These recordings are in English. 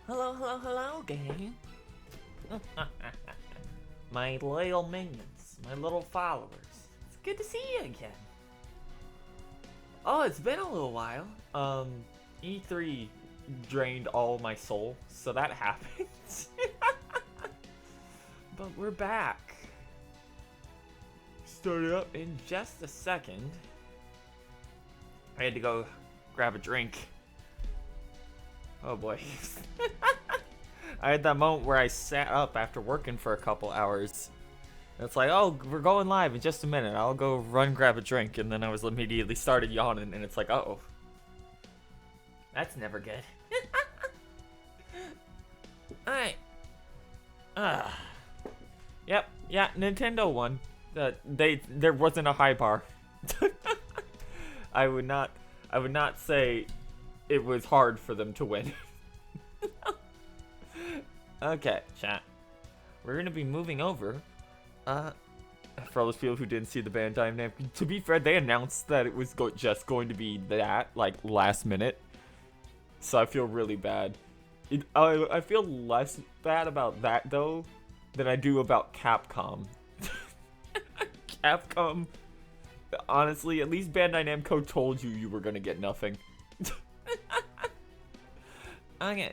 Hello, hello, hello, gang. My loyal minions, my little followers. It's good to see you again. Oh, it's been a little while. E3 drained all my soul, so that happened. But we're back. Start it up in just a second. I had to go grab a drink. Oh boy. I had that moment where I sat up after working for a couple hours. And it's like, oh, we're going live in just a minute. I'll go run grab a drink. And then I was immediately started yawning. And it's like, uh-oh. That's never good. Alright. Yep. Yeah, Nintendo won. There wasn't a high bar. I would not say it was hard for them to win. Okay, chat. We're gonna be moving over. For all those people who didn't see the Bandai name, to be fair, they announced that it was just going to be that, like, last minute. So I feel really bad. I feel less bad about that, though, than I do about Capcom. Capcom, honestly, at least Bandai Namco told you were gonna get nothing. Okay.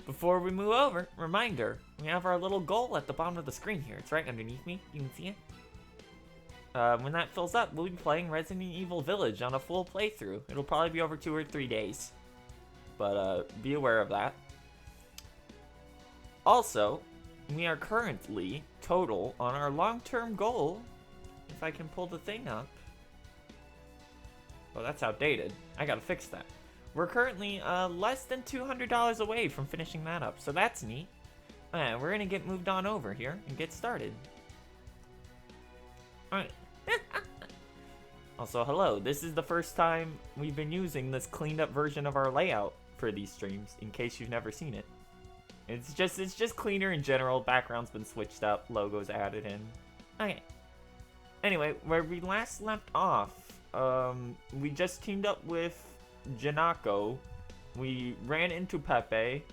Before we move over, reminder, we have our little goal at the bottom of the screen here. It's right underneath me. You can see it. When that fills up, we'll be playing Resident Evil Village on a full playthrough. It'll probably be over 2 or 3 days. But be aware of that. Also, we are currently total on our long-term goal. If I can pull the thing up. Oh, that's outdated. I gotta fix that. We're currently less than $200 away from finishing that up, so that's neat. Alright, we're gonna get moved on over here and get started. Alright. Also, hello. This is the first time we've been using this cleaned up version of our layout for these streams, in case you've never seen it. It's just cleaner in general. Background's been switched up, logos added in. Okay. Anyway, where we last left off, we just teamed up with Janako. We ran into Pepe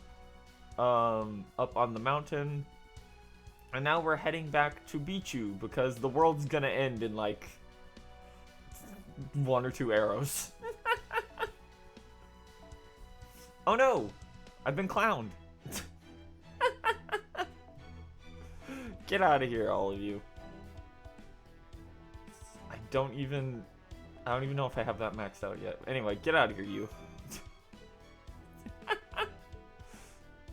up on the mountain, and now we're heading back to Bichu because the world's gonna end in like 1 or 2 arrows. Oh no, I've been clowned. Get out of here, all of you. I don't even know if I have that maxed out yet. Anyway, get out of here, you.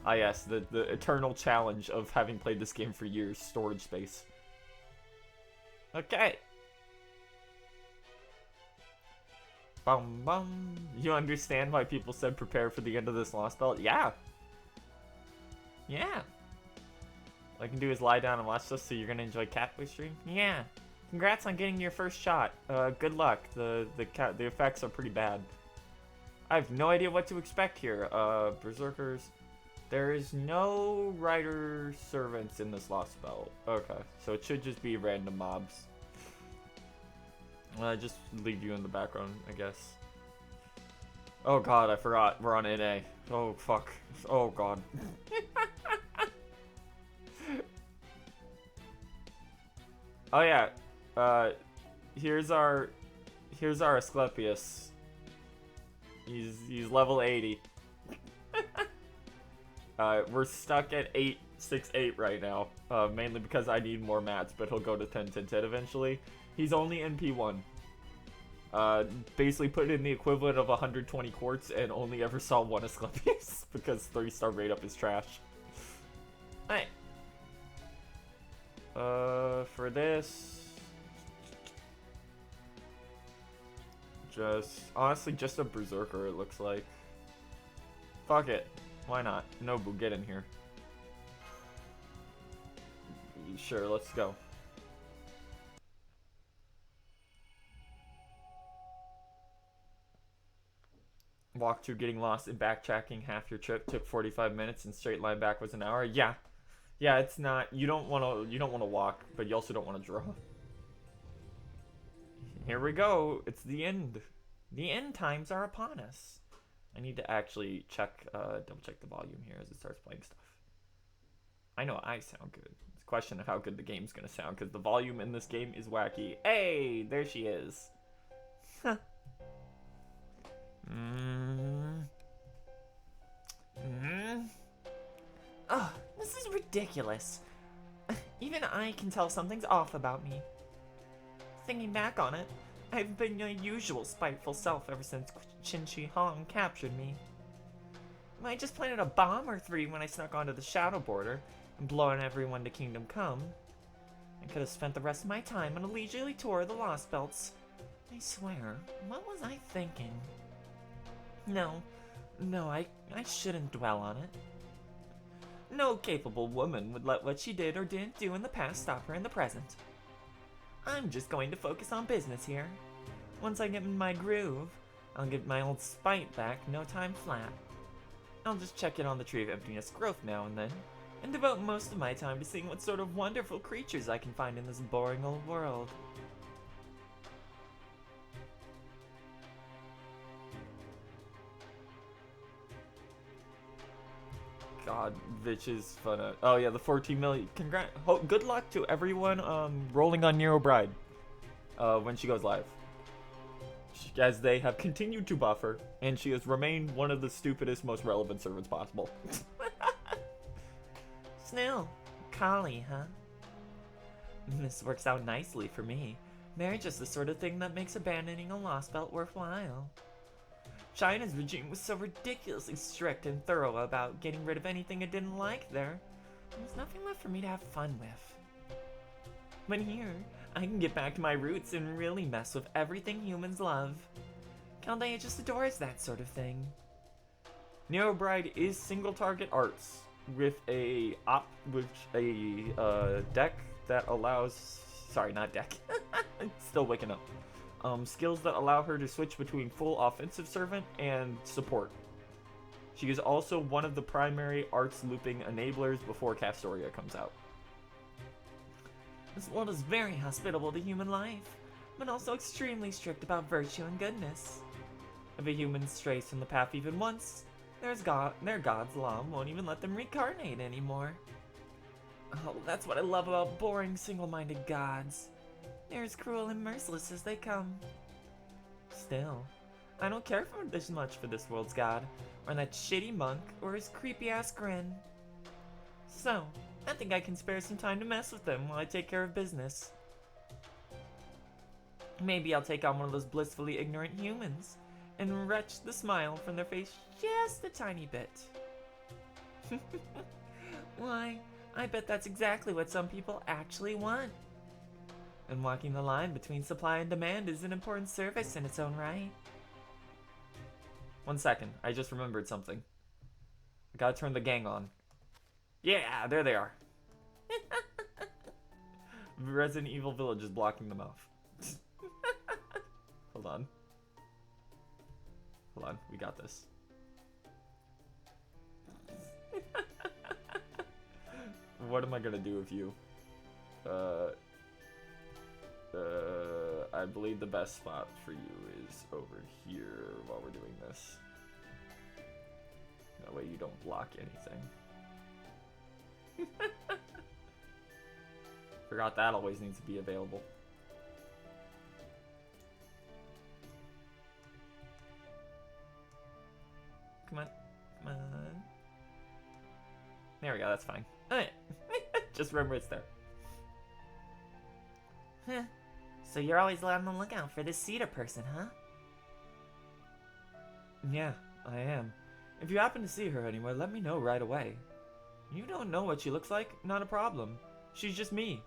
Ah yes, the eternal challenge of having played this game for years, storage space. Okay. Bum bum. You understand why people said prepare for the end of this Lostbelt? Yeah. Yeah. All I can do is lie down and watch this, so you're gonna enjoy Catboy stream? Yeah. Congrats on getting your first shot. Good luck. The effects are pretty bad. I have no idea what to expect here. Berserkers. There is no rider servants in this Lostbelt. Okay, so it should just be random mobs. Just leave you in the background, I guess. Oh god, I forgot. We're on NA. Oh fuck. Oh god. Oh yeah. Here's our Asclepius. He's level 80. We're stuck at 868 right now, mainly because I need more mats, but he'll go to 10 eventually. He's only NP1. Basically put in the equivalent of 120 quartz and only ever saw 1 Asclepius because 3-star rate up is trash. Alright. For this, honestly, just a Berserker, it looks like. Fuck it. Why not? Nobu, get in here. Sure, let's go. Walk through getting lost and backtracking half your trip took 45 minutes and straight line back was an hour. Yeah. Yeah, it's not. You don't want to walk, but you also don't want to draw. Here we go. It's the end. The end times are upon us. I need to actually check, double check the volume here as it starts playing stuff. I know I sound good. It's a question of how good the game's gonna sound, because the volume in this game is wacky. Hey, there she is. Huh. Oh, this is ridiculous. Even I can tell something's off about me. Thinking back on it, I've been my usual spiteful self ever since Qin Shi Hong captured me. I just planted a bomb or three when I snuck onto the Shadow Border and blowing everyone to Kingdom Come. I could have spent the rest of my time on a leisurely tour of the Lostbelts. I swear, what was I thinking? No, I shouldn't dwell on it. No capable woman would let what she did or didn't do in the past stop her in the present. I'm just going to focus on business here. Once I get in my groove, I'll get my old spite back no time flat. I'll just check in on the Tree of Emptiness growth now and then, and devote most of my time to seeing what sort of wonderful creatures I can find in this boring old world. God, bitch is fun. Oh yeah, the 14 million. Good luck to everyone rolling on Nero Bride when she goes live. As they have continued to buff her, and she has remained one of the stupidest, most relevant servants possible. Snell, Kali, huh? This works out nicely for me. Marriage is the sort of thing that makes abandoning a Lostbelt worthwhile. China's regime was so ridiculously strict and thorough about getting rid of anything it didn't like there. There's nothing left for me to have fun with. But here, I can get back to my roots and really mess with everything humans love. Caldeia just adores that sort of thing. Nero Bride is single target arts with a deck that allows, sorry, not deck. Still waking up. Skills that allow her to switch between full offensive servant and support. She is also one of the primary arts looping enablers before Castoria comes out. This world is very hospitable to human life, but also extremely strict about virtue and goodness. If a human strays from the path even once, their god's law won't even let them reincarnate anymore. Oh, that's what I love about boring, single-minded gods. They're as cruel and merciless as they come. Still, I don't care for this much for this world's god, or that shitty monk, or his creepy-ass grin. So, I think I can spare some time to mess with them while I take care of business. Maybe I'll take on one of those blissfully ignorant humans, and retch the smile from their face just a tiny bit. Why, I bet that's exactly what some people actually want. And walking the line between supply and demand is an important service in its own right. 1 second, I just remembered something. I gotta turn the gang on. Yeah, there they are. Resident Evil Village is blocking them off. Hold on. Hold on, we got this. What am I gonna do with you? I believe the best spot for you is over here while we're doing this. That way you don't block anything. Forgot that always needs to be available. Come on. Come on. There we go, that's fine. Alright. Just remember it's there. Huh. So you're always on the lookout for this Cedar person, huh? Yeah, I am. If you happen to see her anywhere, let me know right away. You don't know what she looks like? Not a problem. She's just me.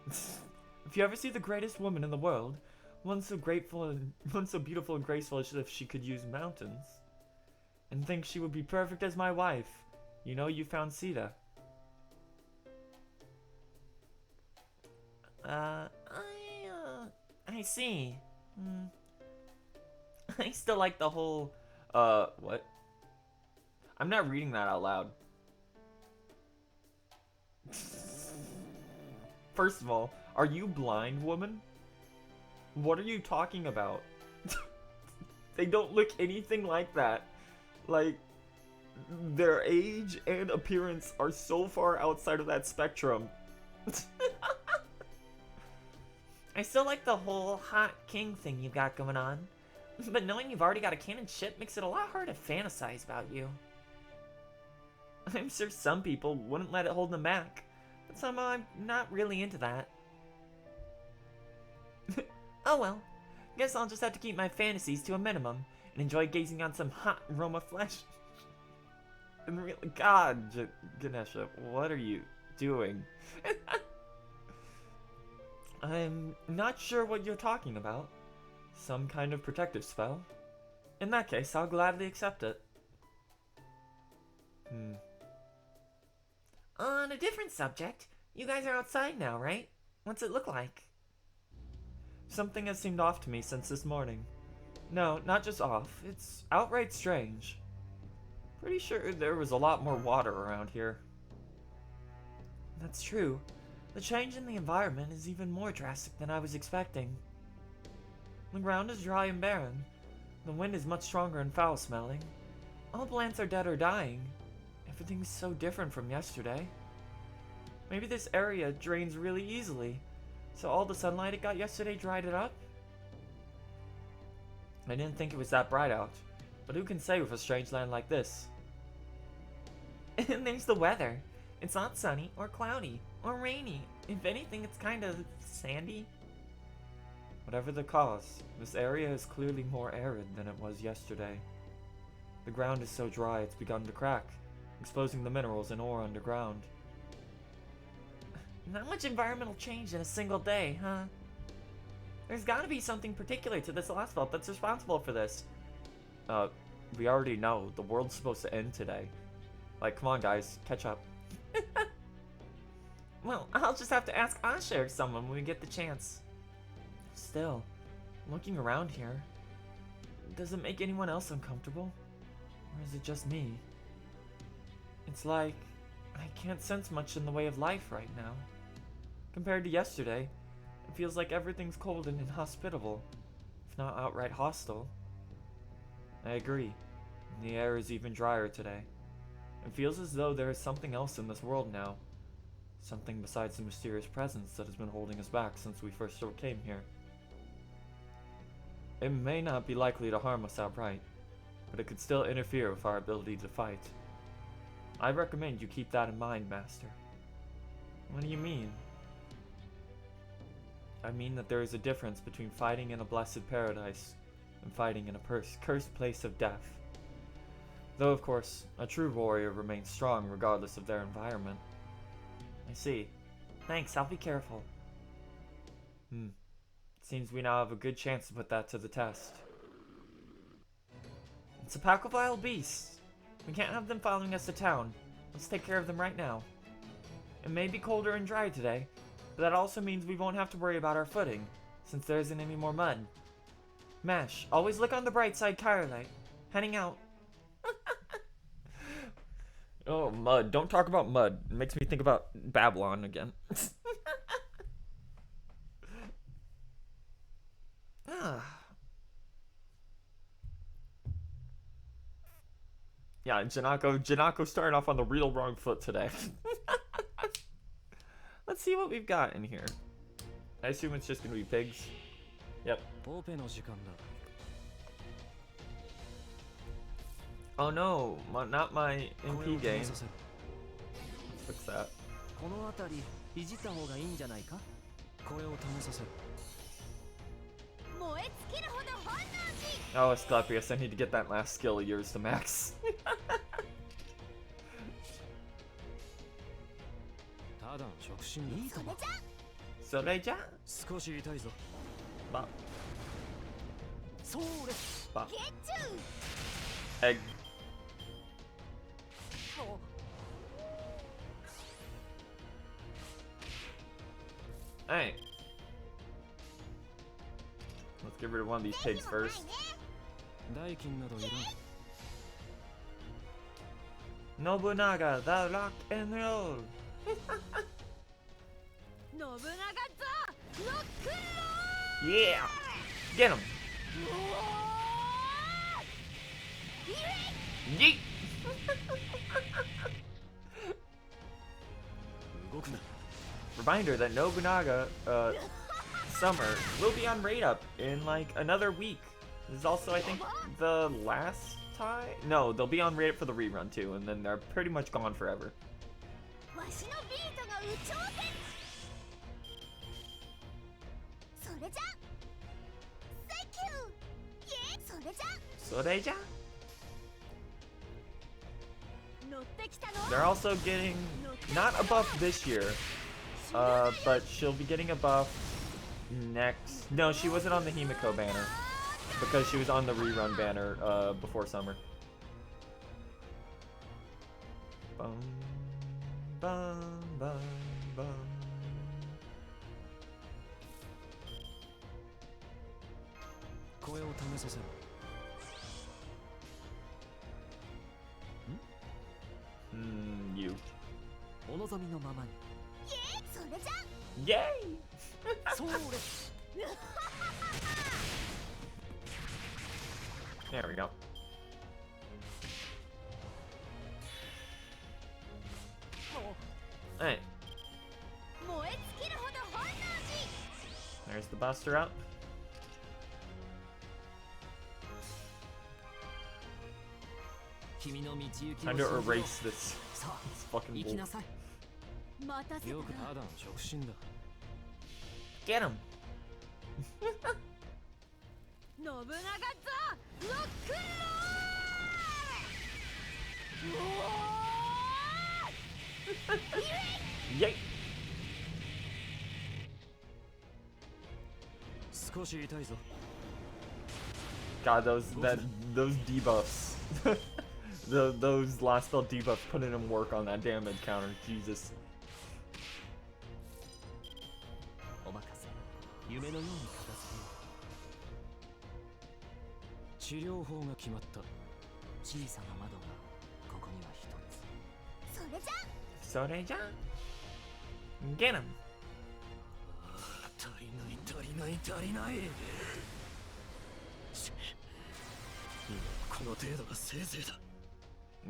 If you ever see the greatest woman in the world, one so beautiful and graceful as if she could use mountains, and think she would be perfect as my wife, you know you found Sita. I see. I still like the whole, what? I'm not reading that out loud. First of all, are you blind, woman? What are you talking about? They don't look anything like that. Like, their age and appearance are so far outside of that spectrum. I still like the whole hot king thing you got going on. But knowing you've already got a canon ship makes it a lot harder to fantasize about you. I'm sure some people wouldn't let it hold them back, but somehow I'm not really into that. Oh well, guess I'll just have to keep my fantasies to a minimum and enjoy gazing on some hot Roma flesh. And really, God, Ganesha, what are you doing? I'm not sure what you're talking about. Some kind of protective spell? In that case, I'll gladly accept it. On a different subject, you guys are outside now, right? What's it look like? Something has seemed off to me since this morning. No, not just off. It's outright strange. Pretty sure there was a lot more water around here. That's true. The change in the environment is even more drastic than I was expecting. The ground is dry and barren. The wind is much stronger and foul-smelling. All plants are dead or dying. Everything's so different from yesterday. Maybe this area drains really easily, so all the sunlight it got yesterday dried it up? I didn't think it was that bright out, but who can say with a strange land like this? And there's the weather. It's not sunny or cloudy or rainy. If anything, it's kind of sandy. Whatever the cause, this area is clearly more arid than it was yesterday. The ground is so dry it's begun to crack, exposing the minerals and ore underground. Not much environmental change in a single day, huh? There's gotta be something particular to this Lostbelt that's responsible for this. We already know. The world's supposed to end today. Like, come on guys, catch up. Well, I'll just have to ask Asha or someone when we get the chance. Still, looking around here, does it make anyone else uncomfortable? Or is it just me? It's like, I can't sense much in the way of life right now. Compared to yesterday, it feels like everything's cold and inhospitable, if not outright hostile. I agree, the air is even drier today. It feels as though there is something else in this world now. Something besides the mysterious presence that has been holding us back since we first came here. It may not be likely to harm us outright, but it could still interfere with our ability to fight. I recommend you keep that in mind, Master. What do you mean? I mean that there is a difference between fighting in a blessed paradise and fighting in a cursed place of death. Though, of course, a true warrior remains strong regardless of their environment. I see. Thanks, I'll be careful. Seems we now have a good chance to put that to the test. It's a pack of wild beasts. We can't have them following us to town. Let's take care of them right now. It may be colder and dry today, but that also means we won't have to worry about our footing, since there isn't any more mud. Mash, always look on the bright side, Kyrolite. Heading out. Oh, mud. Don't talk about mud. It makes me think about Babylon again. Yeah, Janako's starting off on the real wrong foot today. Let's see what we've got in here. I assume it's just gonna be pigs. Yep. Oh no, not my MP game. Let's fix that. Oh, Asclepius, I need to get that last skill of yours to max. Soreja? Ba. Ba. Egg. Alright. Let's get rid of one of these pigs first. Nobunaga, the rock and roll. Yeah! Get him! Yeet! Reminder that Nobunaga, Summer will be on Raid Up in like another week. This is also, I think, the last time? No, they'll be on Raid Up for the rerun too, and then they're pretty much gone forever. Soreja? They're also getting, not a buff this year, but she'll be getting a buff next. No, she wasn't on the Himiko banner, because she was on the rerun banner before summer. Bum, bum, bum, bum. You. Yay! There we go. Alright. There's the buster up. Time to erase this fucking wolf. Get him! Yay! God, those debuffs. Those Lostbelt debuffs putting in work on that damage counter. Jesus. Soreja? Get him!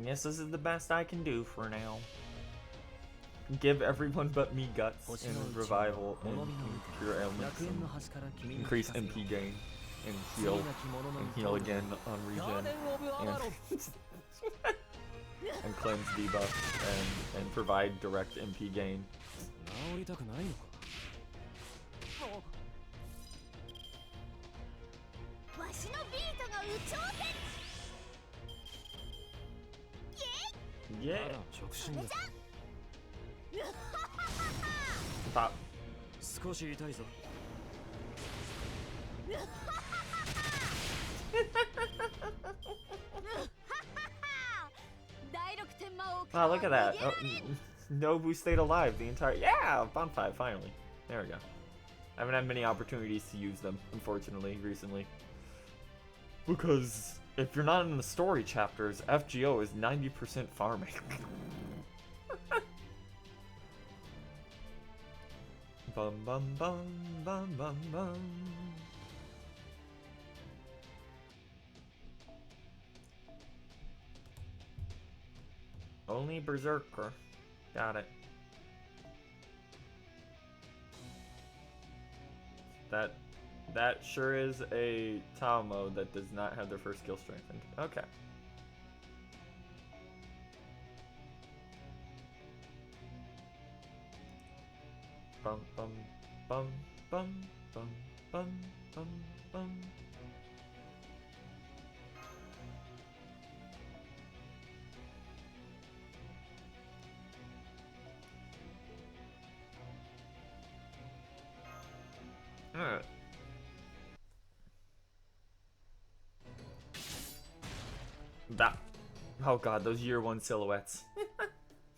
Yes, this is the best I can do for now. Give everyone but me guts and revival and cure ailments and increase MP gain and heal again on regen and cleanse debuff and provide direct MP gain. Yeah. Pop. Wow, look at that. Oh, Nobu stayed alive the entire... Yeah! Bonfire, finally. There we go. I haven't had many opportunities to use them, unfortunately, recently. Because if you're not in the story chapters, FGO is 90% farming. Bum bum bum bum bum bum. Only Berserker. Got it. That sure is a Tao mode that does not have their first skill strengthened. Okay. Bum bum bum bum bum bum bum bum. Alright. That. Oh god, those year one silhouettes.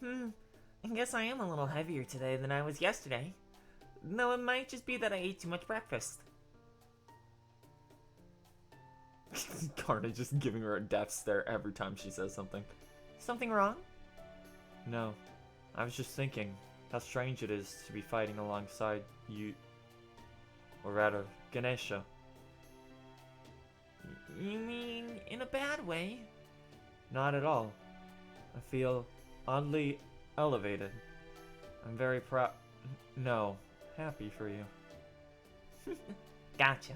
I guess I am a little heavier today than I was yesterday. Though it might just be that I ate too much breakfast. Karna just giving her a death stare every time she says something. Something wrong? No. I was just thinking how strange it is to be fighting alongside you. Or rather, Ganesha. You mean in a bad way? Not at all. I feel oddly elevated. I'm very proud. No, happy for you. Gotcha.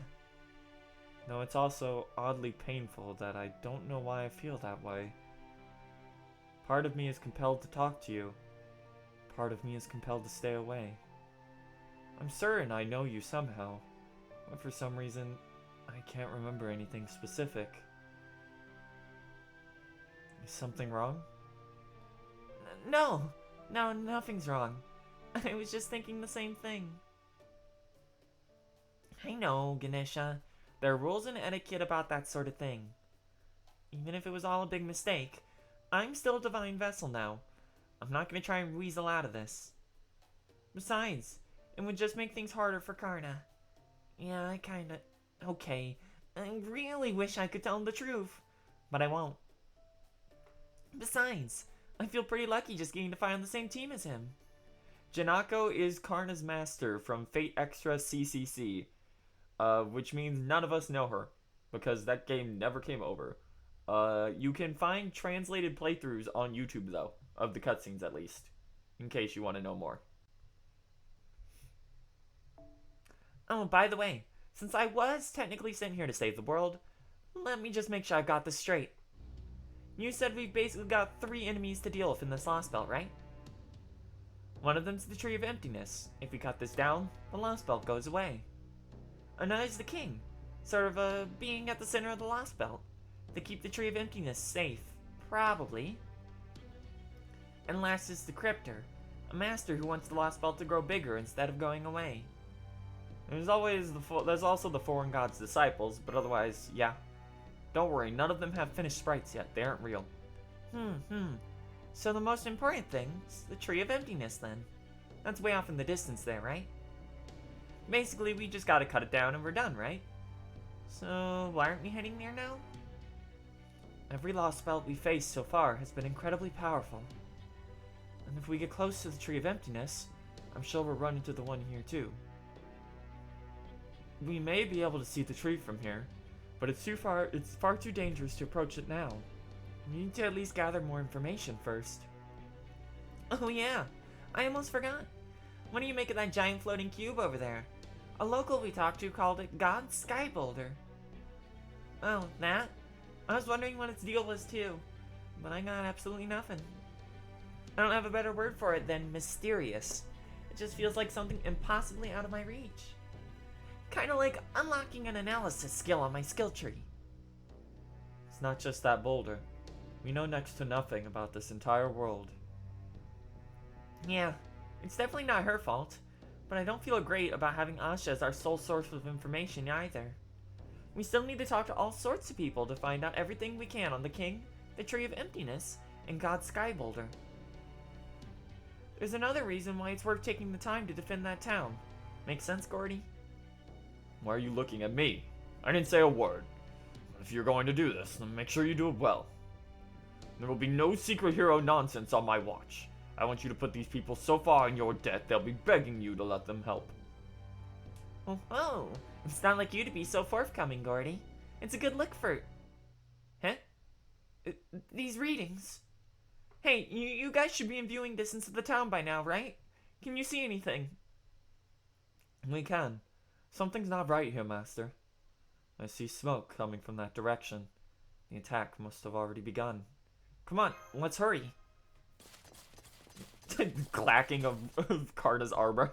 Though it's also oddly painful that I don't know why I feel that way. Part of me is compelled to talk to you. Part of me is compelled to stay away. I'm certain I know you somehow, but for some reason, I can't remember anything specific. Is something wrong? No, nothing's wrong. I was just thinking the same thing. I know, Ganesha. There are rules and etiquette about that sort of thing. Even if it was all a big mistake, I'm still a divine vessel now. I'm not gonna try and weasel out of this. Besides, it would just make things harder for Karna. Yeah, I kinda... Okay, I really wish I could tell him the truth, but I won't. Besides, I feel pretty lucky just getting to fight on the same team as him. Janako is Karna's master from Fate Extra CCC, which means none of us know her, because that game never came over. You can find translated playthroughs on YouTube, though, of the cutscenes at least, in case you want to know more. Oh, by the way, since I was technically sent here to save the world, let me just make sure I've got this straight. You said we've basically got 3 enemies to deal with in this Lostbelt, right? One of them's the Tree of Emptiness. If we cut this down, the Lostbelt goes away. Another's the King, sort of a being at the center of the Lostbelt. They keep the Tree of Emptiness safe, probably. And last is the Cryptor, a master who wants the Lostbelt to grow bigger instead of going away. There's also the Foreign God's disciples, but otherwise, yeah. Don't worry, none of them have finished sprites yet. They aren't real. So the most important thing's the Tree of Emptiness, then. That's way off in the distance there, right? Basically, we just gotta cut it down and we're done, right? So, why aren't we heading there now? Every Lostbelt we faced so far has been incredibly powerful. And if we get close to the Tree of Emptiness, I'm sure we'll run into the one here too. We may be able to see the tree from here, but it's far too dangerous to approach it now. We need to at least gather more information first. Oh yeah, I almost forgot. What do you make of that giant floating cube over there? A local we talked to called it God's Sky Boulder. Oh, that? I was wondering what its deal was too, but I got absolutely nothing. I don't have a better word for it than mysterious. It just feels like something impossibly out of my reach. Kinda like unlocking an analysis skill on my skill tree. It's not just that boulder. We know next to nothing about this entire world. Yeah, it's definitely not her fault, but I don't feel great about having Asha as our sole source of information either. We still need to talk to all sorts of people to find out everything we can on the King, the Tree of Emptiness, and God's Sky Boulder. There's another reason why it's worth taking the time to defend that town. Make sense, Gordy? Why are you looking at me? I didn't say a word. But if you're going to do this, then make sure you do it well. There will be no secret hero nonsense on my watch. I want you to put these people so far in your debt, they'll be begging you to let them help. Oh, it's not like you to be so forthcoming, Gordy. It's a good look for... Huh? These readings. Hey, you guys should be in viewing distance of the town by now, right? Can you see anything? We can. Something's not right here, Master. I see smoke coming from that direction. The attack must have already begun. Come on, let's hurry. Clacking of Karna's armor.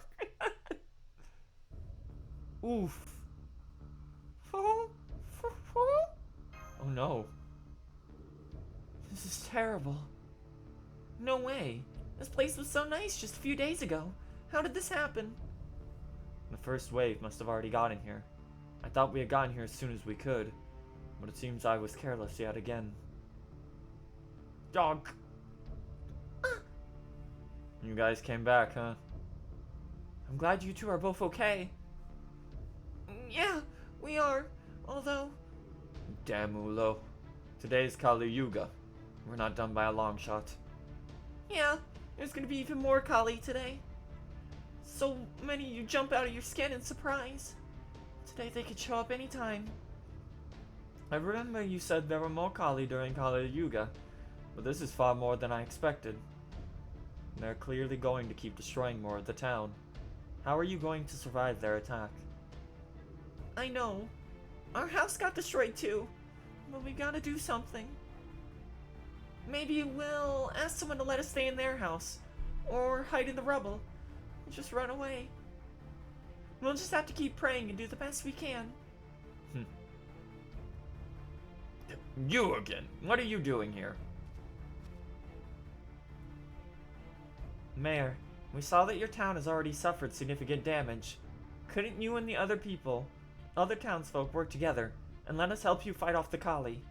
Oof. Oh no. This is terrible. No way. This place was so nice just a few days ago. How did this happen? The first wave must have already gotten here. I thought we had gotten here as soon as we could, but it seems I was careless yet again. Dog. You guys came back, huh? I'm glad you two are both okay. Yeah, we are. Although... Damn, Ulo. Today's Kali Yuga. We're not done by a long shot. Yeah, there's gonna be even more Kali today. So many you jump out of your skin in surprise. Today they could show up anytime. I remember you said there were more Kali during Kali Yuga, But this is far more than I expected. They're clearly going to keep destroying more of the town. How are you going to survive their attack? I know. Our house got destroyed too. But we gotta do something. Maybe we'll ask someone to let us stay in their house. Or hide in the rubble. And just run away. We'll just have to keep praying and do the best we can. You again. What are you doing here? Mayor, we saw that your town has already suffered significant damage. Couldn't you and the other townsfolk work together and let us help you fight off the Kali?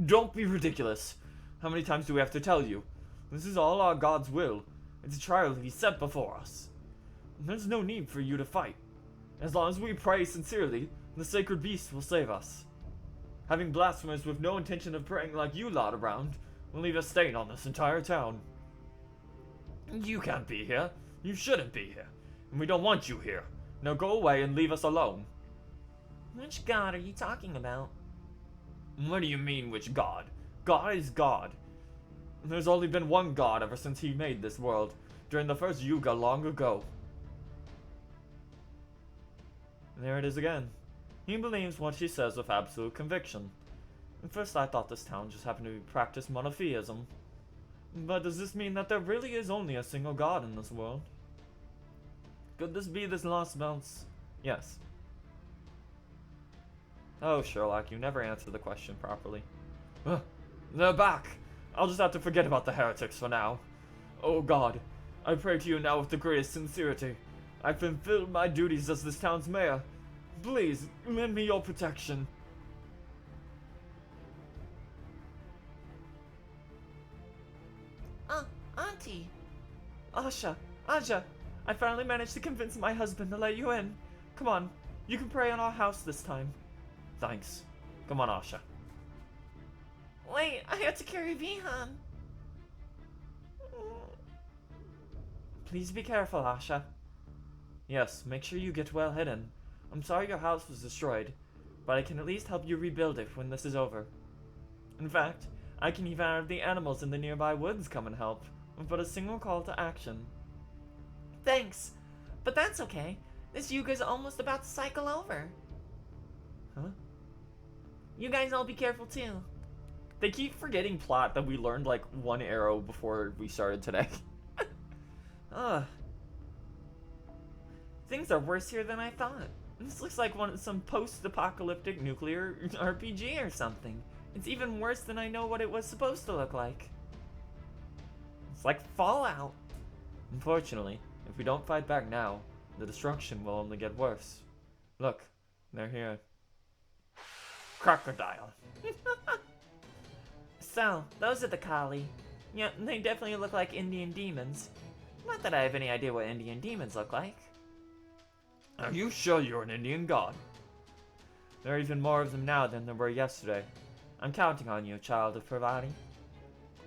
Don't be ridiculous. How many times do we have to tell you? This is all our God's will. It's a trial He set before us. There's no need for you to fight. As long as we pray sincerely, the sacred beast will save us. Having blasphemers with no intention of praying like you lot around will leave a stain on this entire town. You can't be here. You shouldn't be here. And we don't want you here. Now go away and leave us alone. Which god are you talking about? What do you mean, which god? God is God. There's only been one God ever since He made this world, during the first Yuga long ago. There it is again. He believes what she says with absolute conviction. At first I thought this town just happened to practice monotheism. But does this mean that there really is only a single God in this world? Could this be this Lostbelt's? Yes. Oh, Sherlock, you never answered the question properly. They're back! I'll just have to forget about the heretics for now. Oh God, I pray to you now with the greatest sincerity. I've fulfilled my duties as this town's mayor. Please, lend me your protection. Auntie! Aja, I finally managed to convince my husband to let you in. Come on, you can pray on our house this time. Thanks. Come on, Asha. Wait, I have to carry Vihan. Please be careful, Asha. Yes, make sure you get well hidden. I'm sorry your house was destroyed, but I can at least help you rebuild it when this is over. In fact, I can even have the animals in the nearby woods come and help, with but a single call to action. Thanks, but that's okay. This Yuga's almost about to cycle over. Huh? You guys all be careful too. They keep forgetting plot that we learned like one arrow before we started today. Ugh. Things are worse here than I thought. This looks like some post-apocalyptic nuclear RPG or something. It's even worse than I know what it was supposed to look like. It's like Fallout. Unfortunately, if we don't fight back now, the destruction will only get worse. Look, they're here. Crocodile. So, those are the Kali. Yeah, they definitely look like Indian demons. Not that I have any idea what Indian demons look like. Are you sure you're an Indian god? There are even more of them now than there were yesterday. I'm counting on you, child of Pravati.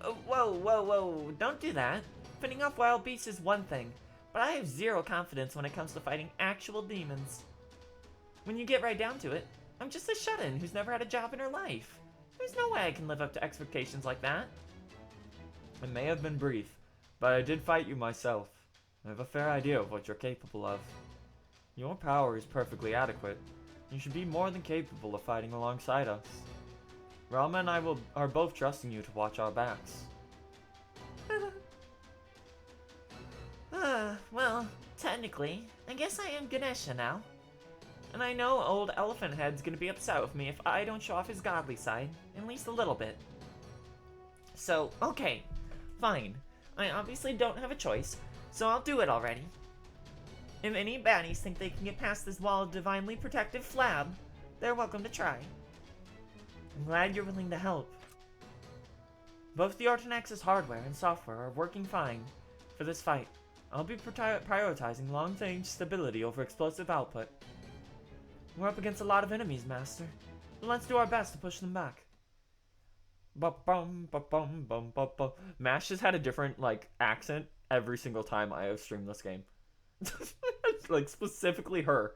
Whoa, don't do that. Fending off wild beasts is one thing, but I have zero confidence when it comes to fighting actual demons. When you get right down to it, I'm just a shut-in who's never had a job in her life. There's no way I can live up to expectations like that. It may have been brief, but I did fight you myself. I have a fair idea of what you're capable of. Your power is perfectly adequate. You should be more than capable of fighting alongside us. Ralma and I are both trusting you to watch our backs. Well, technically, I guess I am Ganesha now. And I know old Elephant Head's gonna be upset with me if I don't show off his godly side, at least a little bit. So, okay, fine. I obviously don't have a choice, so I'll do it already. If any baddies think they can get past this wall of divinely protective flab, they're welcome to try. I'm glad you're willing to help. Both the Ortonex's hardware and software are working fine. For this fight, I'll be prioritizing long-range stability over explosive output. We're up against a lot of enemies, Master. But let's do our best to push them back. Mash has had a different, like, accent every single time I have streamed this game. Like, specifically her.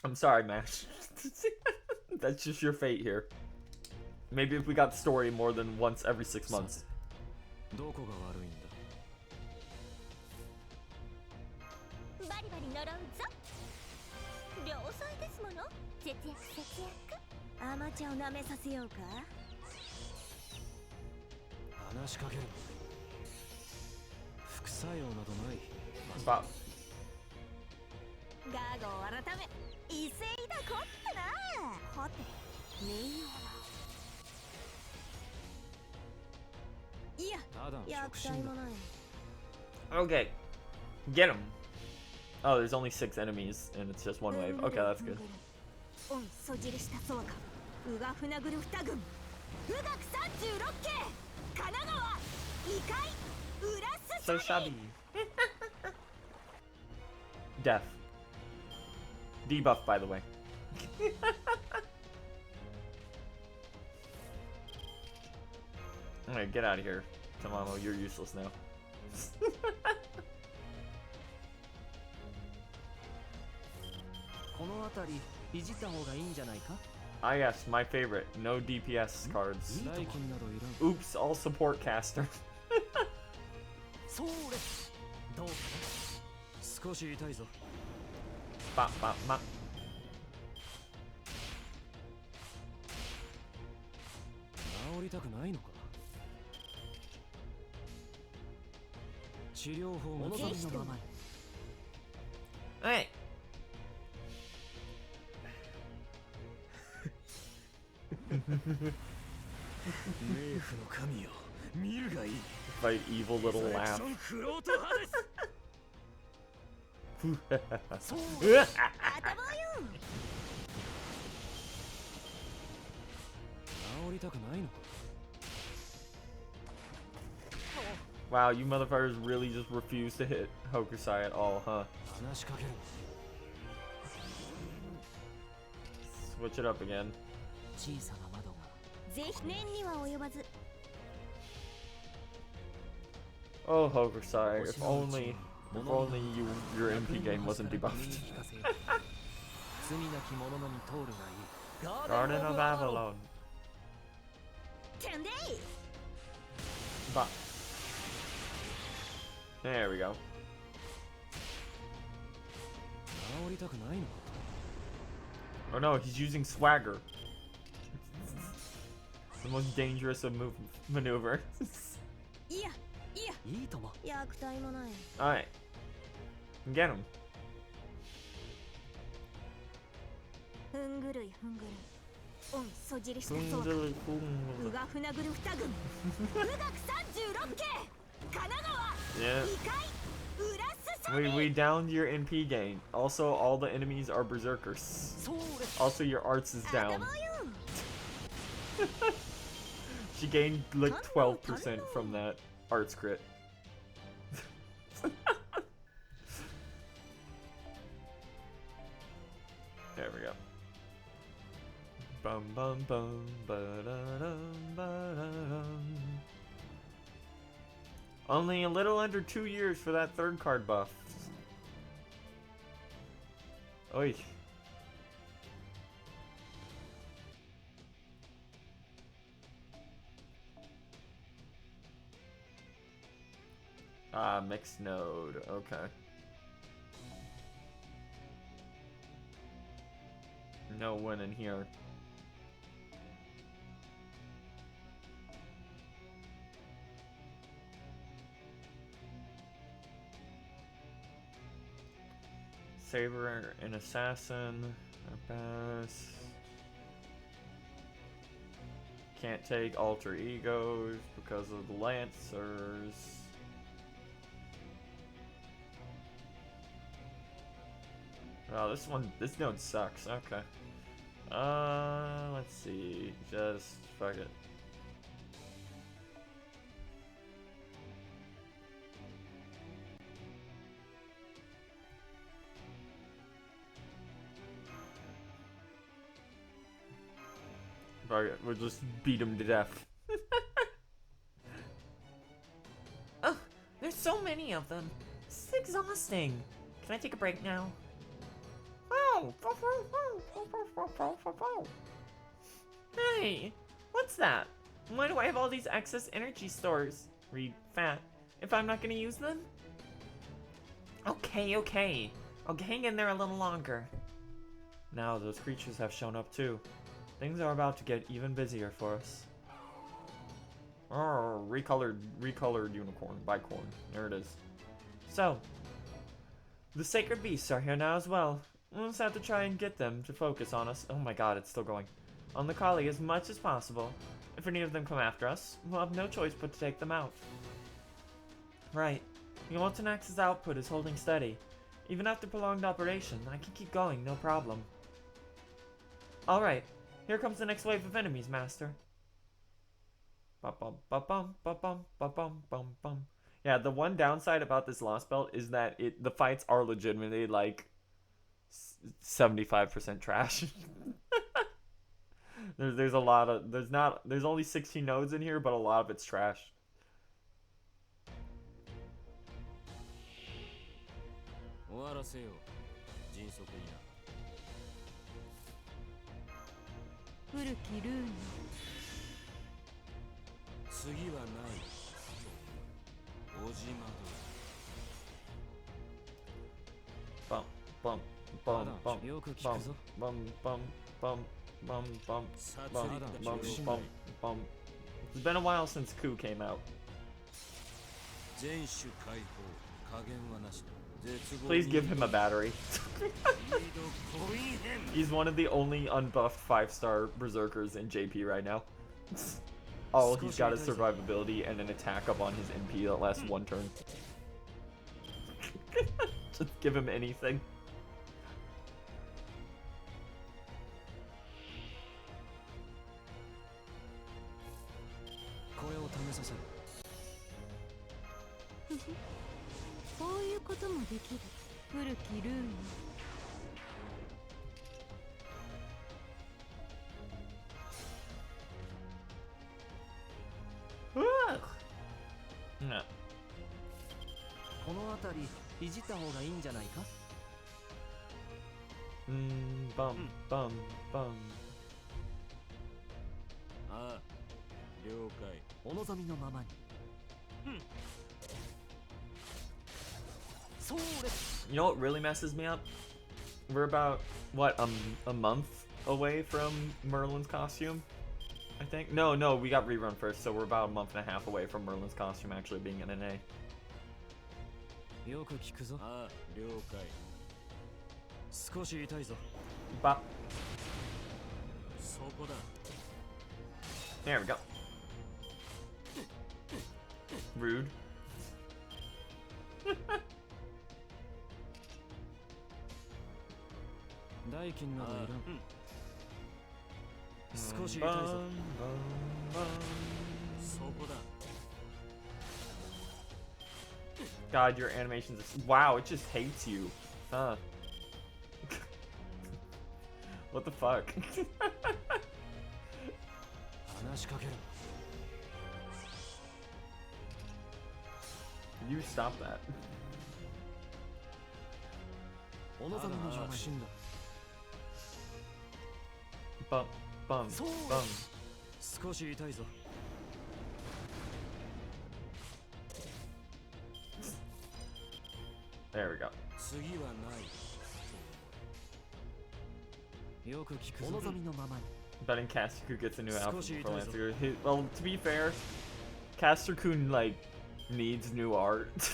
I'm sorry, Mash. That's just your fate here. Maybe if we got the story more than once every 6 months. どこが悪いんだ。バリバリ呪うぞ。良妻ですもの。節約節約。アマチュアを舐めさせようか。話しかける。副作用などない。But ガーゴを改め威勢だこったな。はてねえ。いや、ただの役触診だ。体もない。 okay, get him. Oh, there's only 6 enemies and it's just one wave. Okay, that's good. オンそじりしたそうか。ウガフナグル二軍。ウガク36系。神奈川。異界。ウラス So サビ。 shabby. Death. Debuff, by the way. Alright, get out of here. Tamamo, you're useless now. この辺りいじった方がいいんじゃないか。 Ah yes, my favorite. No DPS cards. 代金などいらん。 Oops, all support caster. そうれ。どうかな。少し痛いぞ。 Bop, bop, bop. 治りたくないのか。治療法も望みのままに。 Alright. 冥府の神よ、見るがいい。 Fight evil little セレク laugh. ションフロート派です。そう。頭よ。 治りたくないのか。 Wow, you motherfuckers really just refuse to hit Hokusai at all, huh? 話しかける。 Switch it up again. 小さな窓が。ぜひ年には及ばず。 Oh, Hokusai, if only your MP game wasn't debuffed. 罪なき者のに通るがいい。 Garden of Avalon. てんでい。 Bop. There we go. 治りたくないのか。 Oh no, he's using swagger. The most dangerous of maneuver. いや、いや。いいとも。役体もない。 Alright. Get him. ふんぐるいふんぐるい。オンそじりしたそうか。ウガフナグル二軍。ウガク36系。神奈川。 Yeah. 異界。ウラスサビ。 We downed your NP gain. Also, all the enemies are berserkers. そうれ。 Also, your arts is 頭 down. よ。 She gained like 12% from that arts crit. There we go. Bum bum bum ba-da-dum, ba-da-dum. Only a little under 2 years for that third card buff. Oy. Ah, mixed node. Okay. No one in here. Saber, an assassin, a bass. Can't take alter egos because of the lancers. Oh, this node sucks. Okay. Let's see. Just fuck it. Fuck it. We'll just beat him to death. Oh, there's so many of them. This is exhausting. Can I take a break now? Oh, Hey, what's that? Why do I have all these excess energy stores? Read fat. If I'm not gonna use them? Okay. I'll hang in there a little longer. Now those creatures have shown up too. Things are about to get even busier for us. Oh, recolored unicorn, bicorn. There it is. So, the sacred beasts are here now as well. We'll just have to try and get them to focus on us. Oh my god, it's still going. On the collie as much as possible. If any of them come after us, we'll have no choice but to take them out. Right. Yoltenax's output is holding steady. Even after prolonged operation, I can keep going, no problem. Alright, here comes the next wave of enemies, Master. Yeah, the one downside about this Lostbelt is that the fights are legitimately like 75% trash. there's a lot of there's only 16 nodes in here, but a lot of it's trash. 終わらせよう。迅速にな。古きルーン次はない。小島 Bum bum bum bum よく聞 bum くぞ。 bum bum bum bum bum 殺 bum 戮 bum だ。 bum bum. It's been a while since Ku came out. 全種解放。加減はなしだ。 Please give him a battery. He's one of the only unbuffed 5-star berserkers in JP right now. Oh, he's got a survivability and an attack up on his MP that lasts one turn. Just give him anything. Hehe. こういうこともできる古きルーン No. この辺りいじった方がいいんじゃないか。 Bum bum bum. ああ、了解。お望みのままに。そうです。 You know what really messes me up? We're about, what, a month away from Merlin's costume? I think? No, we got rerun first, so we're about a month and a half away from Merlin's costume actually being an NA. よく聞くぞ。ああ、了解。少し痛いぞ。 Bop. そこだ。 There we go. Rude. 代金などいらん。少し痛い Bum, ぞ。 bum, bum. そこだ。 God, your animations are... Wow, it just hates you. Huh. What the fuck? 話しかける。 You stop that. お望みの触診だ。 Bum, bum, そう bum. 少し痛いぞ。 There we go. 次はない。よく聞くぞ。お望みのままに。 Betting Caster gets a new outfit Skoshi for itoizo. Lancer. Well, to be fair, Caster-kun, like, needs new art.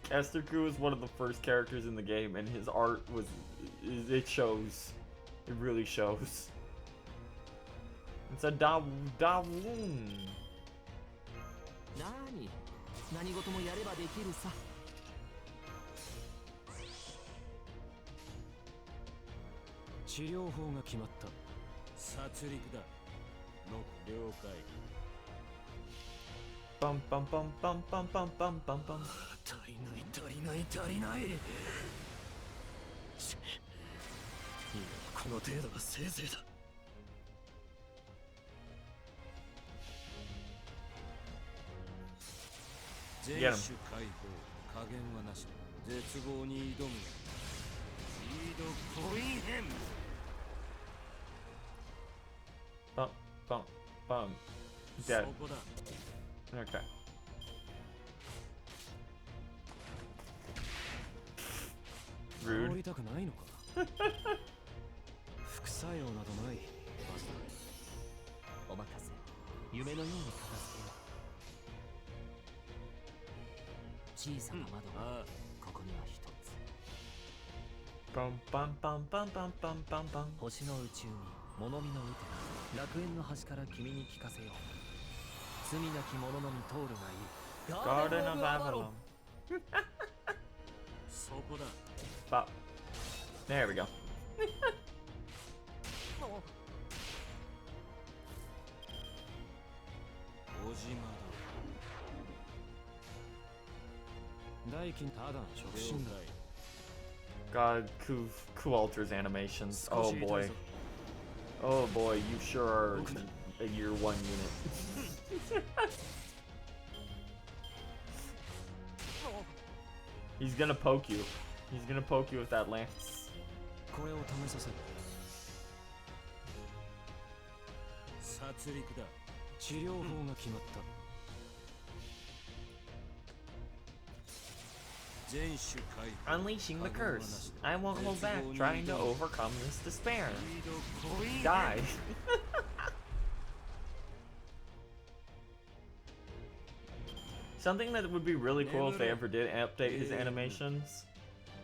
Caster-kun is one of the first characters in the game, and his art was... It shows. It really shows. It's a da-woon. 何事もやればできるさ。治療法が決まった。殺戮だ。の了解。 Bum, bum, bum, bum, bum, bum, bum, bum, bum. 足りない。いや、この程度がせいぜいだ。 全 Get 種 him. 解放、加減はなし。絶望に挑む。Bump, bump, bump. Dead. Okay. Rude. りたくないのか副作用などないバスお任せ。夢のように片付けよう。小さな窓がここには一つ。 Bum, bum, bum, bum, bum, bum, bum, bum. 星の宇宙に物見の打てな楽園の端から君に聞かせよう。罪なき者のみ通るがいい。 Garden of Avalon. そこだ Bop. There we go. 小島だ代金ただの触診だ God, Kualter's animations. Oh boy. Oh boy, you sure are a year one unit. He's gonna poke you. He's gonna poke you with that lance. これを試させる殺戮だ治療法が決まった Unleashing the curse. I won't hold back trying to overcome this despair. Die. Something that would be really cool if they ever did update his animations.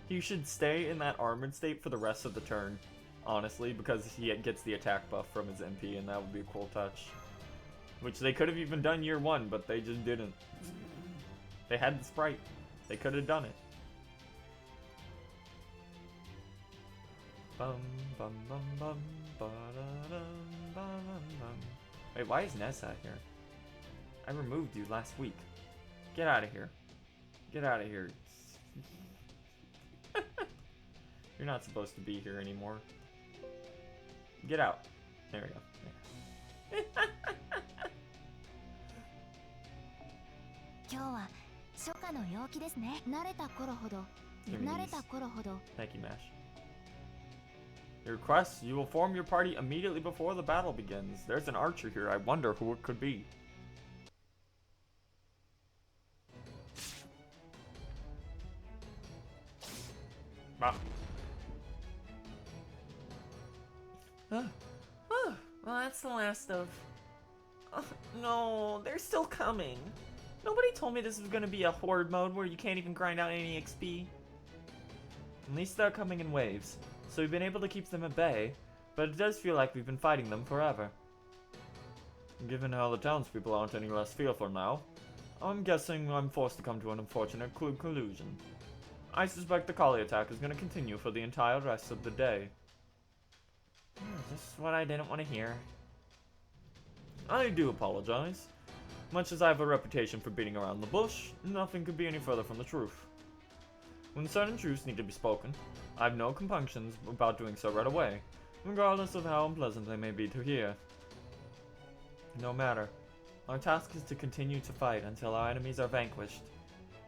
He should stay in that armored state for the rest of the turn, honestly, because he gets the attack buff from his MP, and that would be a cool touch. Which they could have even done year one, but they just didn't. They had the sprite. They could have done it. Bum bum bum bum ba-da-dum, bum. Wait, why is Nessa here? I removed you last week. Get out of here. Get out of here. You're not supposed to be here anymore. Get out. There we go. There. 今日は初夏の陽気ですね。慣れた頃ほど Give me 慣れ these. た頃ほど Thank you, Mash. Your request, you will form your party immediately before the battle begins. There's an archer here. I wonder who it could be. Ah. Well, that's the last of... no, they're still coming. Nobody told me this was gonna be a horde mode where you can't even grind out any XP. At least they're coming in waves, so we've been able to keep them at bay, but it does feel like we've been fighting them forever. Given how the townspeople aren't any less fearful now, I'm guessing I'm forced to come to an unfortunate conclusion. I suspect the Kali attack is going to continue for the entire rest of the day. Just what I didn't want to hear. I do apologize. Much as I have a reputation for beating around the bush, nothing could be any further from the truth. When certain truths need to be spoken, I have no compunctions about doing so right away, regardless of how unpleasant they may be to hear. No matter. Our task is to continue to fight until our enemies are vanquished.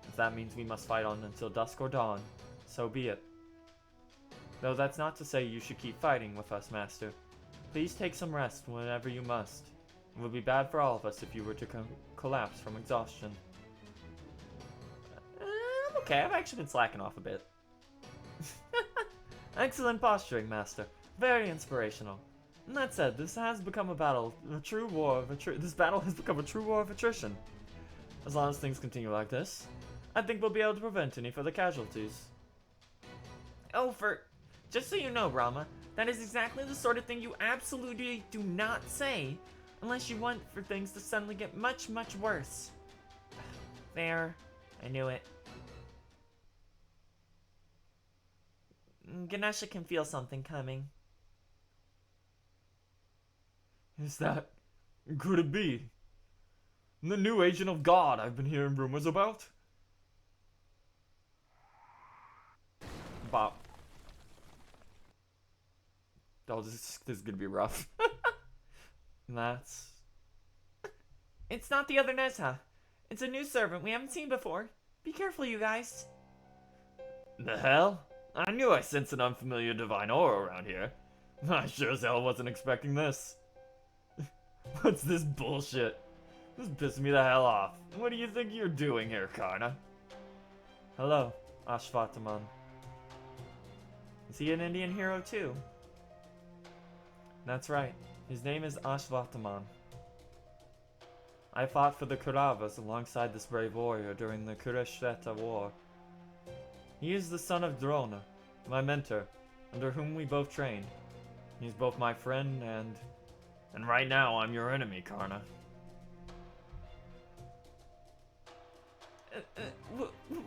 If that means we must fight on until dusk or dawn, so be it. Though that's not to say you should keep fighting with us, Master. Please take some rest whenever you must. It would be bad for all of us if you were to collapse from exhaustion. I'm okay, I've actually been slacking off a bit. Excellent posturing, Master. Very inspirational. And that said, this has become a battle, a true war of this battle has become a true war of attrition. As long as things continue like this, I think we'll be able to prevent any further casualties. Oh, just so you know, Rama, that is exactly the sort of thing you absolutely do not say unless you want for things to suddenly get much, much worse. There. I knew it. Ganesha can feel something coming. Is that... could it be? The new agent of God I've been hearing rumors about? Bop. Oh, this is gonna be rough. That's... It's not the other Nezha. It's a new servant we haven't seen before. Be careful, you guys. The hell? I knew I sensed an unfamiliar divine aura around here. I sure as hell wasn't expecting this. What's this bullshit? This pissed me the hell off. What do you think you're doing here, Karna? Hello, Ashvataman. Is he an Indian hero too? That's right. His name is Ashvataman. I fought for the Kauravas alongside this brave warrior during the Yugakshetra War. He is the son of Drona, my mentor, under whom we both trained. He's both my friend and right now I'm your enemy, Karna.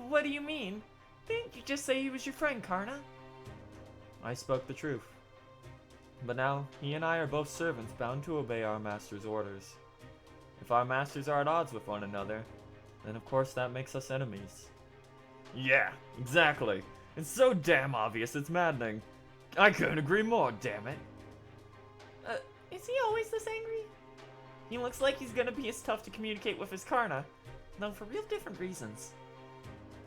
What do you mean? Didn't you just say he was your friend, Karna? I spoke the truth. But now, he and I are both servants bound to obey our master's orders. If our masters are at odds with one another, then of course that makes us enemies. Yeah, exactly. It's so damn obvious it's maddening. I couldn't agree more, damn it. Is he always this angry? He looks like he's gonna be as tough to communicate with as Karna, though for real different reasons.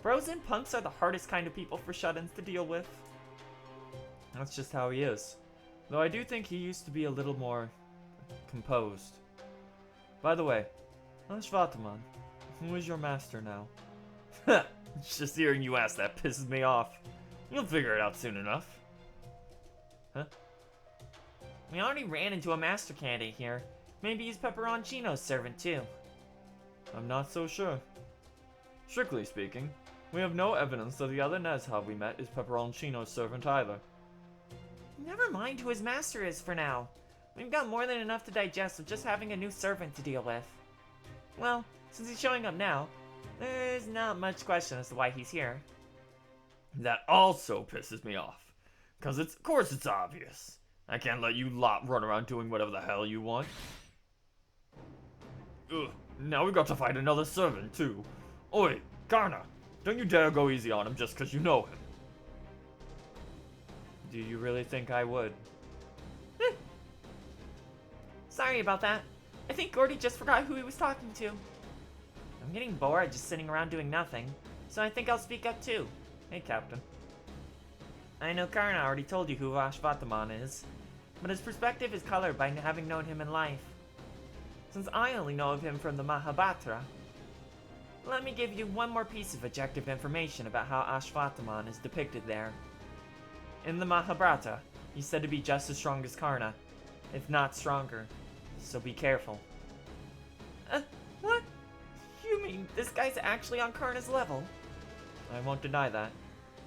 Bros and punks are the hardest kind of people for shut-ins to deal with. That's just how he is. Though I do think he used to be a little more composed. By the way, Ashvataman, who is your master now? Just hearing you ask that pisses me off. You'll figure it out soon enough. Huh? We already ran into a master candidate here. Maybe he's Pepperoncino's servant too. I'm not so sure. Strictly speaking, we have no evidence that the other Nezha we met is Pepperoncino's servant either. Never mind who his master is for now. We've got more than enough to digest with just having a new servant to deal with. Well, since he's showing up now, there's not much question as to why he's here. That also pisses me off. Cause of course it's obvious. I can't let you lot run around doing whatever the hell you want. Ugh, now we got to fight another servant too. Oi, Karna, don't you dare go easy on him just cause you know him. Do you really think I would? Sorry about that. I think Gordy just forgot who he was talking to. I'm getting bored just sitting around doing nothing, so I think I'll speak up too. Hey, Captain. I know Karna already told you who Ashvataman is, but his perspective is colored by having known him in life. Since I only know of him from the Mahabharata, let me give you one more piece of objective information about how Ashvataman is depicted there. In the Mahabharata, he's said to be just as strong as Karna, if not stronger, so be careful. What? You mean this guy's actually on Karna's level? I won't deny that.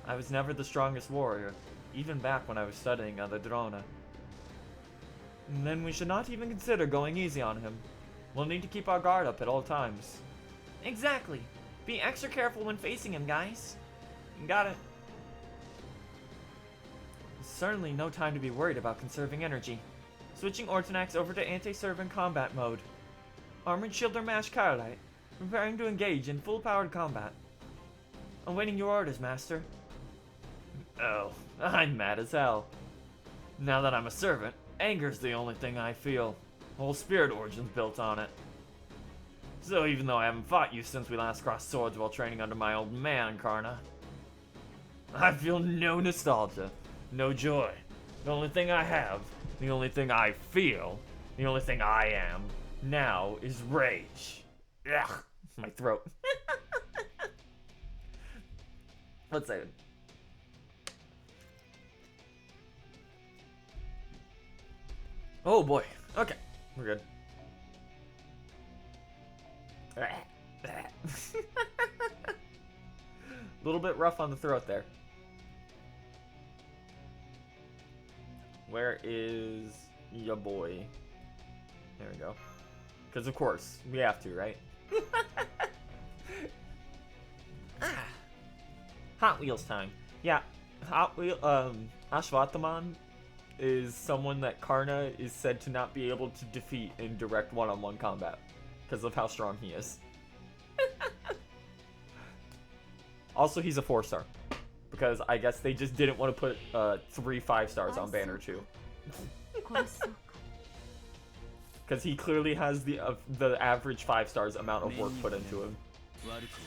I was never the strongest warrior, even back when I was studying under Drona. And then we should not even consider going easy on him. We'll need to keep our guard up at all times. Exactly. Be extra careful when facing him, guys. Got it. It's certainly no time to be worried about conserving energy. Switching Ortonax over to anti-servant combat mode. Armored Shielder Mash Carolite, preparing to engage in full-powered combat. Awaiting your orders, Master. Oh, I'm mad as hell. Now that I'm a servant, anger's the only thing I feel. Whole spirit origin's built on it. So even though I haven't fought you since we last crossed swords while training under my old man, Karna, I feel no nostalgia, no joy. The only thing I have, the only thing I feel, the only thing I am, now is rage. Ugh, my throat. Let's say it. Oh boy. Okay, we're good. A little bit rough on the throat there. Where is ya boy? There we go. Because of course, we have to, right? Hot Wheels time. Yeah, Ashvataman is someone that Karna is said to not be able to defeat in direct one-on-one combat because of how strong he is. Also, he's a 4-star because I guess they just didn't want to put 3 5-stars on Banner 2. Because he clearly has the average 5 stars amount of work put into him. 悪く思う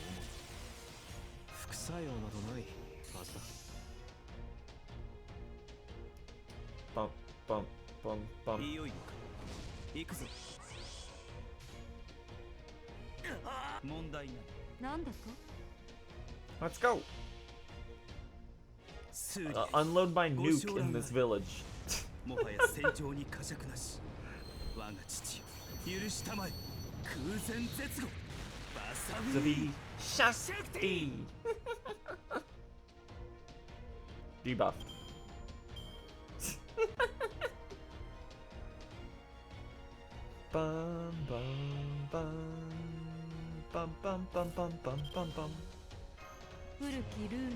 副作用などないはずだ bum, bum, bum. いよいよか行くぞ問題ないなんだと Let's go. 数理 Unload my nuke in this village. もはや戦場に呵責なし我が父よ許したまえ空前絶後バサビ Shakti. Debuff. Bum bum bum bum bum bum bum bum bum bum. 古きルール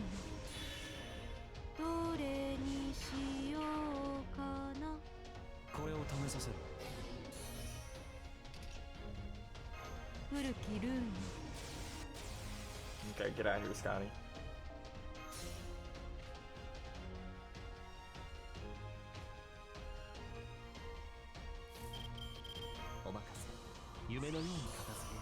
どれにしようかなこれを試させる古きルール Okay, get out of here, Scotty. お任せ夢のように片付けよ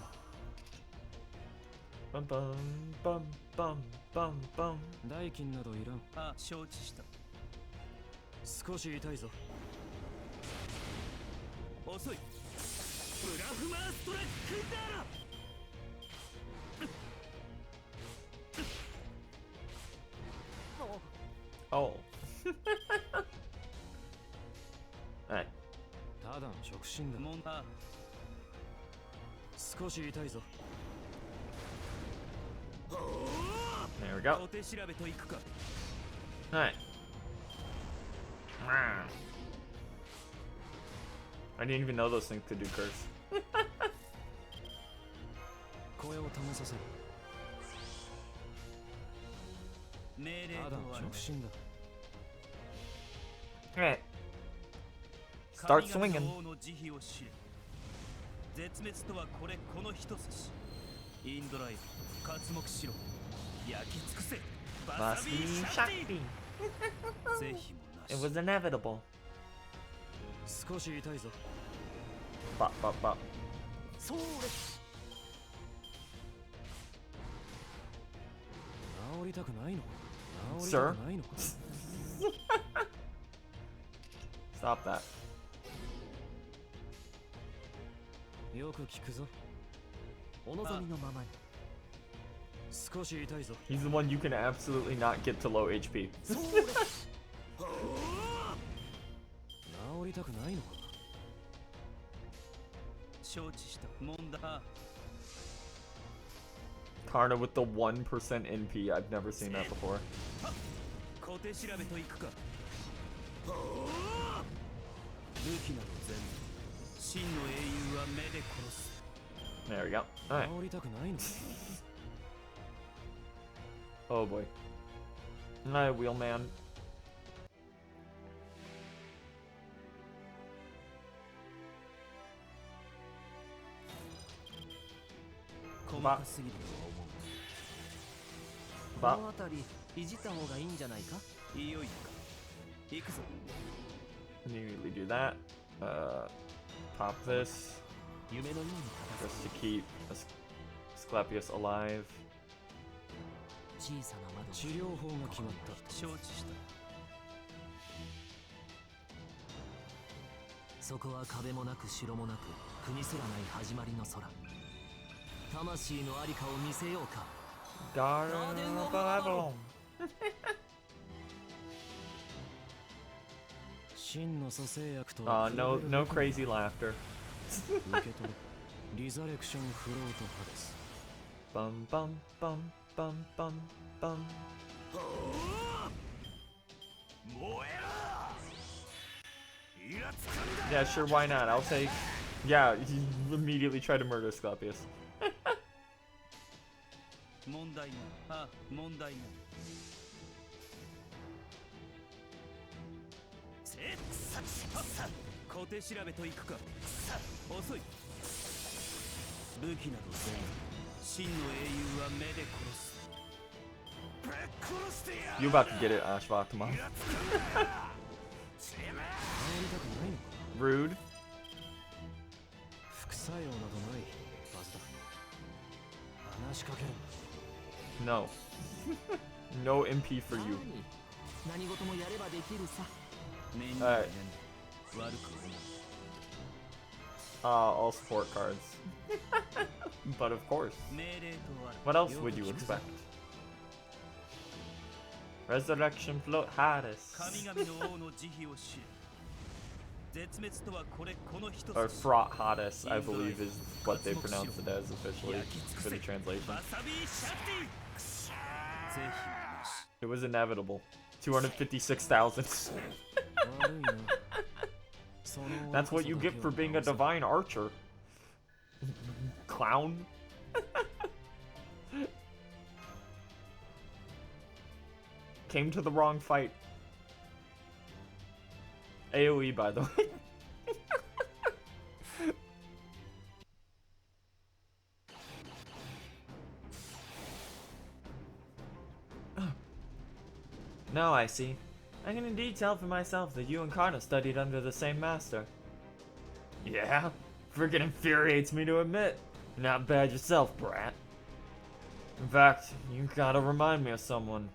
Bum bum bum bum bum bum. 代金などいらんあ承知した少し痛いぞ遅いブラフマーストラックだ Oh. Alright. ただの直進だもんだ少し痛いぞ There we go. お手調べといくか Alright. I didn't even know those things could do curse. 声を試させる命令とは直進だ Alright. Start 神 swinging. 々の王の慈悲を知れ絶滅とはこれこの一差しインドライ刮目しろ焼き尽くせバサ Must ビ be ーシャテ Shakti. ィ是非もな It し was inevitable. 少し痛いぞ Bop, bop, bop. そうです治りたくないの治りた Sir? くないのか Stop that. よく聞くぞうお望みのままに少し痛いぞ He's the one you can absolutely not get to low HP. 治りたくないのか承知した問題 Karna with the 1% NP. I've never seen that before. 小手調べといくか武器など全部真の英雄は目で殺す There we go. Alright. 治りたくないの Oh boy. Alright, wheelman. 細かすぎるとは思うこ Bop. の辺りいじった方がいいんじゃないかいよいよか行くぞ Immediately do that. Pop this 夢のように片 just 付 to け keep Asclepius alive. 小さな窓治療法が決まった承知したそこは壁もなく城もなく国すらない始まりの空魂のありかを見せようか Garden of Babylon. 真の蘇生薬と No crazy laughter. 受け取るリザレクションフロート派です Bum bum bum bum bum bum. 燃えろイラつかんだ Yeah, sure, why not? I'll take. Yeah, he immediately tried to murder Asclepius. 問題ないあ問題ないせっさっさ小手調べといくかさ遅い武器など全部真の英雄は目で殺すぶっ殺してや You about to get it, Ashvatama. イラつかんだよてめえ治りたくないのか Rude. 副作用などないはずだ話しかける No. No MP for you. 何事もやればできるさ念には Alright. 悪く思う。 All support cards. But of course. 命令とある。 What else would you expect? Resurrection Float Hades. 神々の王の慈悲を知る。絶滅とはこれこの一つ。 Or Fraught Hades, I believe is what they pronounce it as officially for the translation. わさびシャクティ。ぜひなし。 It was inevitable. 256,000. 悪いな。 That's what you get for being a divine archer. Clown. Came to the wrong fight. AoE, by the way. Now I see. I can indeed tell for myself that you and Karna studied under the same master. Yeah? Freaking infuriates me to admit. You're not bad yourself, brat. In fact, you gotta remind me of someone.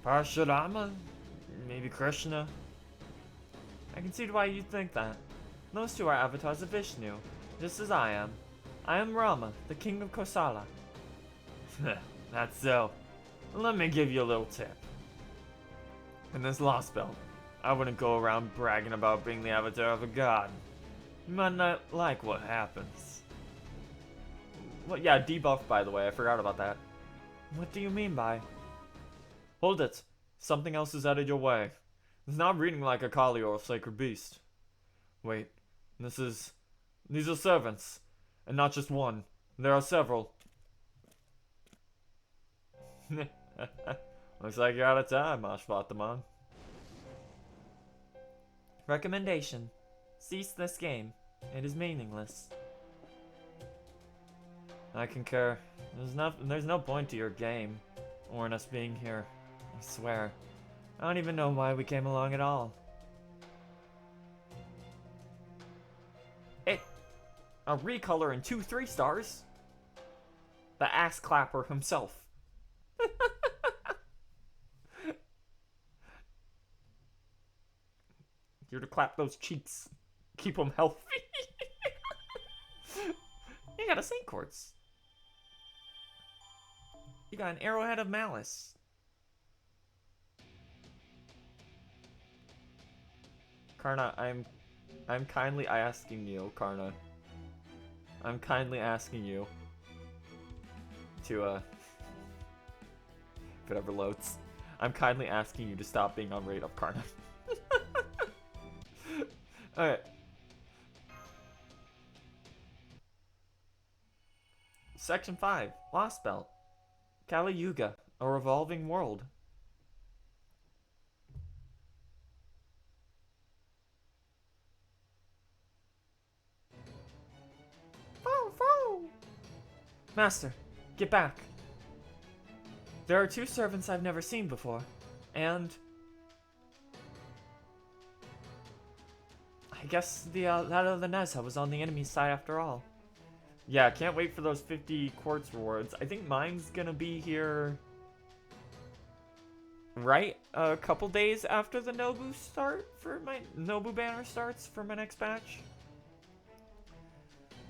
Parashurama? Maybe Krishna? I can see why you'd think that. Those two are avatars of Vishnu, just as I am. I am Rama, the king of Kosala. That's so. Let me give you a little tip. In this Lostbelt, I wouldn't go around bragging about being the avatar of a god. You might not like what happens. Well, yeah, debuff, by the way, I forgot about that. What do you mean by? Hold it. Something else is out of your way. It's not reading like a Kali or a sacred beast. Wait, these are servants, and not just one. There are several. Looks like you're out of time, Ashwataman. Recommendation. Cease this game. It is meaningless. I concur. There's no point to your game, or in us being here. I swear. I don't even know why we came along at all. A recolor and 2 3-stars? The ass clapper himself. You're to clap those cheeks. Keep them healthy. You got a Saint Quartz. You got an Arrowhead of Malice. Karna, I'm kindly asking you, Karna. I'm kindly asking you to, if it ever loads. I'm kindly asking you to stop being on rate up, Karna. Alright. Section 5, Lostbelt. Kali Yuga, a revolving world. Master, get back. There are 2 servants I've never seen before, and I guess that of the Neza was on the enemy's side after all. Yeah, can't wait for those 50 quartz rewards. I think mine's gonna be here right a couple days after the Nobu banner starts for my next batch.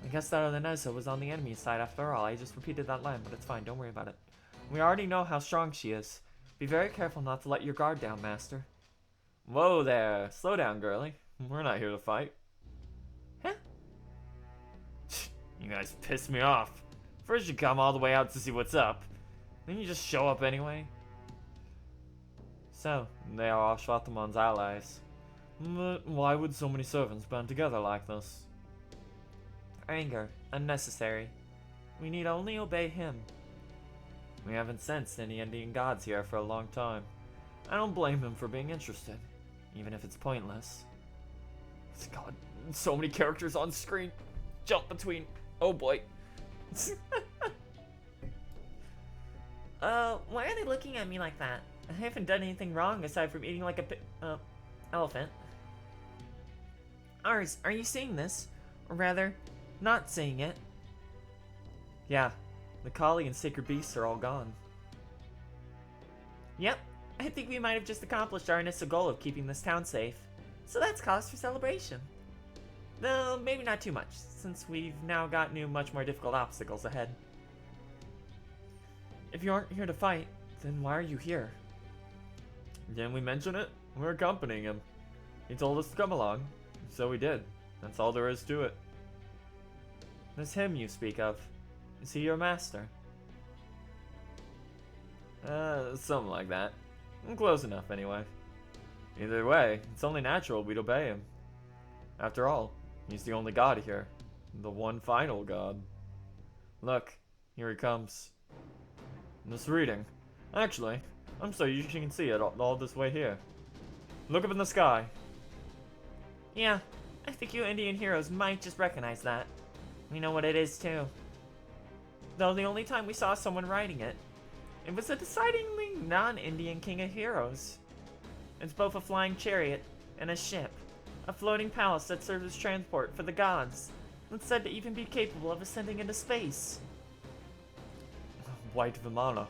I guess that of the Neza was on the enemy's side after all. I just repeated that line, but it's fine. Don't worry about it. We already know how strong she is. Be very careful not to let your guard down, Master. Whoa there. Slow down, girly. We're not here to fight. Huh? You guys piss me off. First you come all the way out to see what's up. Then you just show up anyway. So, they are Ashwataman's allies. But why would so many servants band together like this? Anger. Unnecessary. We need only obey him. We haven't sensed any Indian gods here for a long time. I don't blame him for being interested, even if it's pointless. God, so many characters on screen. Jump between. Oh boy. Why are they looking at me like that? I haven't done anything wrong aside from eating like a elephant. Ars, are you seeing this? Or rather, not seeing it? Yeah, the Kali and Sacred Beasts are all gone. Yep, I think we might have just accomplished our initial goal of keeping this town safe. So that's cause for celebration. Though maybe not too much, since we've now got new, much more difficult obstacles ahead. If you aren't here to fight, then why are you here? Didn't we mention it? We're accompanying him. He told us to come along, so we did. That's all there is to it. This him you speak of, is he your master? Something like that. Close enough, anyway. Either way, it's only natural we'd obey him. After all, he's the only god here. The one final god. Look, here he comes. This reading. Actually, I'm so you can see it all this way here. Look up in the sky. Yeah, I think you Indian heroes might just recognize that. We know what it is too. Though the only time we saw someone writing it, it was a decidedly non-Indian king of heroes. It's both a flying chariot and a ship, a floating palace that serves as transport for the gods, that's said to even be capable of ascending into space. White Vimana.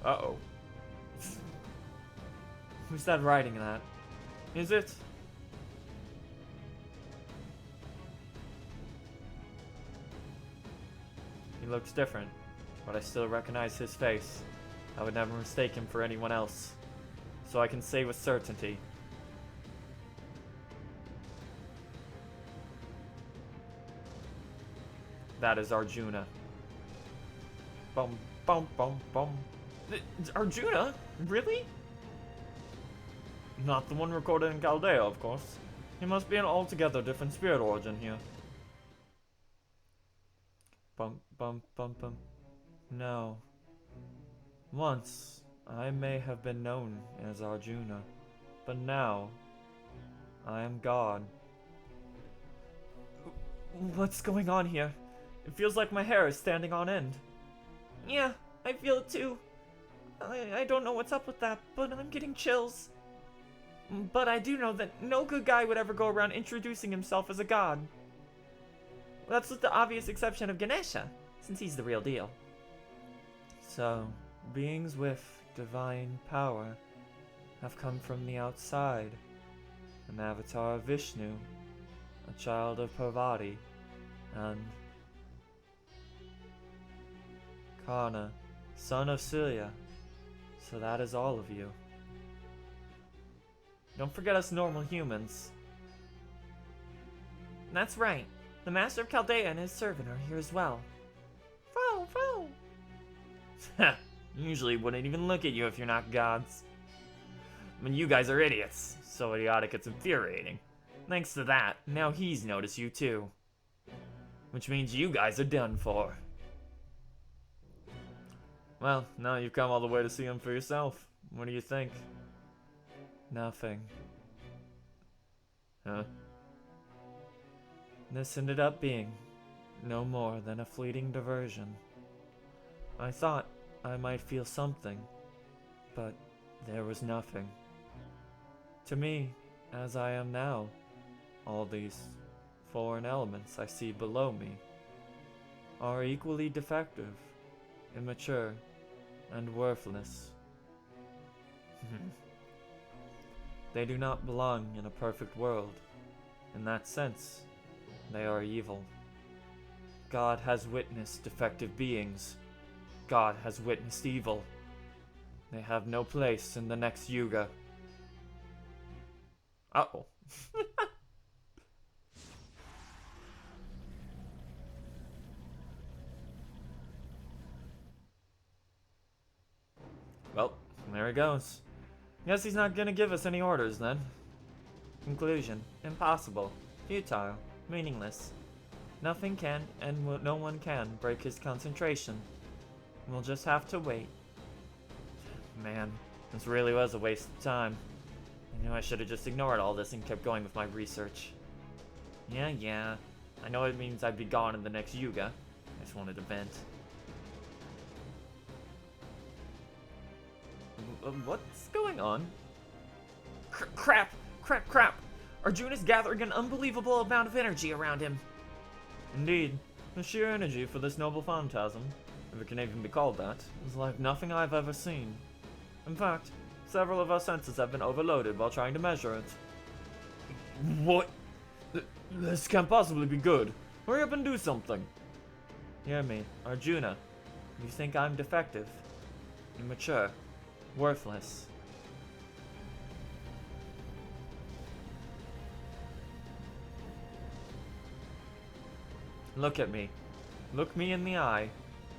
Uh-oh. Who's that writing that? Is it? He looks different, but I still recognize his face. I would never mistake him for anyone else. So I can say with certainty. That is Arjuna. Bum, bum, bum, bum. Arjuna? Really? Not the one recorded in Chaldea, of course. He must be an altogether different spirit origin here. Bum, bum, bum, bum. No. Once, I may have been known as Arjuna, but now, I am God. What's going on here? It feels like my hair is standing on end. Yeah, I feel it too. I don't know what's up with that, but I'm getting chills. But I do know that no good guy would ever go around introducing himself as a god. That's with the obvious exception of Ganesha, since he's the real deal. So, beings with divine power have come from the outside. An avatar of Vishnu, a child of Parvati, and Karna, son of Surya. So that is all of you. Don't forget us normal humans. That's right. The Master of Chaldea and his servant are here as well. Foe, foe! Ha! Usually wouldn't even look at you if you're not gods. I mean, you guys are idiots. So idiotic it's infuriating. Thanks to that, now he's noticed you too. Which means you guys are done for. Well, now you've come all the way to see him for yourself. What do you think? Nothing. Huh? This ended up being no more than a fleeting diversion. I thought I might feel something, but there was nothing. To me, as I am now, all these foreign elements I see below me are equally defective, immature, and worthless. They do not belong in a perfect world. In that sense, they are evil. God has witnessed defective beings. God has witnessed evil. They have no place in the next Yuga. Uh-oh. Well, there he goes. Guess he's not gonna give us any orders then. Conclusion. Impossible. Futile. Meaningless. Nothing can, and no one can, break his concentration. We'll just have to wait. Man, this really was a waste of time. I knew I should have just ignored all this and kept going with my research. Yeah. I know it means I'd be gone in the next Yuga. I just wanted to vent. What's going on? Crap! Arjuna's gathering an unbelievable amount of energy around him. Indeed, the sheer energy for this noble phantasm, if it can even be called that, is like nothing I've ever seen. In fact, several of our senses have been overloaded while trying to measure it. What? This can't possibly be good. Hurry up and do something. Hear me, Arjuna. You think I'm defective, immature, worthless. Look at me. Look me in the eye.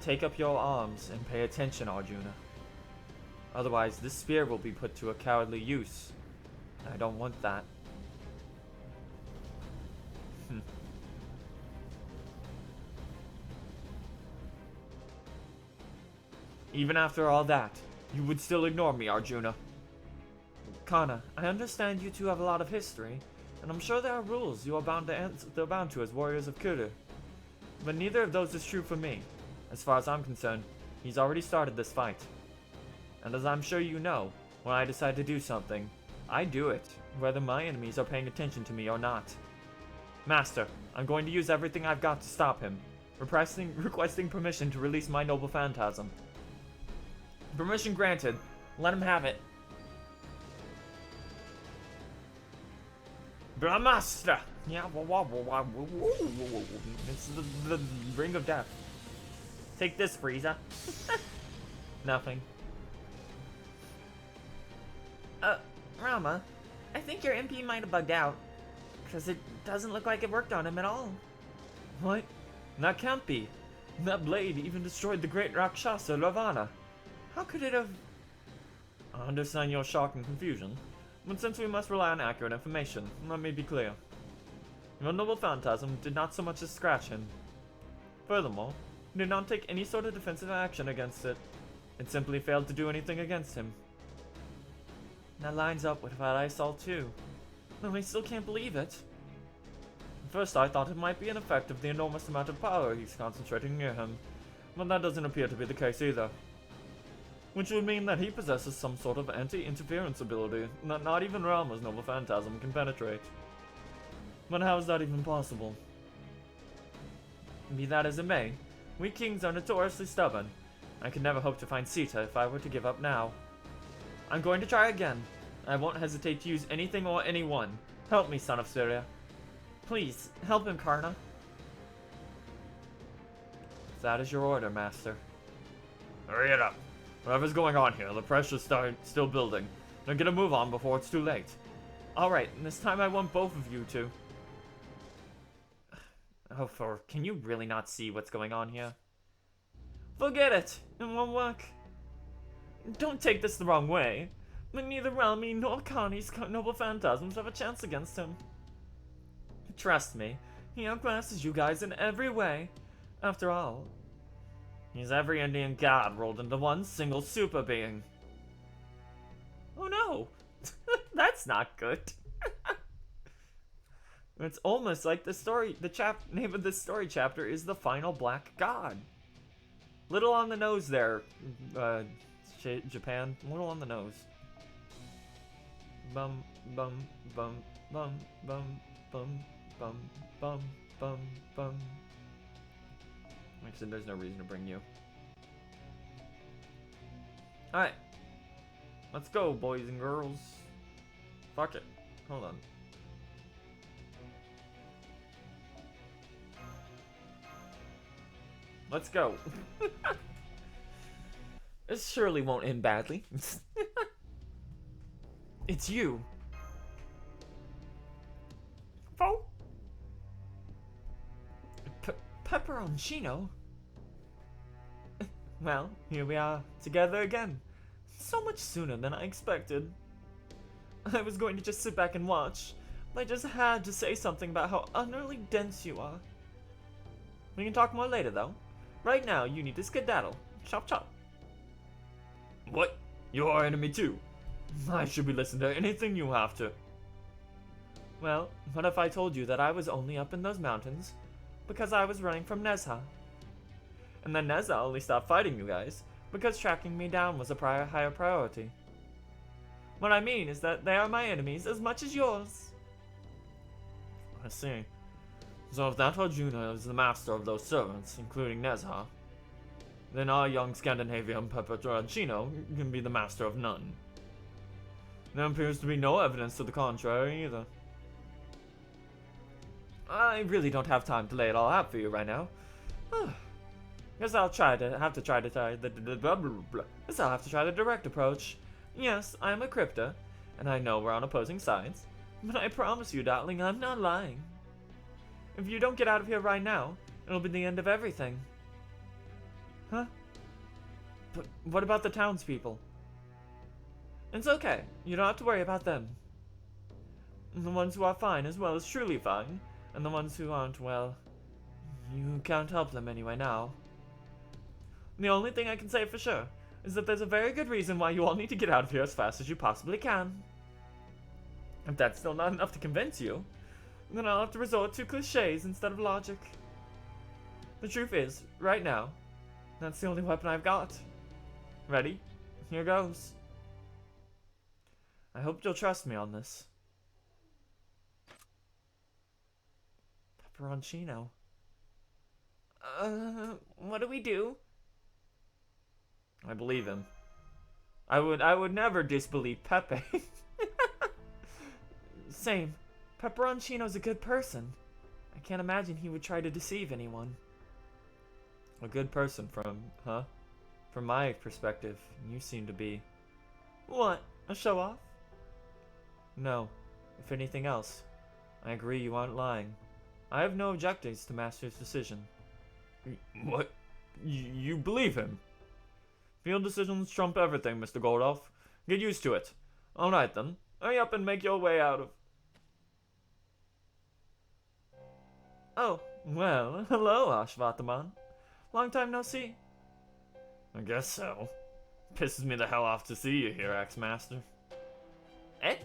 Take up your arms and pay attention, Arjuna. Otherwise, this spear will be put to a cowardly use. I don't want that. Even after all that, you would still ignore me, Arjuna. Kana, I understand you two have a lot of history, and I'm sure there are rules you are bound to as warriors of Kuru. But neither of those is true for me. As far as I'm concerned, he's already started this fight. And as I'm sure you know, when I decide to do something, I do it, whether my enemies are paying attention to me or not. Master, I'm going to use everything I've got to stop him, requesting permission to release my noble phantasm. Permission granted. Let him have it. Brahmastra! Yeah, it's the ring of death. Take this, Frieza. Nothing. Rama, I think your MP might have bugged out. Because it doesn't look like it worked on him at all. What? That can't be. That blade even destroyed the great Rakshasa Ravana. How could it have... I understand your shock and confusion, but since we must rely on accurate information, let me be clear. Your noble phantasm did not so much as scratch him. Furthermore, it did not take any sort of defensive action against it. It simply failed to do anything against him. That lines up with what I saw too. Though I still can't believe it. At first I thought it might be an effect of the enormous amount of power he's concentrating near him, but that doesn't appear to be the case either. Which would mean that he possesses some sort of anti-interference ability that not even Rama's noble phantasm can penetrate. But how is that even possible? Be that as it may, we kings are notoriously stubborn. I could never hope to find Sita if I were to give up now. I'm going to try again. I won't hesitate to use anything or anyone. Help me, son of Surya. Please, help him, Karna. If that is your order, master. Hurry it up. Whatever's going on here, the pressure's still building. Now get a move on before it's too late. Alright, this time I want both of you to. Oh, can you really not see what's going on here? Forget it! It won't work. Don't take this the wrong way, but neither Rami nor Connie's noble phantasms have a chance against him. Trust me, he outclasses you guys in every way. After all, he's every Indian god rolled into one single super being. Oh no! That's not good. It's almost like the name of this story chapter is The Final Black God. Little on the nose there, Japan. Little on the nose. Bum, bum, bum, bum, bum, bum, bum, bum, bum, bum. Like I said, there's no reason to bring you. Alright. Let's go, boys and girls. Fuck it. Hold on. Let's go. This surely won't end badly. It's you. Oh. Pepperoncino? Well, here we are, together again. So much sooner than I expected. I was going to just sit back and watch, but I just had to say something about how utterly dense you are. We can talk more later, though. Right now, you need to skedaddle. Chop chop. What? You're our enemy too. I should be listening to anything you have to. Well, what if I told you that I was only up in those mountains because I was running from Nezha? And then Nezha only stopped fighting you guys because tracking me down was a higher priority. What I mean is that they are my enemies as much as yours. I see. So if that Arjuna is the master of those servants, including Nezha, then our young Scandinavian Pepperoncino can be the master of none. There appears to be no evidence to the contrary either. I really don't have time to lay it all out for you right now. Guess I'll have to try the direct approach. Yes, I am a crypta, and I know we're on opposing sides, but I promise you, darling, I'm not lying. If you don't get out of here right now, it'll be the end of everything. Huh? But what about the townspeople? It's okay. You don't have to worry about them. The ones who are fine as well as truly fine, and the ones who aren't, well, you can't help them anyway now. The only thing I can say for sure is that there's a very good reason why you all need to get out of here as fast as you possibly can. If that's still not enough to convince you, then I'll have to resort to cliches instead of logic. The truth is, right now, that's the only weapon I've got. Ready? Here goes. I hope you'll trust me on this. Pepperoncino. What do we do? I believe him. I would never disbelieve Pepe. Same. Pepperoncino's a good person. I can't imagine he would try to deceive anyone. A good person from my perspective, you seem to be... What? A show-off? No. If anything else, I agree you aren't lying. I have no objections to Master's decision. What? You believe him? Field decisions trump everything, Mr. Goldolf. Get used to it. Alright then. Hurry up and make your way out of... Oh, well, hello, Ashwataman. Long time no see. I guess so. Pisses me the hell off to see you here, Axe-Master. Eh?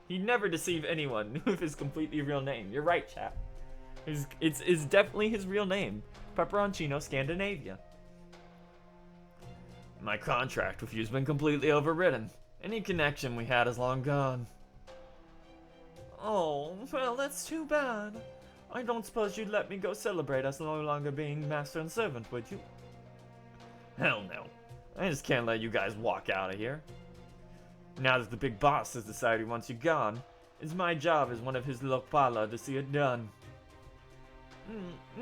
He'd never deceive anyone with his completely real name. You're right, chap. It's definitely his real name. Pepperoncino Scandinavia. My contract with you's been completely overridden. Any connection we had is long gone. Oh, well, that's too bad. I don't suppose you'd let me go celebrate us no longer being master and servant, would you? Hell no. I just can't let you guys walk out of here. Now that the big boss has decided he wants you gone, it's my job as one of his Lokpala to see it done.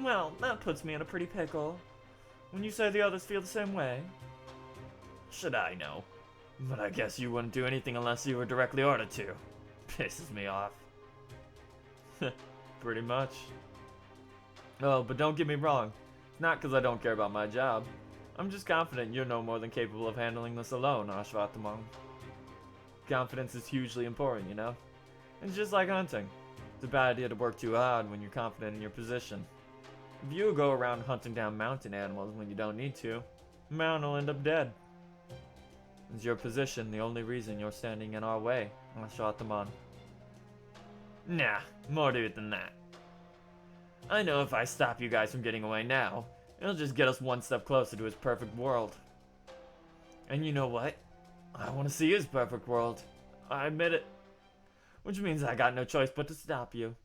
Well, that puts me in a pretty pickle. When you say the others feel the same way. Should I know? But I guess you wouldn't do anything unless you were directly ordered to. Pisses me off. Pretty much. Oh, but don't get me wrong. It's not because I don't care about my job. I'm just confident you're no more than capable of handling this alone, Ashwataman. Confidence is hugely important, you know? It's just like hunting. It's a bad idea to work too hard when you're confident in your position. If you go around hunting down mountain animals when you don't need to, the mountain will end up dead. Is your position the only reason you're standing in our way, Ashwataman? Nah, more to it than that. I know if I stop you guys from getting away now, it'll just get us one step closer to his perfect world. And you know what? I want to see his perfect world. I admit it. Which means I got no choice but to stop you.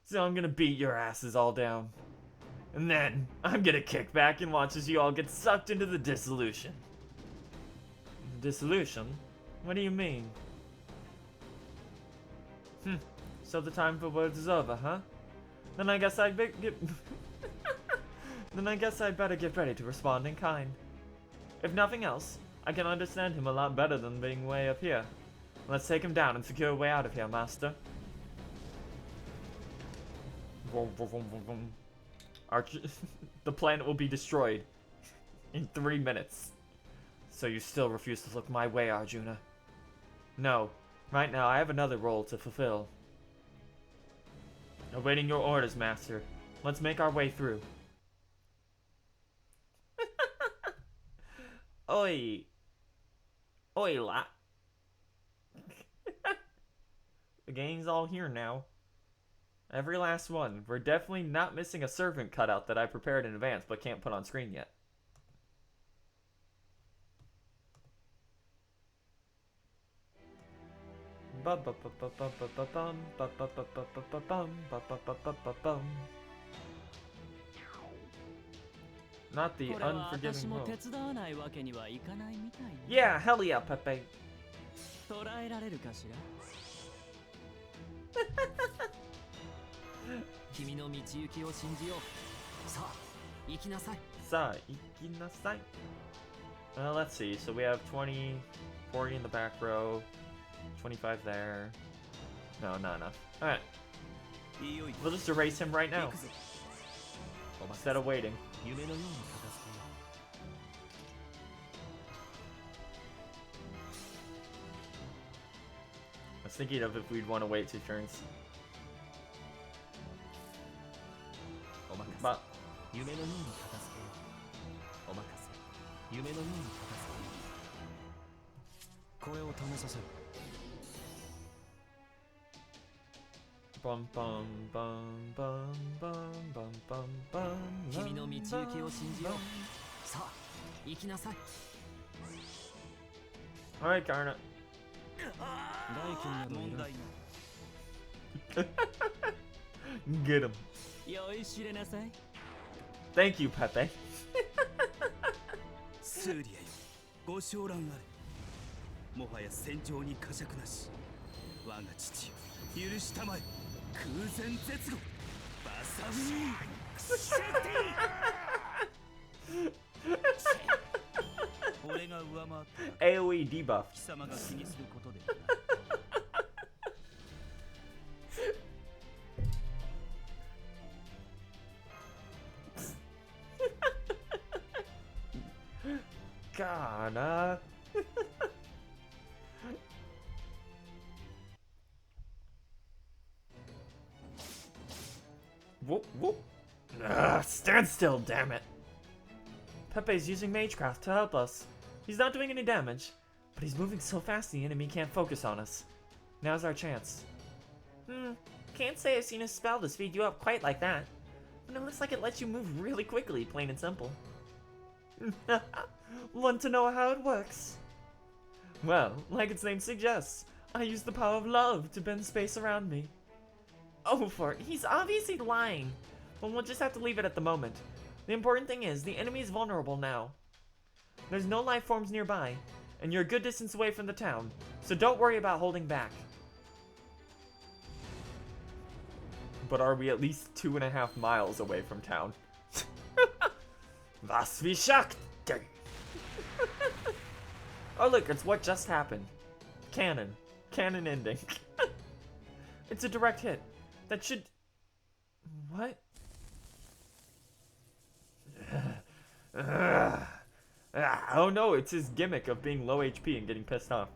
So I'm gonna beat your asses all down. And then, I'm gonna kick back and watch as you all get sucked into the dissolution. Dissolution? What do you mean? So the time for words is over, huh? Then I guess I'd Then I guess I'd better get ready to respond in kind. If nothing else, I can understand him a lot better than being way up here. Let's take him down and secure a way out of here, Master. The planet will be destroyed in 3 minutes. So you still refuse to look my way, Arjuna? No. Right now, I have another role to fulfill. Awaiting your orders, Master. Let's make our way through. Oi. Oi, la. The gang's all here now. Every last one. We're definitely not missing a servant cutout that I prepared in advance but can't put on screen yet. Not the unforgiving world. Yeah, hell yeah, Pepe. 捉えられるかしら君の道行きを信じようさあ行きなさい Sa, ikinasai. Let's see. So we have 20, 40 in the back row, 25 there. No, not enough. Alright, いよいよ we'll just erase him right 行 now くぜ instead of waiting. 夢のように片付けよ I was thinking of if we'd want to wait 2 turns. うお任せ But 夢のように片付けようお任せ夢のように片付けよう声を止めさせる bum bum bum bum bum bum bum bum. 君の道行きを信じようさあ行きなさい Alright, Garnet. 代金などい問らん題 Get him. 酔いしれなさい Thank you, Pepe. スーリアよご昇覧あれもはや戦場に呵責なし我が父よ許したまえ空前絶後バサミシェティ俺が上回った AoE debuff. 貴様が気にすることで God, Whoop, whoop. Stand still, damn it. Pepe's using Magecraft to help us. He's not doing any damage, but he's moving so fast the enemy can't focus on us. Now's our chance. Can't say I've seen a spell to speed you up quite like that. But it looks like it lets you move really quickly, plain and simple. Want to know how it works? Well, like its name suggests, I use the power of love to bend space around me. Oh, for he's obviously lying. Well, we'll just have to leave it at the moment. The important thing is, the enemy is vulnerable now. There's no life forms nearby, and you're a good distance away from the town, so don't worry about holding back. But are we at least 2.5 miles away from town? Was wie sagt der? Oh look, it's what just happened. Cannon. Cannon ending. It's a direct hit. That should... What? Oh no, it's his gimmick of being low HP and getting pissed off.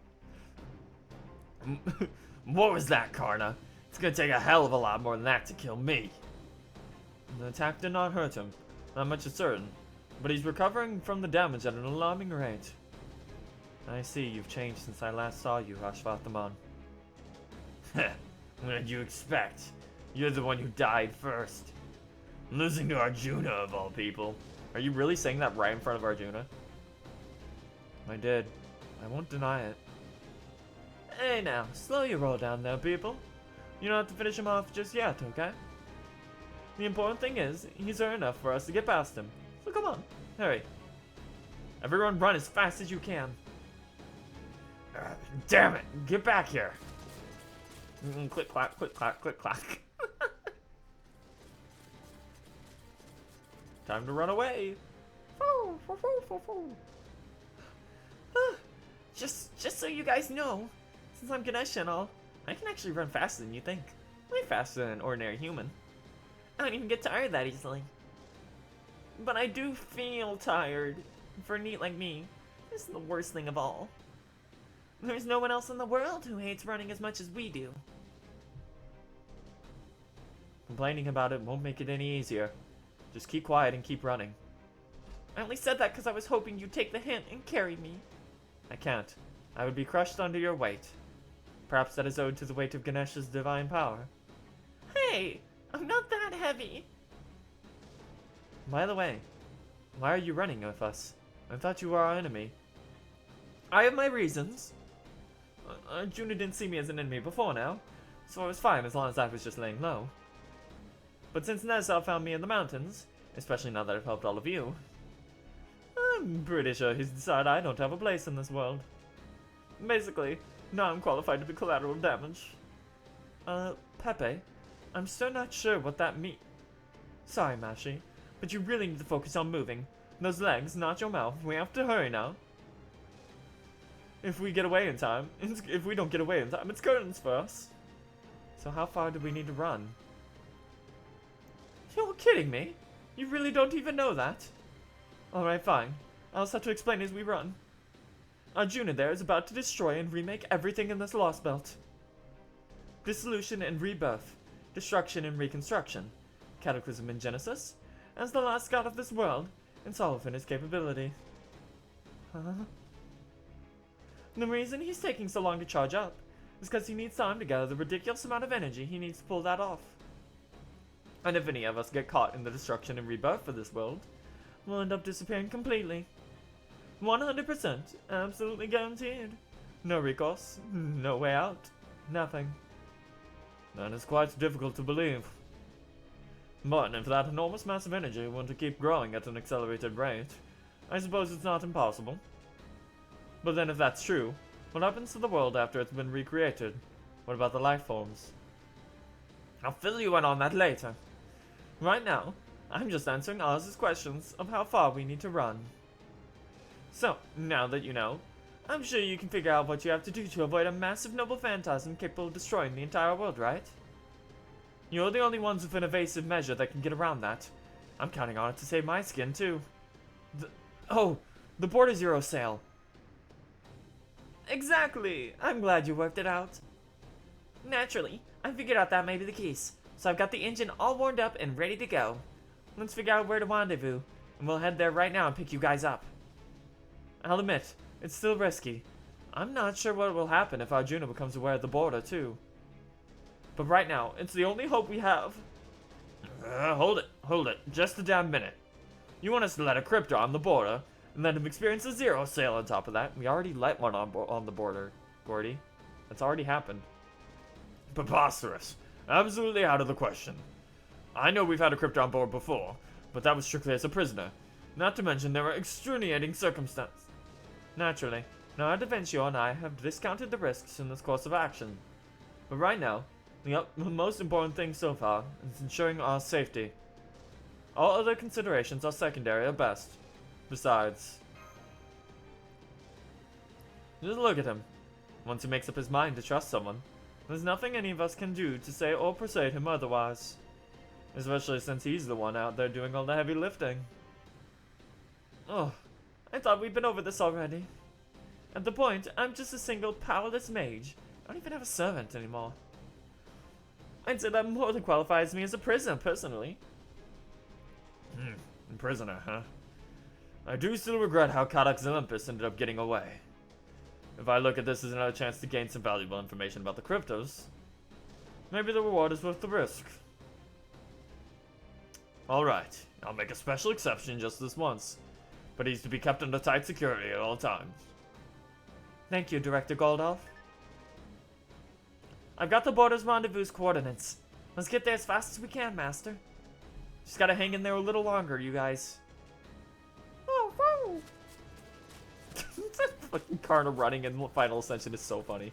What was that, Karna? It's gonna take a hell of a lot more than that to kill me. The attack did not hurt him. Not much is certain. But he's recovering from the damage at an alarming rate. I see you've changed since I last saw you, Ashwathaman. What did you expect? You're the one who died first. Losing to Arjuna, of all people. Are you really saying that right in front of Arjuna? I did. I won't deny it. Hey now, slow your roll down there, people. You don't have to finish him off just yet, okay? The important thing is, he's hurt enough for us to get past him. So come on, hurry. Everyone run as fast as you can. Damn it, get back here. Click clack, click clack, click clack. Time to run away. Just so you guys know, since I'm Ganesh and all, I can actually run faster than you think. Way faster than an ordinary human. I don't even get tired that easily. But I do feel tired. For a NEET like me, this is the worst thing of all. There's no one else in the world who hates running as much as we do. Complaining about it won't make it any easier. Just keep quiet and keep running. I only said that because I was hoping you'd take the hint and carry me. I can't. I would be crushed under your weight. Perhaps that is owed to the weight of Ganesh's divine power. Hey, I'm not that heavy. By the way, why are you running with us? I thought you were our enemy. I have my reasons. Arjuna didn't see me as an enemy before now, so I was fine as long as I was just laying low. But since Nezza found me in the mountains, especially now that I've helped all of you, I'm pretty sure he's decided I don't have a place in this world. Basically, Now I'm qualified to be collateral damage. Pepe, I'm still not sure what that means. Sorry, Mashi, but you really need to focus on moving. Those legs, not your mouth. We have to hurry now. If we don't get away in time, it's curtains for us. So how far do we need to run? You're kidding me? You really don't even know that? Alright, fine. I'll just have to explain as we run. Arjuna there is about to destroy and remake everything in this Lostbelt. Dissolution and rebirth. Destruction and reconstruction. Cataclysm and Genesis. As the last god of this world, it's all within his capability. Huh? The reason he's taking so long to charge up is because he needs time to gather the ridiculous amount of energy he needs to pull that off. And if any of us get caught in the destruction and rebirth of this world, we'll end up disappearing completely. 100%, absolutely guaranteed. No recourse, no way out, nothing. That is quite difficult to believe. But if that enormous mass of energy were to keep growing at an accelerated rate, I suppose it's not impossible. But then if that's true, what happens to the world after it's been recreated? What about the life forms? I'll fill you in on that later. Right now, I'm just answering Oz's questions of how far we need to run. So, now that you know, I'm sure you can figure out what you have to do to avoid a massive noble phantasm capable of destroying the entire world, right? You're the only ones with an evasive measure that can get around that. I'm counting on it to save my skin, too. The Border Zero sale. Exactly! I'm glad you worked it out. Naturally, I figured out that may be the case, so I've got the engine all warmed up and ready to go. Let's figure out where to rendezvous, and we'll head there right now and pick you guys up. I'll admit, it's still risky. I'm not sure what will happen if Arjuna becomes aware of the border, too. But right now, it's the only hope we have. Hold it, just a damn minute. You want us to let a crypto on the border, and let him experience a zero sale on top of that? We already let one on the border, Gordy. That's already happened. Preposterous. Absolutely out of the question. I know we've had a crypto on board before, but that was strictly as a prisoner. Not to mention there were extenuating circumstances. Naturally, now Davencio and I have discounted the risks in this course of action. But right now, the most important thing so far is ensuring our safety. All other considerations are secondary at best. Besides, just look at him. Once he makes up his mind to trust someone, there's nothing any of us can do to say or persuade him otherwise. Especially since he's the one out there doing all the heavy lifting. Oh, I thought we'd been over this already. At the point, I'm just a single powerless mage. I don't even have a servant anymore. I'd say that more than qualifies me as a prisoner, personally. Prisoner, huh? I do still regret how Codex Olympus ended up getting away. If I look at this as another chance to gain some valuable information about the cryptos, maybe the reward is worth the risk. Alright, I'll make a special exception just this once, but he's to be kept under tight security at all times. Thank you, Director Goldolf. I've got the border's rendezvous coordinates. Let's get there as fast as we can, Master. Just gotta hang in there a little longer, you guys. Oh, whoa! That fucking Karna running in Final Ascension is so funny.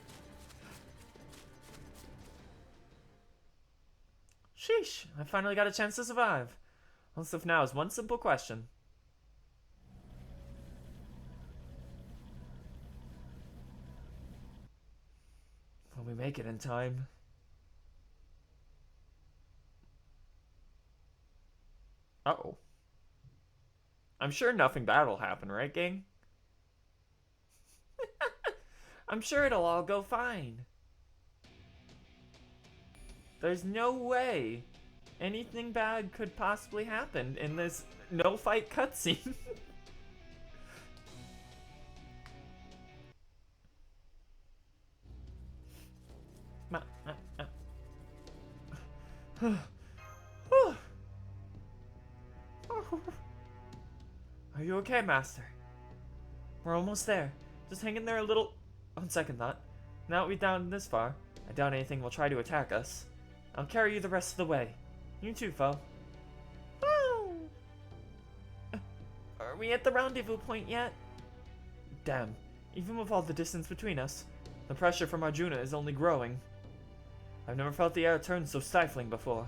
Sheesh, I finally got a chance to survive. All stuff now is one simple question. Will we make it in time? Uh-oh. I'm sure nothing bad will happen, right, gang? I'm sure it'll all go fine. There's no way anything bad could possibly happen in this no-fight cutscene. Are you okay, Master? We're almost there. Just hang in there a little. On second thought, now that we've down this far, I doubt anything will try to attack us. I'll carry you the rest of the way. You too, foe. Woo! Are we at the rendezvous point yet? Damn, even with all the distance between us, The pressure from Arjuna is only growing. I've never felt the air turn so stifling before.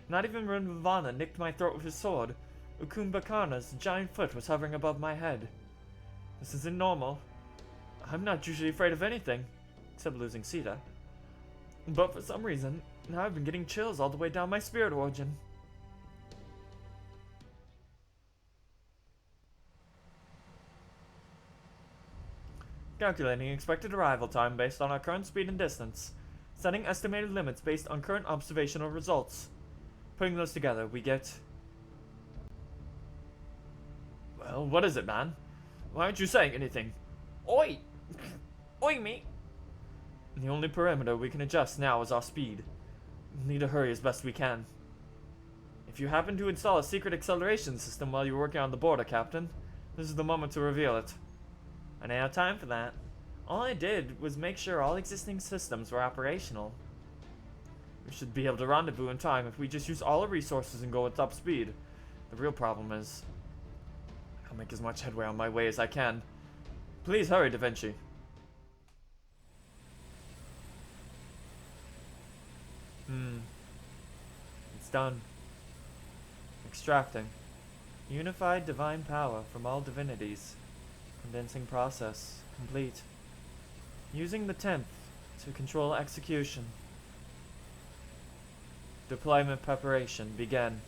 Not even when Vivana nicked my throat with his sword, Ukumbhakarna's giant foot was hovering above my head. This isn't normal. I'm not usually afraid of anything, except losing Sita. But for some reason, now I've been getting chills all the way down my spirit origin. Calculating expected arrival time based on our current speed and distance. Setting estimated limits based on current observational results. Putting those together, we get... Well, what is it, man? Why aren't you saying anything? Oi! Oi, mate! The only parameter we can adjust now is our speed. We need to hurry as best we can. If you happen to install a secret acceleration system while you're working on the border, Captain, this is the moment to reveal it. I didn't have time for that. All I did was make sure all existing systems were operational. We should be able to rendezvous in time if we just use all our resources and go at top speed. The real problem is, I'll make as much headway on my way as I can. Please hurry, Da Vinci. It's done. Extracting. Unified divine power from all divinities. Condensing process complete. Using the 10th to control execution. Deployment preparation begin.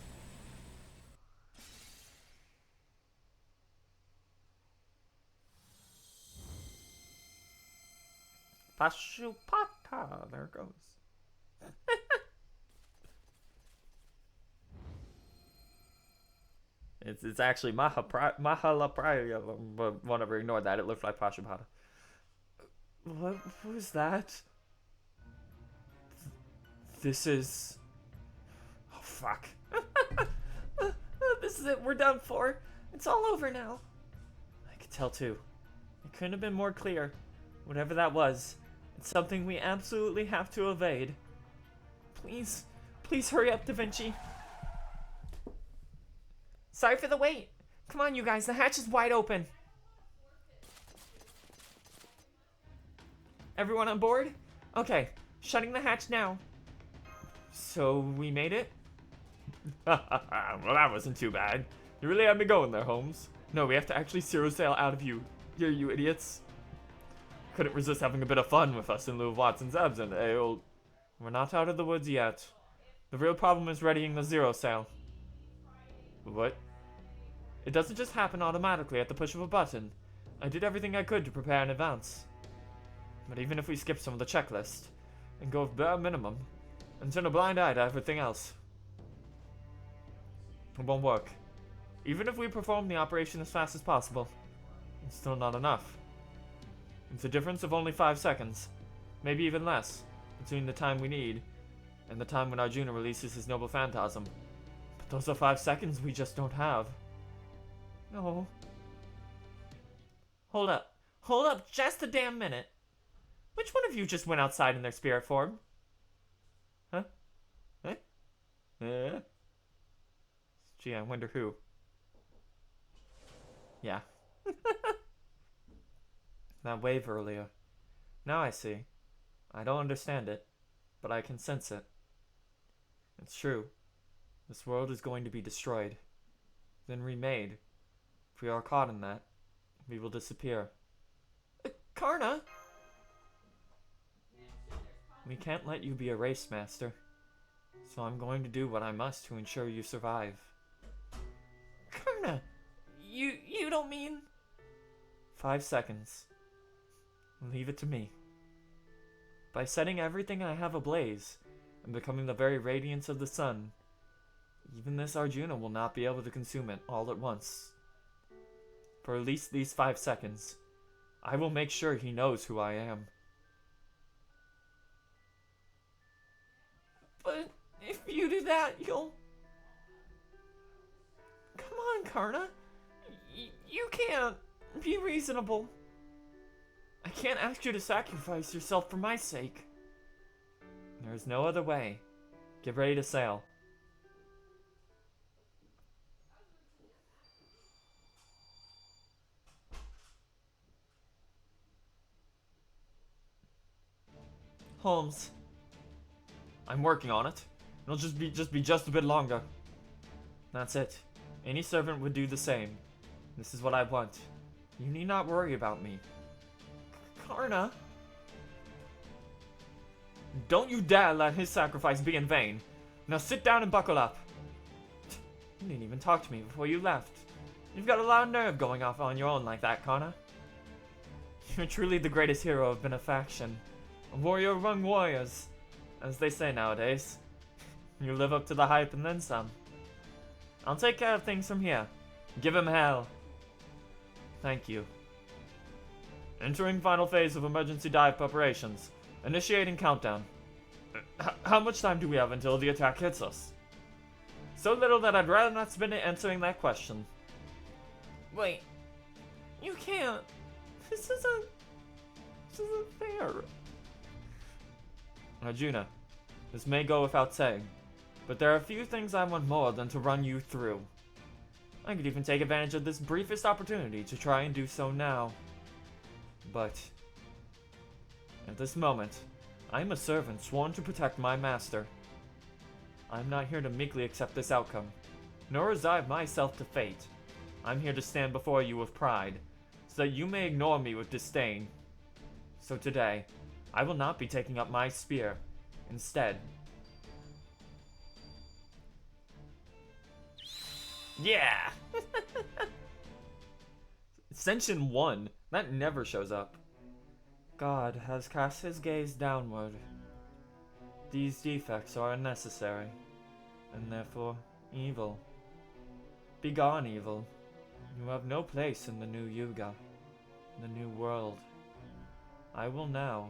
Pashupata. There it goes. It's actually Mahalapraya, but whatever, ignore that. It looked like Pashupata. What was that? This is... Oh, fuck. This is it. We're done for. It's all over now. I could tell too. It couldn't have been more clear. Whatever that was, it's something we absolutely have to evade. Please, please hurry up, Da Vinci. Sorry for the wait. Come on, you guys. The hatch is wide open. Everyone on board? Okay, shutting the hatch now. So, we made it? Well, that wasn't too bad. You really had me going there, Holmes. No, we have to actually zero sail out of you. Here, you idiots. Couldn't resist having a bit of fun with us in lieu of Watson's absent, eh, old... We're not out of the woods yet. The real problem is readying the zero sail. What? It doesn't just happen automatically at the push of a button. I did everything I could to prepare in advance. But even if we skip some of the checklist, and go with bare minimum, and turn a blind eye to everything else, it won't work. Even if we perform the operation as fast as possible, it's still not enough. It's a difference of only 5 seconds, maybe even less, between the time we need and the time when Arjuna releases his noble phantasm. But those are 5 seconds we just don't have. No. Hold up. Hold up just a damn minute. Which one of you just went outside in their spirit form? Huh? Eh? Gee, I wonder who. Yeah. That wave earlier. Now I see. I don't understand it, but I can sense it. It's true. This world is going to be destroyed, then remade. If we are caught in that, we will disappear. Karna? We can't let you be erased, Master. So I'm going to do what I must to ensure you survive. Karna, you don't mean... 5 seconds. Leave it to me. By setting everything I have ablaze, and becoming the very radiance of the sun, even this Arjuna will not be able to consume it all at once. For at least these 5 seconds, I will make sure he knows who I am. But if you do that, you'll... Come on, Karna. You can't be reasonable. I can't ask you to sacrifice yourself for my sake. There is no other way. Get ready to sail. Holmes. I'm working on it. It'll just be just a bit longer. That's it. Any servant would do the same. This is what I want. You need not worry about me. Karna? Don't you dare let his sacrifice be in vain. Now sit down and buckle up. You didn't even talk to me before you left. You've got a lot of nerve going off on your own like that, Kana. You're truly the greatest hero of benefaction. A warrior among warriors, as they say nowadays. You live up to the hype and then some. I'll take care of things from here. Give him hell. Thank you. Entering final phase of emergency dive preparations. Initiating countdown. How much time do we have until the attack hits us? So little that I'd rather not spend it answering that question. Wait. You can't. This isn't fair. Arjuna, this may go without saying, but there are a few things I want more than to run you through. I could even take advantage of this briefest opportunity to try and do so now. But at this moment, I am a servant sworn to protect my master. I'm not here to meekly accept this outcome, nor resign myself to fate. I'm here to stand before you with pride, so that you may ignore me with disdain. So today, I will not be taking up my spear. Instead, yeah! Ascension 1, that never shows up. God has cast his gaze downward. These defects are unnecessary, and therefore evil. Begone, evil. You have no place in the new Yuga, the new world. I will now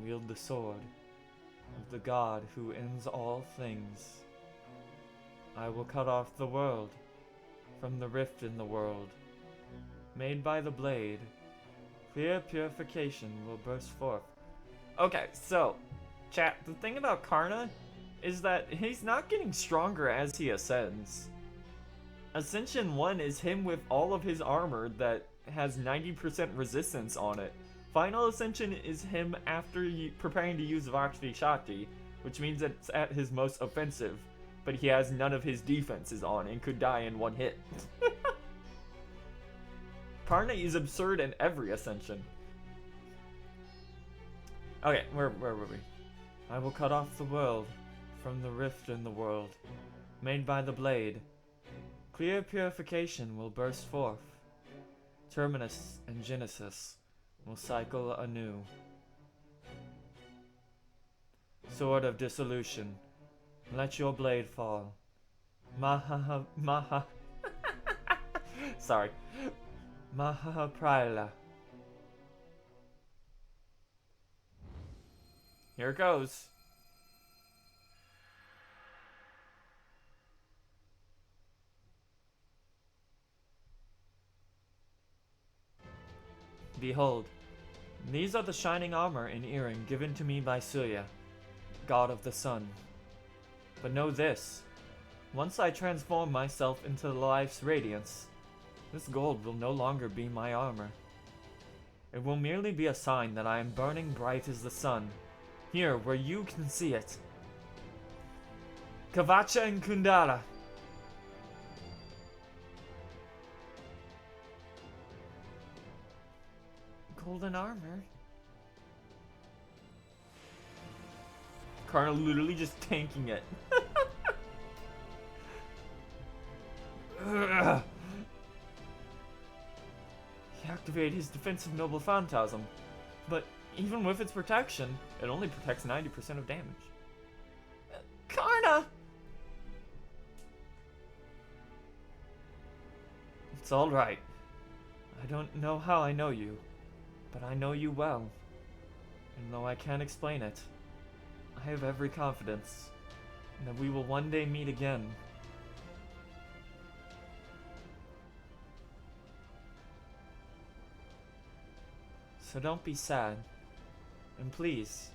wield the sword of the god who ends all things. I will cut off the world from the rift in the world. Made by the blade, clear purification will burst forth. Okay, so, chat, the thing about Karna is that he's not getting stronger as he ascends. Ascension 1 is him with all of his armor that has 90% resistance on it. Final Ascension is him after preparing to use Vakshvi Shakti, which means it's at his most offensive, but he has none of his defenses on and could die in one hit. Karna is absurd in every Ascension. Okay, where were we? I will cut off the world from the rift in the world, made by the blade. Clear purification will burst forth. Terminus and Genesis will cycle anew. Sword of dissolution, let your blade fall. Sorry. Mahaprala. Here it goes. Behold, these are the shining armor and earring given to me by Surya, god of the sun. But know this, once I transform myself into the life's radiance, this gold will no longer be my armor. It will merely be a sign that I am burning bright as the sun, here where you can see it. Kavacha and Kundala. Golden armor? Karna literally just tanking it. He activated his defensive noble phantasm, but even with its protection, it only protects 90% of damage. Karna! It's alright. I don't know how I know you, but I know you well. And though I can't explain it, I have every confidence that we will one day meet again. So don't be sad, and please,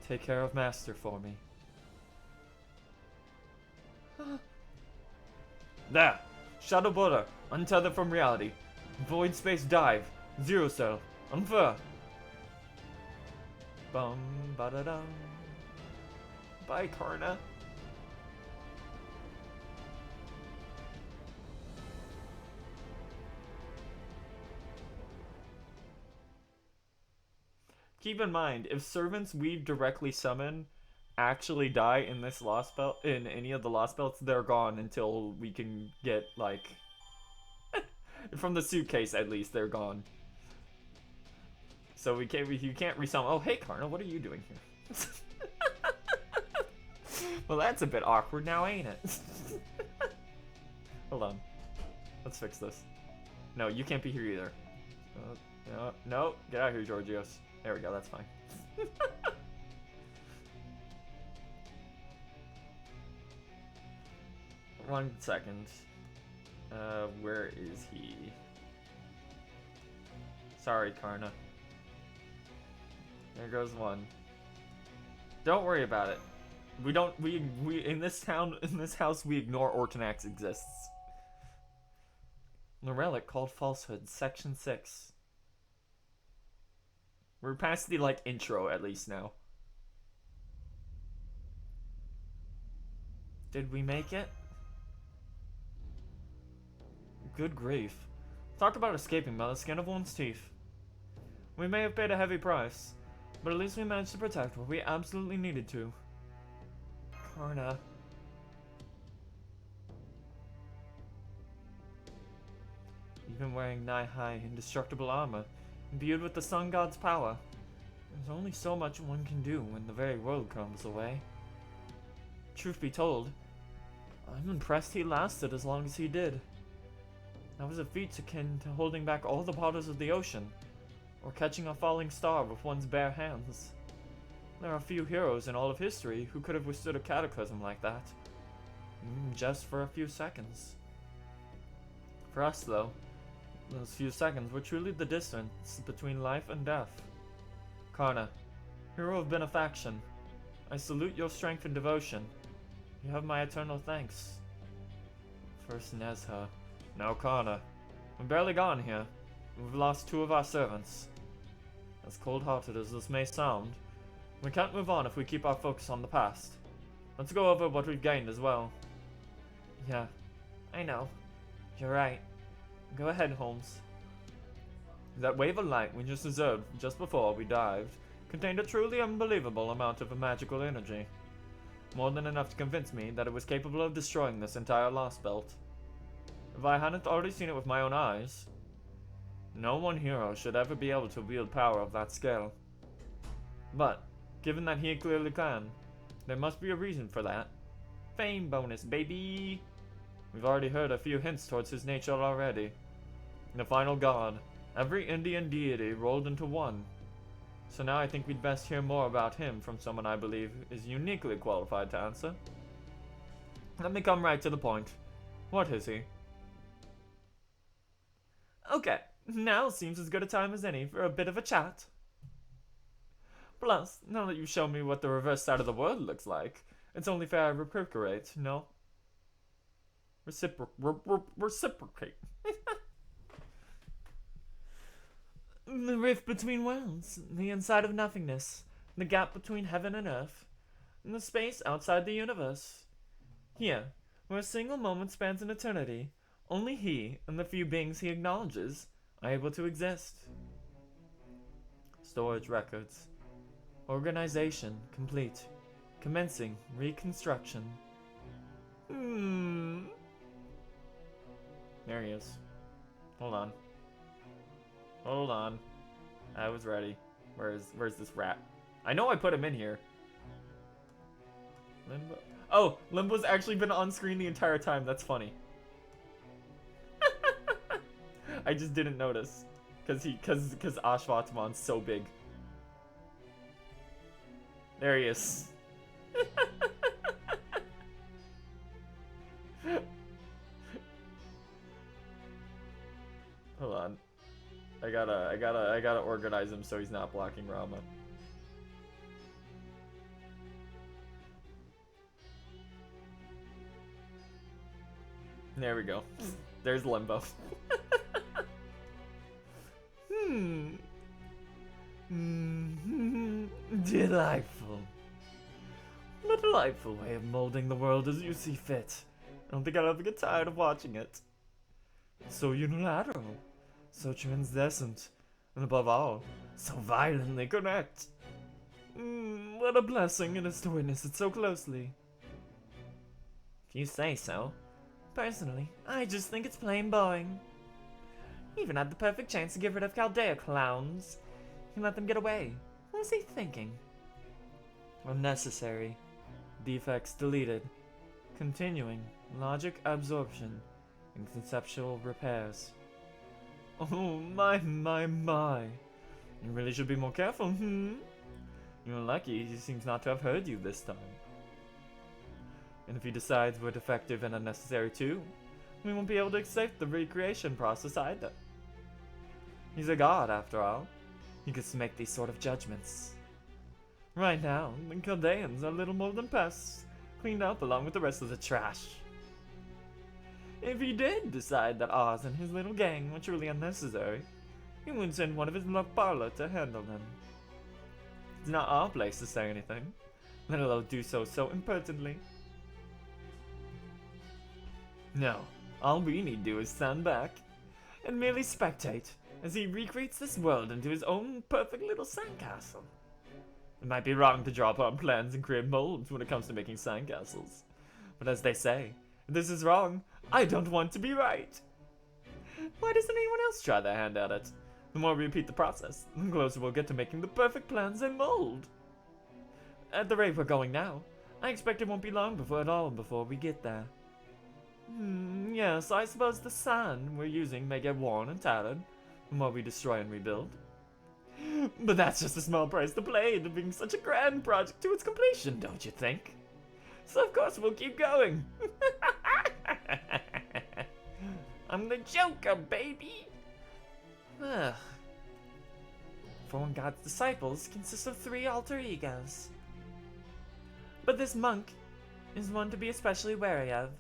take care of Master for me. There! Shadow border, untethered from reality. Void space dive, zero cell, unfur. Bum ba da dum. Bye, Karna. Keep in mind, if servants we directly summon actually die in this Lost Belt, in any of the Lost Belts, they're gone until we can get, like, from the suitcase at least, they're gone. So you can't resummon. Oh, hey, Karna, what are you doing here? Well, that's a bit awkward now, ain't it? Hold on. Let's fix this. No, you can't be here either. No, get out of here, Georgios. There we go, that's fine. One second. Where is he? Sorry, Karna. There goes one. Don't worry about it. We in this house, we ignore Ortonax exists. The relic called Falsehood, Section 6. We're past the, like, intro, at least, now. Did we make it? Good grief. Talk about escaping by the skin of one's teeth. We may have paid a heavy price, but at least we managed to protect what we absolutely needed to. Karna. Even wearing nigh-high, indestructible armor, imbued with the sun god's power, there's only so much one can do when the very world crumbles away. Truth be told, I'm impressed he lasted as long as he did. That was a feat akin to holding back all the waters of the ocean, or catching a falling star with one's bare hands. There are few heroes in all of history who could have withstood a cataclysm like that, just for a few seconds. For us, though, those few seconds were truly the distance between life and death. Karna, hero of benefaction, I salute your strength and devotion. You have my eternal thanks. First Nezha, now Karna. We're barely gone here. We've lost 2 of our servants. As cold-hearted as this may sound, we can't move on if we keep our focus on the past. Let's go over what we've gained as well. Yeah, I know. You're right. Go ahead, Holmes. That wave of light we just observed just before we dived contained a truly unbelievable amount of magical energy. More than enough to convince me that it was capable of destroying this entire Lostbelt. If I hadn't already seen it with my own eyes, no one hero should ever be able to wield power of that scale. But, given that he clearly can, there must be a reason for that. Fame bonus, baby! We've already heard a few hints towards his nature already. The final god, every Indian deity rolled into one. So now I think we'd best hear more about him from someone I believe is uniquely qualified to answer. Let me come right to the point. What is he? Okay, now seems as good a time as any for a bit of a chat. Plus, now that you've shown me what the reverse side of the world looks like, it's only fair I reciprocate, no? Reciprocate. The rift between worlds, the inside of nothingness, the gap between heaven and earth, and the space outside the universe. Here, where a single moment spans an eternity, only he and the few beings he acknowledges are able to exist. Storage records. Organization complete. Commencing reconstruction. There he is. Hold on. Hold on. I was ready. Where's this rat? I know I put him in here. Limbo. Oh, Limbo's actually been on screen the entire time. That's funny. I just didn't notice. Cause Ashwatman's so big. There he is. Hold on. I gotta organize him so he's not blocking Rama. There we go. There's Limbo. Delightful. A delightful way of molding the world as you see fit. I don't think I'll ever get tired of watching it. So unilateral, so transcendent, and above all, so violently correct. What a blessing it is to witness it so closely. If you say so. Personally, I just think it's plain boring. He even had the perfect chance to get rid of Chaldea clowns. He let them get away. What was he thinking? Unnecessary. Defects deleted. Continuing. Logic absorption. And conceptual repairs. Oh, my. You really should be more careful, You're lucky he seems not to have heard you this time. And if he decides we're defective and unnecessary too, we won't be able to accept the recreation process either. He's a god, after all. He gets to make these sort of judgments. Right now, the Chaldeans are little more than pests, cleaned up along with the rest of the trash. If he did decide that Oz and his little gang were truly unnecessary, he would send one of his Lokparla to handle them. It's not our place to say anything, let alone do so impertinently. No, all we need to do is stand back and merely spectate as he recreates this world into his own perfect little sandcastle. It might be wrong to draw upon plans and create molds when it comes to making sandcastles, but as they say, if this is wrong, I don't want to be right. Why doesn't anyone else try their hand at it? The more we repeat the process, the closer we'll get to making the perfect plans and mold. At the rate we're going now, I expect it won't be long before we get there. Yes, I suppose the sand we're using may get worn and tattered the more we destroy and rebuild. But that's just a small price to pay to bring such a grand project to its completion, don't you think? So of course we'll keep going. I'm the Joker, baby! Ugh. For one God's disciples consists of 3 alter egos. But this monk is one to be especially wary of.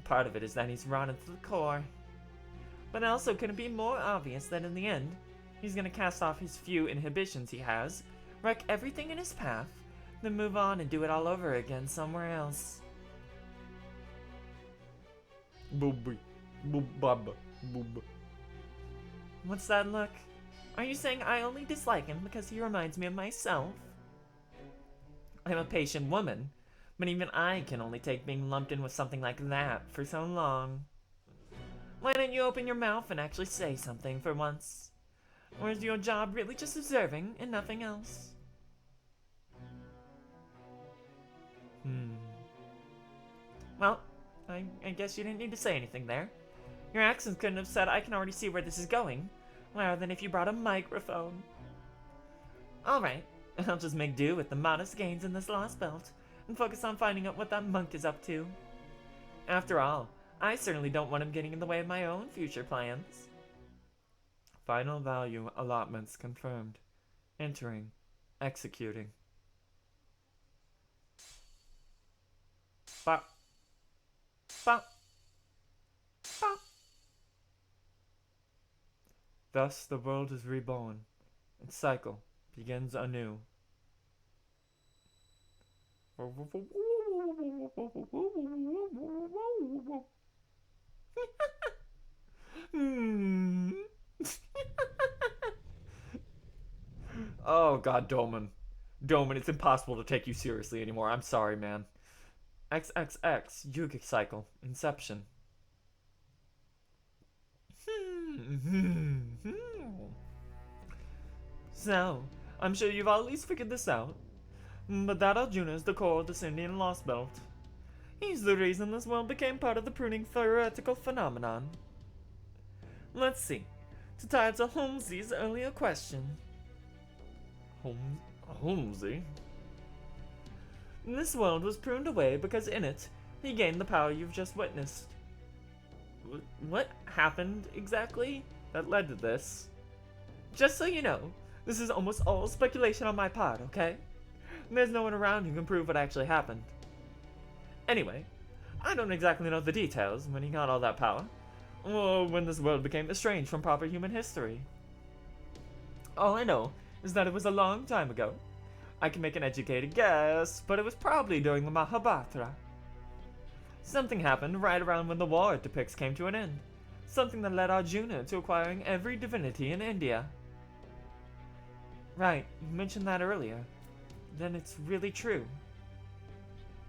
Part of it is that he's rotten to the core. But it also couldn't be more obvious that in the end, he's gonna cast off his few inhibitions he has, wreck everything in his path, then move on and do it all over again somewhere else. Booby. Boobaba. Boob. What's that look? Are you saying I only dislike him because he reminds me of myself? I'm a patient woman, but even I can only take being lumped in with something like that for so long. Why don't you open your mouth and actually say something for once? Or is your job really just observing and nothing else? Well, I guess you didn't need to say anything there. Your accents couldn't have said I can already see where this is going, rather than if you brought a microphone. Alright, I'll just make do with the modest gains in this Lostbelt, and focus on finding out what that monk is up to. After all, I certainly don't want him getting in the way of my own future plans. Final value allotments confirmed. Entering. Executing. Bop. Bop. Bop. Thus the world is reborn. Its cycle begins anew. Oh god, Doman. Doman, it's impossible to take you seriously anymore. I'm sorry, man. XXX, Yuga cycle, Inception. So, I'm sure you've all at least figured this out. But that Arjuna is the core of the Indian Lostbelt. He's the reason this world became part of the pruning theoretical phenomenon. Let's see. To tie it to Holmesy's earlier question. Holmesy? This world was pruned away because in it, he gained the power you've just witnessed. What happened exactly that led to this? Just so you know, this is almost all speculation on my part, okay? There's no one around who can prove what actually happened. Anyway, I don't exactly know the details when he got all that power, or when this world became estranged from proper human history. All I know is that it was a long time ago, I can make an educated guess, but it was probably during the Mahabharata. Something happened right around when the war it depicts came to an end. Something that led Arjuna to acquiring every divinity in India. Right, you mentioned that earlier. Then it's really true.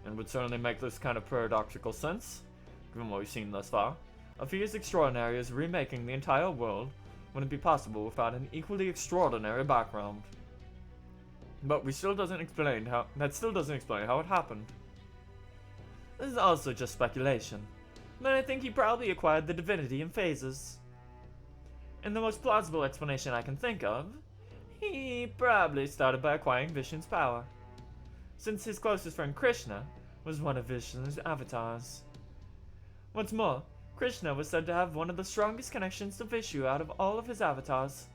And would certainly make this kind of paradoxical sense, given what we've seen thus far. A feat as extraordinary as remaking the entire world wouldn't be possible without an equally extraordinary background. But that still doesn't explain how it happened. This is also just speculation, but I think he probably acquired the divinity in phases. And the most plausible explanation I can think of, he probably started by acquiring Vishnu's power, since his closest friend Krishna was one of Vishnu's avatars. What's more, Krishna was said to have one of the strongest connections to Vishnu out of all of his avatars.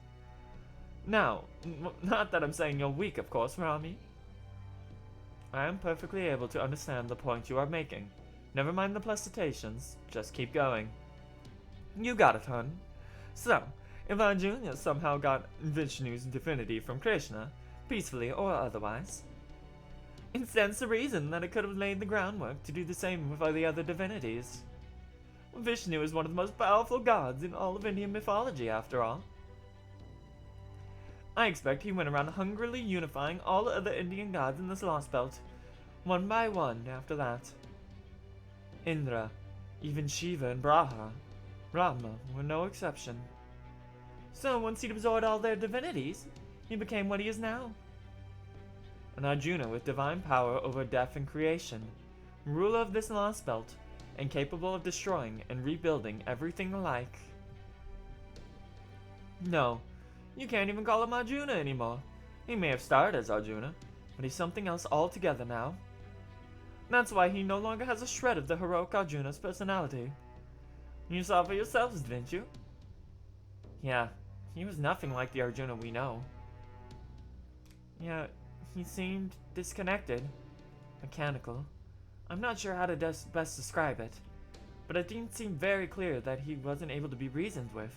Now, not that I'm saying you're weak, of course, Rami. I am perfectly able to understand the point you are making. Never mind the precipitations, just keep going. You got it, hun. So, if Arjuna somehow got Vishnu's divinity from Krishna, peacefully or otherwise, it stands to reason that it could have laid the groundwork to do the same with all the other divinities. Vishnu is one of the most powerful gods in all of Indian mythology, after all. I expect he went around hungrily unifying all the other Indian gods in this Lostbelt, one by one after that. Indra, even Shiva and Brahma were no exception. So once he'd absorbed all their divinities, he became what he is now. An Arjuna with divine power over death and creation, ruler of this Lostbelt, and capable of destroying and rebuilding everything alike. No, you can't even call him Arjuna anymore. He may have started as Arjuna, but he's something else altogether now. That's why he no longer has a shred of the heroic Arjuna's personality. You saw for yourselves, didn't you? Yeah, he was nothing like the Arjuna we know. Yeah, he seemed disconnected, mechanical. I'm not sure how to best describe it, but it didn't seem very clear that he wasn't able to be reasoned with.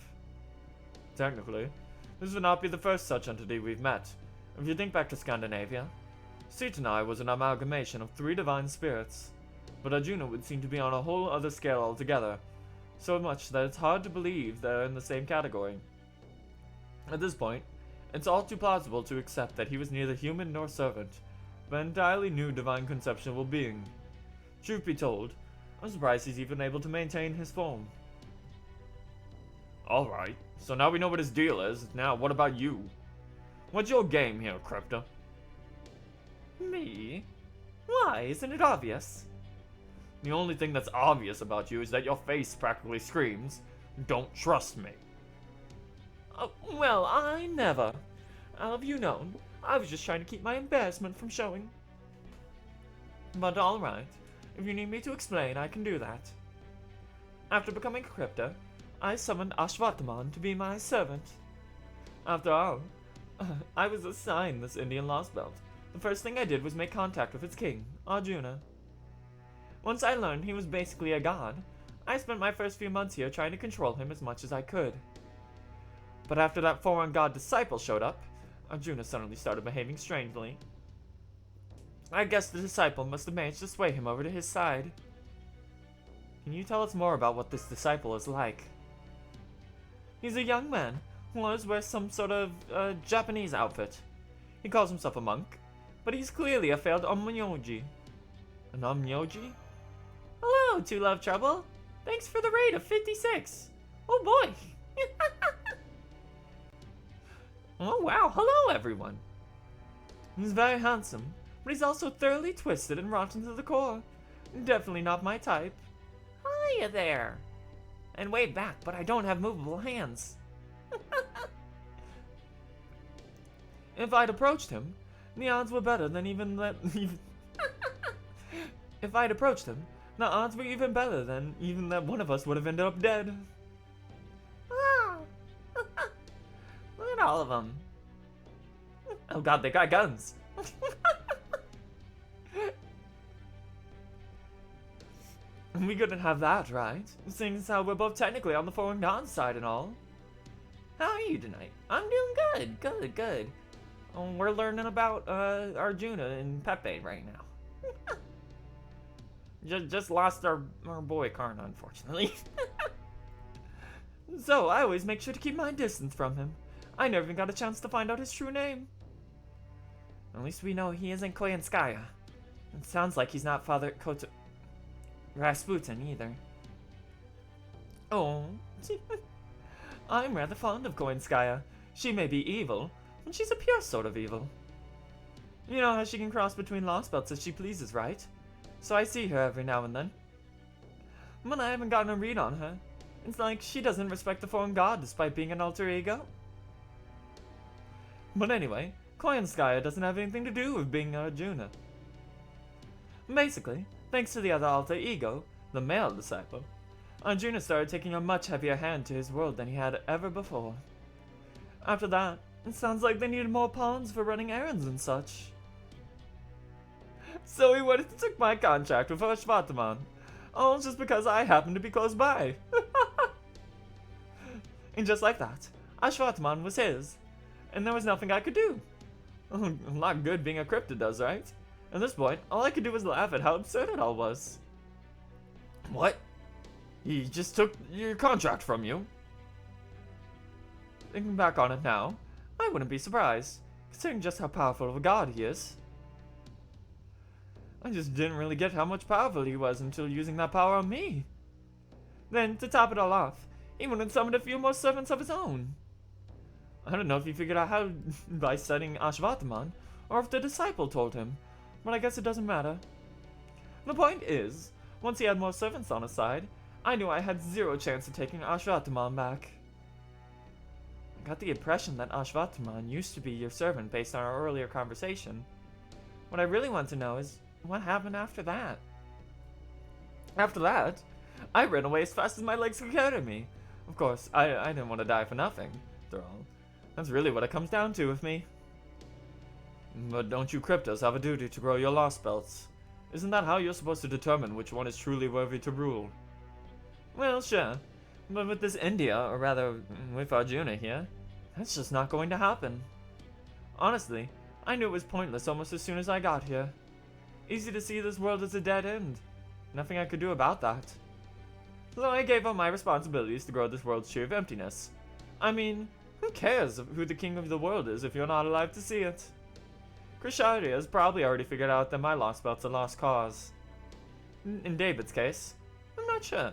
Technically, this would not be the first such entity we've met. If you think back to Scandinavia, Sitanai was an amalgamation of 3 divine spirits, but Arjuna would seem to be on a whole other scale altogether, so much that it's hard to believe they're in the same category. At this point, it's all too plausible to accept that he was neither human nor servant, but an entirely new divine conceptual being. Truth be told, I'm surprised he's even able to maintain his form. Alright, so now we know what his deal is. Now, what about you? What's your game here, Crypta? Me? Why, isn't it obvious? The only thing that's obvious about you is that your face practically screams, "Don't trust me." Well, I never. I'll have you known, I was just trying to keep my embarrassment from showing. But alright, if you need me to explain, I can do that. After becoming a Crypta, I summoned Ashwataman to be my servant. After all, I was assigned this Indian Lostbelt. The first thing I did was make contact with its king, Arjuna. Once I learned he was basically a god, I spent my first few months here trying to control him as much as I could. But after that foreign god disciple showed up, Arjuna suddenly started behaving strangely. I guess the disciple must have managed to sway him over to his side. Can you tell us more about what this disciple is like? He's a young man who always wears some sort of Japanese outfit. He calls himself a monk, but he's clearly a failed onmyoji. An onmyoji? Hello, Two Love Trouble. Thanks for the raid of 56. Oh boy. Oh wow, hello everyone. He's very handsome, but he's also thoroughly twisted and rotten to the core. Definitely not my type. Hiya there. And wave back, but I don't have movable hands. If I'd approached him, the odds were better than even that. If I'd approached him, the odds were even better than even that one of us would have ended up dead. Ah. Look at all of them. Oh god, they got guns. We couldn't have that, right? Seeing as how we're both technically on the foreign god side and all. How are you tonight? I'm doing good, good. we're learning about Arjuna and Pepe right now. just lost our boy Karna, unfortunately. So I always make sure to keep my distance from him. I never even got a chance to find out his true name. At least we know he isn't Koyanskaya. It sounds like he's not Father Rasputin either. Oh, I'm rather fond of Koyanskaya. She may be evil, but she's a pure sort of evil. You know how she can cross between Lostbelts as she pleases, right? So I see her every now and then. But I haven't gotten a read on her. It's like she doesn't respect the foreign god despite being an alter ego. But anyway, Koyanskaya doesn't have anything to do with being Arjuna. Basically, thanks to the other alter ego, the male disciple, Arjuna started taking a much heavier hand to his world than he had ever before. After that, it sounds like they needed more pawns for running errands and such. So he went and took my contract with Ashwataman, all just because I happened to be close by. And just like that, Ashwataman was his, and there was nothing I could do. A lot good being a cryptid does, right? At this point, all I could do was laugh at how absurd it all was. What? He just took your contract from you? Thinking back on it now, I wouldn't be surprised, considering just how powerful of a god he is. I just didn't really get how much powerful he was until using that power on me. Then, to top it all off, he went and summoned a few more servants of his own. I don't know if he figured out how by studying Ashwataman, or if the disciple told him, but I guess it doesn't matter. The point is, once he had more servants on his side, I knew I had zero chance of taking Ashwataman back. I got the impression that Ashwataman used to be your servant based on our earlier conversation. What I really want to know is, what happened after that? After that, I ran away as fast as my legs could carry me. Of course, I didn't want to die for nothing, after all. That's really what it comes down to with me. But don't you cryptos have a duty to grow your Lostbelts? Isn't that how you're supposed to determine which one is truly worthy to rule? Well, sure. But with this India, or rather, with Arjuna here, that's just not going to happen. Honestly, I knew it was pointless almost as soon as I got here. Easy to see this world as a dead end. Nothing I could do about that. So I gave up my responsibilities to grow this world's tree of emptiness. I mean, who cares who the king of the world is if you're not alive to see it? Krishardia has probably already figured out that my Lostbelt's a lost cause. In David's case, I'm not sure.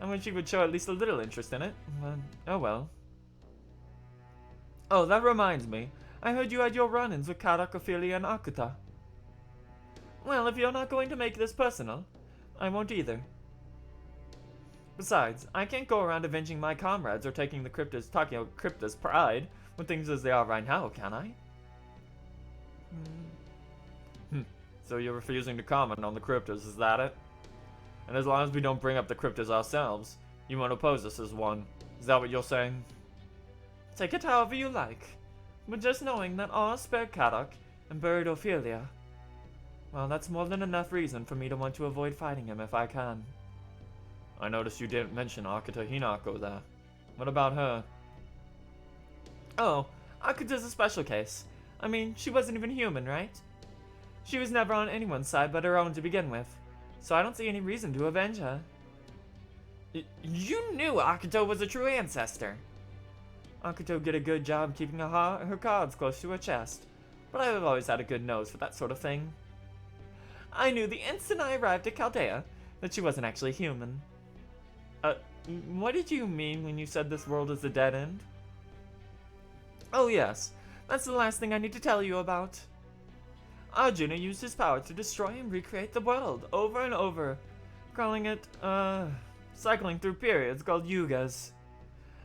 I wish he would show at least a little interest in it, but oh well. Oh, that reminds me. I heard you had your run-ins with Karak, Ophelia, and Akuta. Well, if you're not going to make this personal, I won't either. Besides, I can't go around avenging my comrades or talking about Crypta's pride when things as they are right now, can I? So you're refusing to comment on the Cryptas, is that it? And as long as we don't bring up the Cryptas ourselves, you won't oppose us as one. Is that what you're saying? Take it however you like. But just knowing that all spared Karak and buried Ophelia, well, that's more than enough reason for me to want to avoid fighting him if I can. I noticed you didn't mention Akita Hinako there. What about her? Oh, Akita's a special case. I mean, she wasn't even human, right? She was never on anyone's side but her own to begin with, so I don't see any reason to avenge her. You knew Akito was a true ancestor! Akito did a good job keeping her cards close to her chest, but I've always had a good nose for that sort of thing. I knew the instant I arrived at Chaldea that she wasn't actually human. What did you mean when you said this world is a dead end? Oh yes, that's the last thing I need to tell you about. Arjuna used his power to destroy and recreate the world over and over, calling it, cycling through periods called yugas.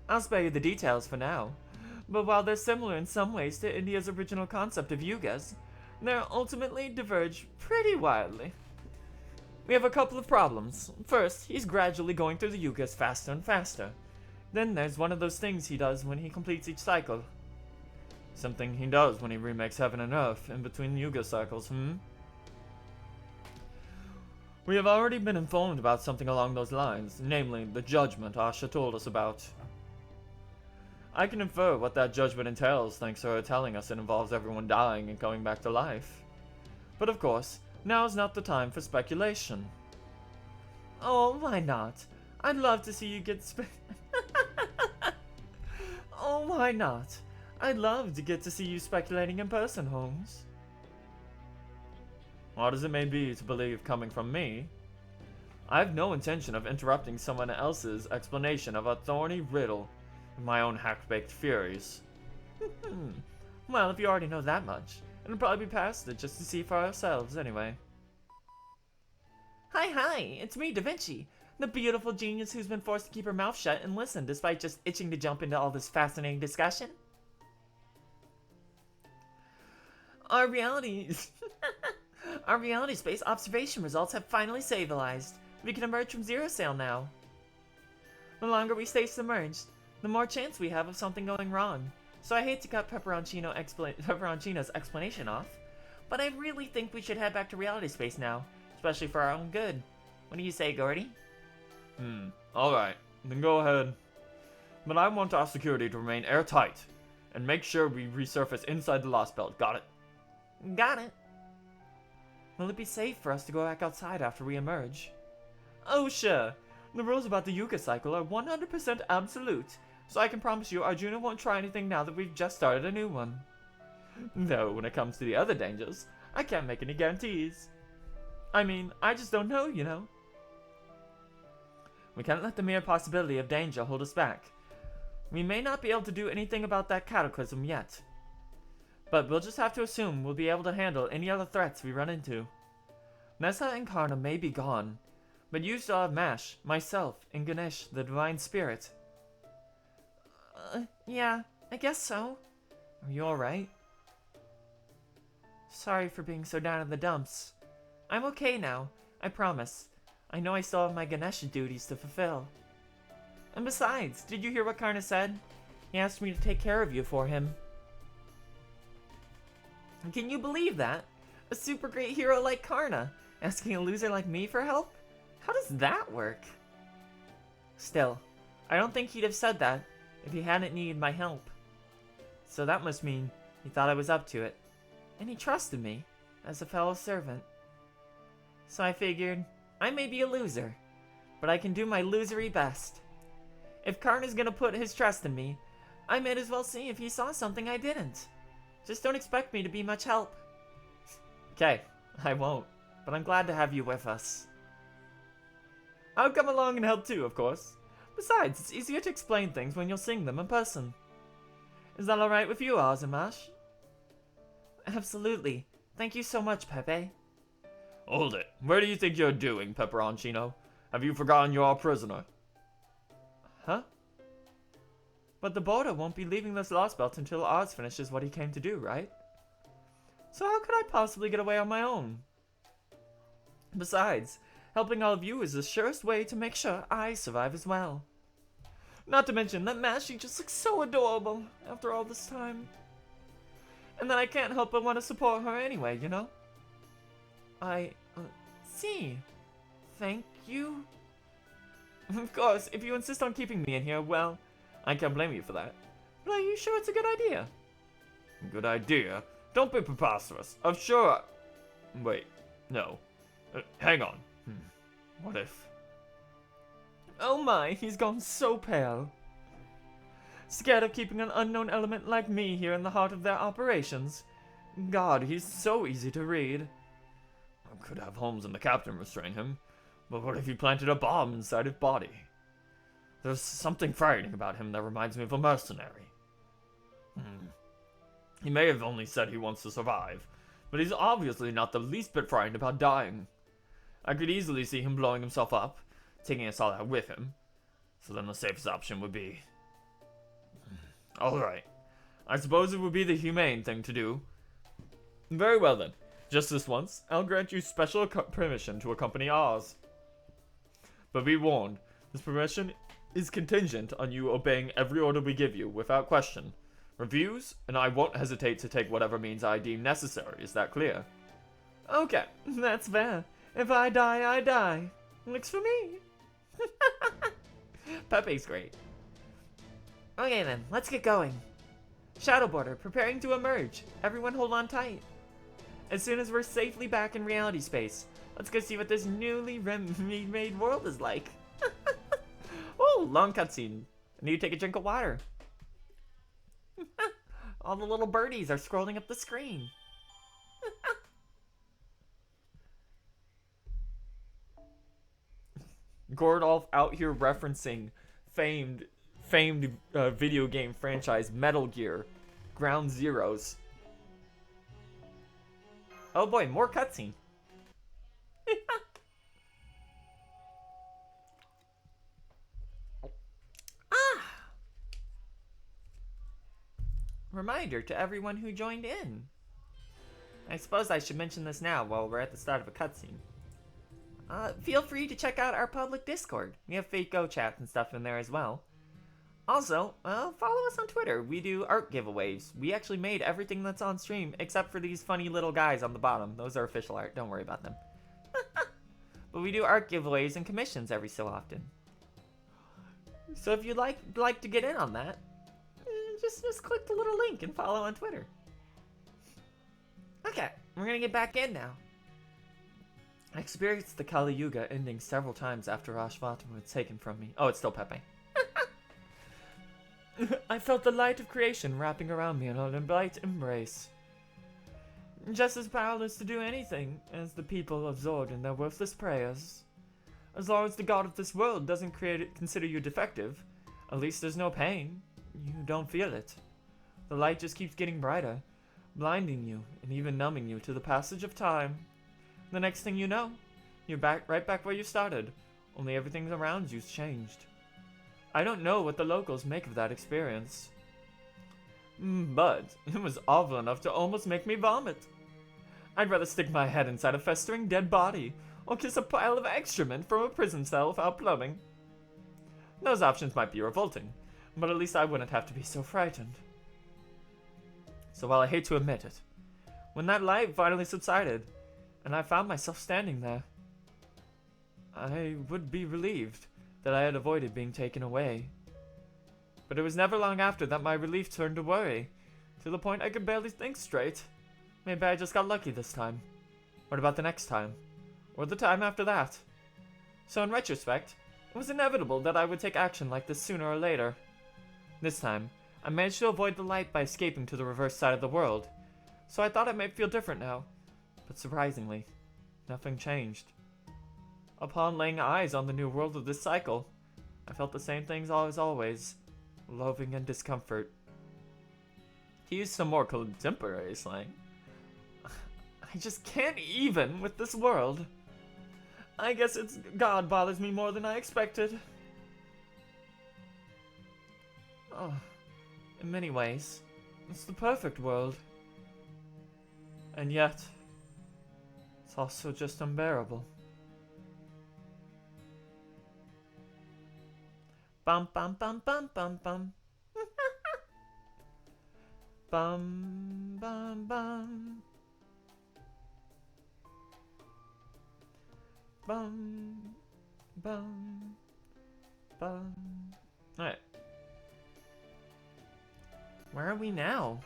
I'll spare you the details for now, but while they're similar in some ways to India's original concept of yugas, they ultimately diverge pretty wildly. We have a couple of problems. First, he's gradually going through the yugas faster and faster. Then there's one of those things he does when he completes each cycle. Something he does when he remakes heaven and earth in between yuga cycles, We have already been informed about something along those lines, namely the judgment Asha told us about. I can infer what that judgment entails thanks to her telling us it involves everyone dying and coming back to life. But of course, now is not the time for speculation. Oh, why not? I'd love to see you get Oh, why not? I'd love to get to see you speculating in person, Holmes. Odd as it may be to believe coming from me, I have no intention of interrupting someone else's explanation of a thorny riddle with my own half-baked furies. Well, if you already know that much, it'll probably be past it just to see for ourselves anyway. Hi, it's me, Da Vinci, the beautiful genius who's been forced to keep her mouth shut and listen despite just itching to jump into all this fascinating discussion. Our reality space observation results have finally stabilized. We can emerge from zero sail now. The longer we stay submerged, the more chance we have of something going wrong. So I hate to cut Pepperoncino's explanation off, but I really think we should head back to reality space now, especially for our own good. What do you say, Gordy? Alright, then go ahead. But I want our security to remain airtight, and make sure we resurface inside the Lostbelt, got it? Got it. Will it be safe for us to go back outside after we emerge? Oh, sure. The rules about the Yuga cycle are 100% absolute, so I can promise you Arjuna won't try anything now that we've just started a new one. Though, when it comes to the other dangers, I can't make any guarantees. I mean, I just don't know, you know. We can't let the mere possibility of danger hold us back. We may not be able to do anything about that cataclysm yet. But we'll just have to assume we'll be able to handle any other threats we run into. Nessa and Karna may be gone, but you still have Mash, myself, and Ganesh, the Divine Spirit. Yeah, I guess so. Are you alright? Sorry for being so down in the dumps. I'm okay now, I promise. I know I still have my Ganesh duties to fulfill. And besides, did you hear what Karna said? He asked me to take care of you for him. Can you believe that? A super great hero like Karna, asking a loser like me for help? How does that work? Still, I don't think he'd have said that if he hadn't needed my help. So that must mean he thought I was up to it, and he trusted me as a fellow servant. So I figured, I may be a loser, but I can do my losery best. If Karna's gonna put his trust in me, I might as well see if he saw something I didn't. Just don't expect me to be much help. Okay, I won't, but I'm glad to have you with us. I'll come along and help too, of course. Besides, it's easier to explain things when you're seeing them in person. Is that alright with you, Oz and Mash? Absolutely. Thank you so much, Pepe. Hold it. Where do you think you're doing, Pepperoncino? Have you forgotten you're our prisoner? Huh? But the border won't be leaving this Lostbelt until Oz finishes what he came to do, right? So how could I possibly get away on my own? Besides, helping all of you is the surest way to make sure I survive as well. Not to mention that Mashy just looks so adorable after all this time. And then I can't help but want to support her anyway, you know? See. Thank you. Of course, if you insist on keeping me in here, well, I can't blame you for that. But are you sure it's a good idea? Good idea? Don't be preposterous. I'm sure. Wait, no. Hang on. What if? Oh my, he's gone so pale. Scared of keeping an unknown element like me here in the heart of their operations. God, he's so easy to read. I could have Holmes and the captain restrain him, but what if he planted a bomb inside his body? There's something frightening about him that reminds me of a mercenary. He may have only said he wants to survive, but he's obviously not the least bit frightened about dying. I could easily see him blowing himself up, taking us all out with him. So then the safest option would be... Alright. I suppose it would be the humane thing to do. Very well then. Just this once, I'll grant you special permission to accompany Oz. But be warned, this permission is contingent on you obeying every order we give you, without question. Reviews, and I won't hesitate to take whatever means I deem necessary. Is that clear? Okay, that's fair. If I die, I die. Looks for me. Pepe's great. Okay then, let's get going. Shadow Border, preparing to emerge. Everyone hold on tight. As soon as we're safely back in reality space, let's go see what this newly remade world is like. Oh, long cutscene. I need to take a drink of water. All the little birdies are scrolling up the screen. Gordolf out here referencing famed video game franchise Metal Gear, Ground Zeroes. Oh boy, more cutscene. Reminder to everyone who joined in. I suppose I should mention this now while we're at the start of a cutscene. Feel free to check out our public Discord. We have fake Go chats and stuff in there as well. Also, follow us on Twitter. We do art giveaways. We actually made everything that's on stream except for these funny little guys on the bottom. Those are official art. Don't worry about them. But we do art giveaways and commissions every so often. So if you'd like to get in on that, just click the little link and follow on Twitter. Okay, we're gonna get back in now. I experienced the Kali Yuga ending several times after Ashvata was taken from me. Oh, it's still Pepe. I felt the light of creation wrapping around me in a light embrace. Just as powerless to do anything as the people absorbed in their worthless prayers. As long as the god of this world doesn't consider you defective, at least there's no pain. You don't feel it. The light just keeps getting brighter, blinding you and even numbing you to the passage of time. The next thing you know, you're right back where you started, only everything around you's changed. I don't know what the locals make of that experience, but it was awful enough to almost make me vomit. I'd rather stick my head inside a festering dead body, or kiss a pile of excrement from a prison cell without plumbing. Those options might be revolting, but at least I wouldn't have to be so frightened. So while I hate to admit it, when that light finally subsided, and I found myself standing there, I would be relieved that I had avoided being taken away. But it was never long after that my relief turned to worry, to the point I could barely think straight. Maybe I just got lucky this time. What about the next time? Or the time after that? So in retrospect, it was inevitable that I would take action like this sooner or later. This time, I managed to avoid the light by escaping to the reverse side of the world, so I thought I might feel different now. But surprisingly, nothing changed. Upon laying eyes on the new world of this cycle, I felt the same things as always, loathing and discomfort. To use some more contemporary slang, I just can't even with this world. I guess it's God bothers me more than I expected. Oh, in many ways, it's the perfect world. And yet, it's also just unbearable. Bum bum bum bum bum bum. Bum bum bum. Bum bum bum. Alright. Where are we now?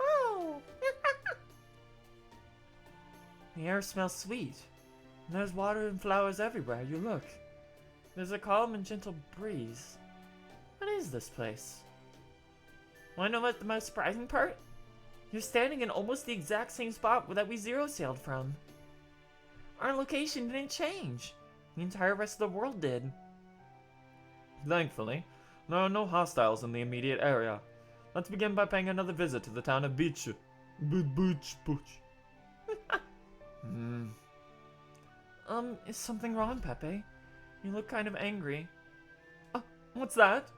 Oh! The air smells sweet. And there's water and flowers everywhere you look. There's a calm and gentle breeze. What is this place? Wanna know what the most surprising part? You're standing in almost the exact same spot that we zero sailed from. Our location didn't change. The entire rest of the world did. Thankfully, there are no hostiles in the immediate area. Let's begin by paying another visit to the town of Beach. Is something wrong, Pepe? You look kind of angry. What's that?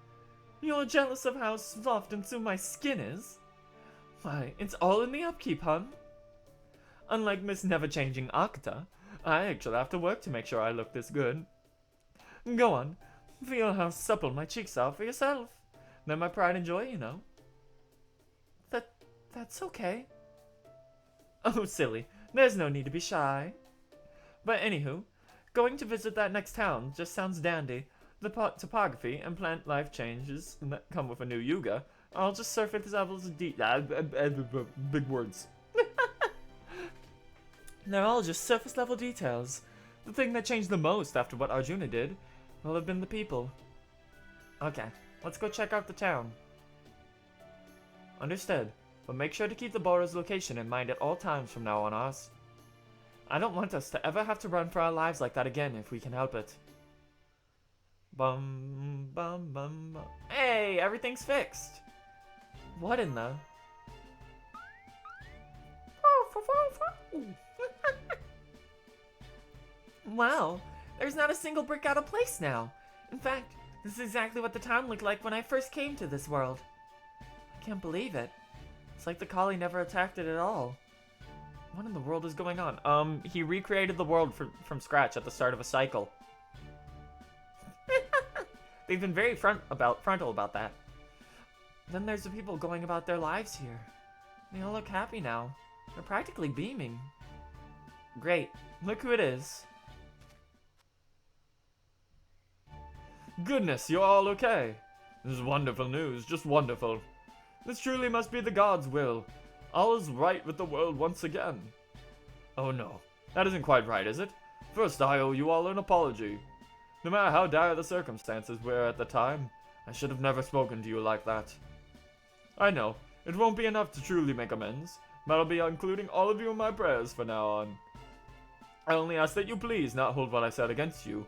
You're jealous of how soft and smooth my skin is? Why, it's all in the upkeep, hun. Unlike Miss Never-Changing Akta, I actually have to work to make sure I look this good. Go on, feel how supple my cheeks are for yourself. They're my pride and joy, you know. That's okay. Oh, silly, there's no need to be shy. But anywho, going to visit that next town just sounds dandy, the topography and plant life changes that come with a new Yuga are all just surface levels of big words. They're all just surface level details. The thing that changed the most after what Arjuna did will have been the people. Okay, let's go check out the town. Understood, but make sure to keep the border's location in mind at all times from now on, Oz. I don't want us to ever have to run for our lives like that again if we can help it. Bum, bum, bum, bum. Hey, everything's fixed. What in the... Wow, there's not a single brick out of place now. In fact, this is exactly what the town looked like when I first came to this world. I can't believe it. It's like the Kali never attacked it at all. What in the world is going on? He recreated the world from scratch at the start of a cycle. They've been very frontal about that. Then there's the people going about their lives here. They all look happy now. They're practically beaming. Great. Look who it is. Goodness, you're all okay. This is wonderful news, just wonderful. This truly must be the gods' will. All is right with the world once again. Oh no, that isn't quite right, is it? First, I owe you all an apology. No matter how dire the circumstances were at the time, I should have never spoken to you like that. I know, it won't be enough to truly make amends, but I'll be including all of you in my prayers from now on. I only ask that you please not hold what I said against you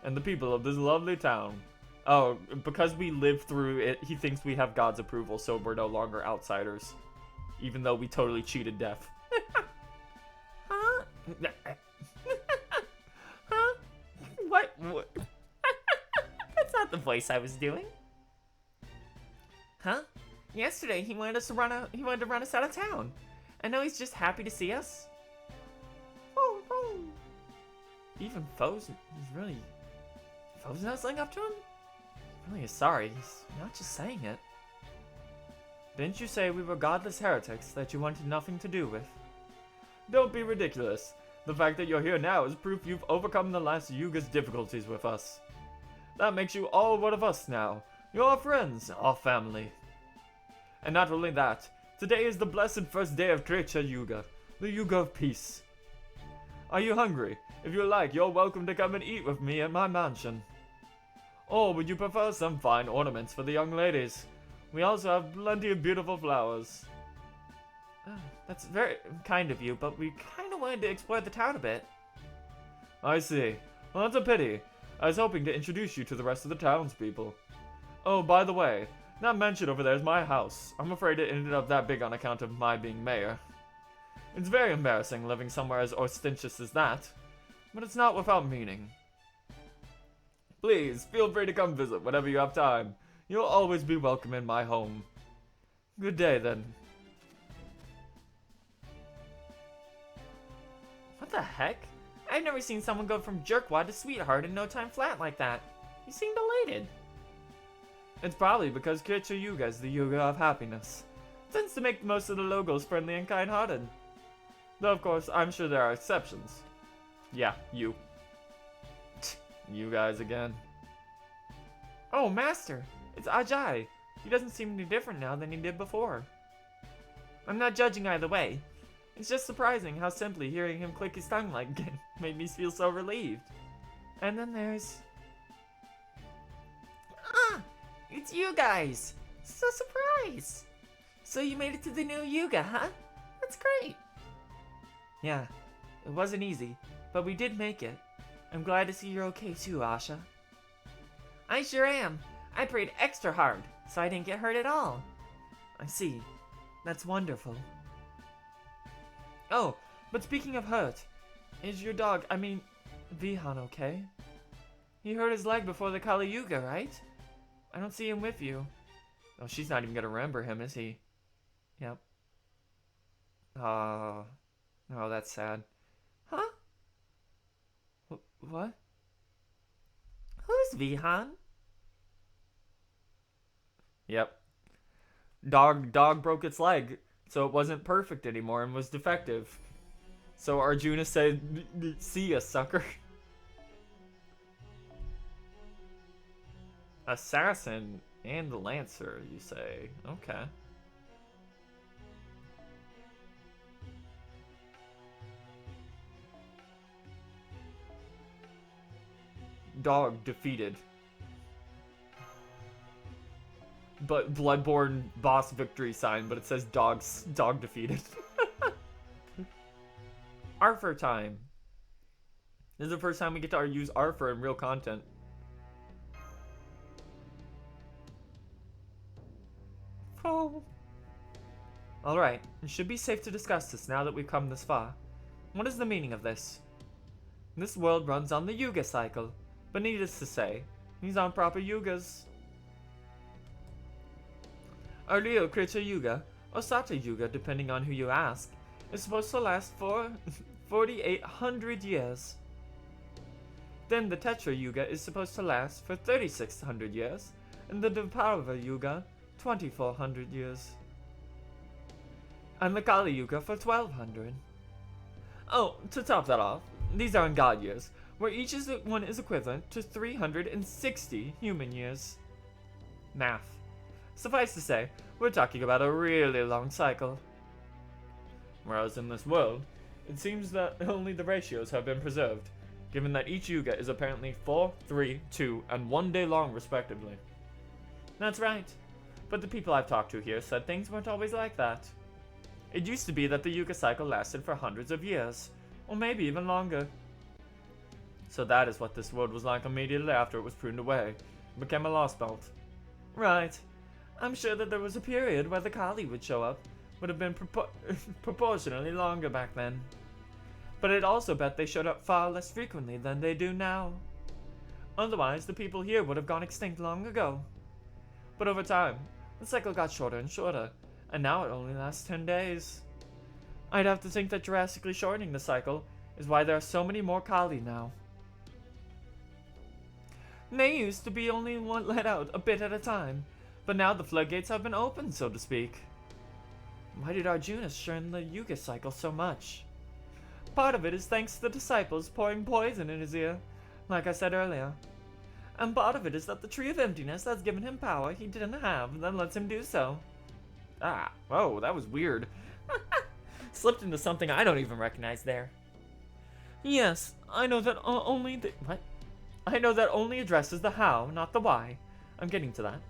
and the people of this lovely town. Oh, because we lived through it, he thinks we have God's approval, so we're no longer outsiders. Even though we totally cheated death. Huh? Huh? What? That's not the voice I was doing. Huh? Yesterday he wanted to run us out of town. And now he's just happy to see us. Even Foe's nuzzling up to him? He really is sorry. He's not just saying it. Didn't you say we were godless heretics that you wanted nothing to do with? Don't be ridiculous. The fact that you're here now is proof you've overcome the last Yuga's difficulties with us. That makes you all one of us now. You're our friends, our family. And not only that, today is the blessed first day of Krecha Yuga, the Yuga of peace. Are you hungry? If you like, you're welcome to come and eat with me at my mansion. Or would you prefer some fine ornaments for the young ladies? We also have plenty of beautiful flowers. That's very kind of you, but we kind of wanted to explore the town a bit. I see. Well, that's a pity. I was hoping to introduce you to the rest of the townspeople. Oh, by the way, that mansion over there is my house. I'm afraid it ended up that big on account of my being mayor. It's very embarrassing living somewhere as ostentatious as that, but it's not without meaning. Please, feel free to come visit whenever you have time. You'll always be welcome in my home. Good day, then. What the heck? I've never seen someone go from jerkwad to sweetheart in no time flat like that. You seem elated. It's probably because Krecha Yuga is the Yuga of happiness. It tends to make most of the logos friendly and kind-hearted. Though, of course, I'm sure there are exceptions. Yeah, you. You guys again. Oh, Master! It's Ajay. He doesn't seem any different now than he did before. I'm not judging either way. It's just surprising how simply hearing him click his tongue like made me feel so relieved. And then there's... Ah! It's you guys! So surprised! So you made it to the new Yuga, huh? That's great! Yeah, it wasn't easy, but we did make it. I'm glad to see you're okay too, Asha. I sure am. I prayed extra hard, so I didn't get hurt at all. I see. That's wonderful. Oh, but speaking of hurt, is your dog, I mean, Vihan, okay? He hurt his leg before the Kali Yuga, right? I don't see him with you. Oh, she's not even gonna remember him, is he? Yep. Oh, that's sad. Huh? What? Who's Vihan? Yep. Dog broke its leg, so it wasn't perfect anymore and was defective. So Arjuna said, "See ya, sucker." Assassin and the Lancer, you say? Okay. Dog defeated. But Bloodborne boss victory sign, but it says dog defeated. Arthur time. This is the first time we get to use Arthur in real content. Oh. Alright, it should be safe to discuss this now that we've come this far. What is the meaning of this? This world runs on the Yuga cycle, but needless to say, these aren't proper Yugas. Our real creature Yuga, or Sata Yuga depending on who you ask, is supposed to last for 4,800 years. Then the Tetra Yuga is supposed to last for 3,600 years, and the Dvapara Yuga 2,400 years. And the Kali Yuga for 1,200. Oh, to top that off, these are in God years, where each one is equivalent to 360 human years. Math. Suffice to say, we're talking about a really long cycle. Whereas in this world, it seems that only the ratios have been preserved, given that each Yuga is apparently 4, 3, 2, and 1 day long respectively. That's right, but the people I've talked to here said things weren't always like that. It used to be that the Yuga cycle lasted for hundreds of years, or maybe even longer. So that is what this world was like immediately after it was pruned away, and became a Lostbelt. Right. I'm sure that there was a period where the Kali would show up, would have been proportionally longer back then. But I'd also bet they showed up far less frequently than they do now. Otherwise, the people here would have gone extinct long ago. But over time, the cycle got shorter and shorter, and now it only lasts 10 days. I'd have to think that drastically shortening the cycle is why there are so many more Kali now. They used to be only one let out a bit at a time, but now the floodgates have been opened, so to speak. Why did Arjuna shun the Yuga cycle so much? Part of it is thanks to the disciples pouring poison in his ear, like I said earlier. And part of it is that the Tree of Emptiness has given him power he didn't have and then lets him do so. Ah, whoa, that was weird. Slipped into something I don't even recognize there. Yes, I know that I know that only addresses the how, not the why. I'm getting to that.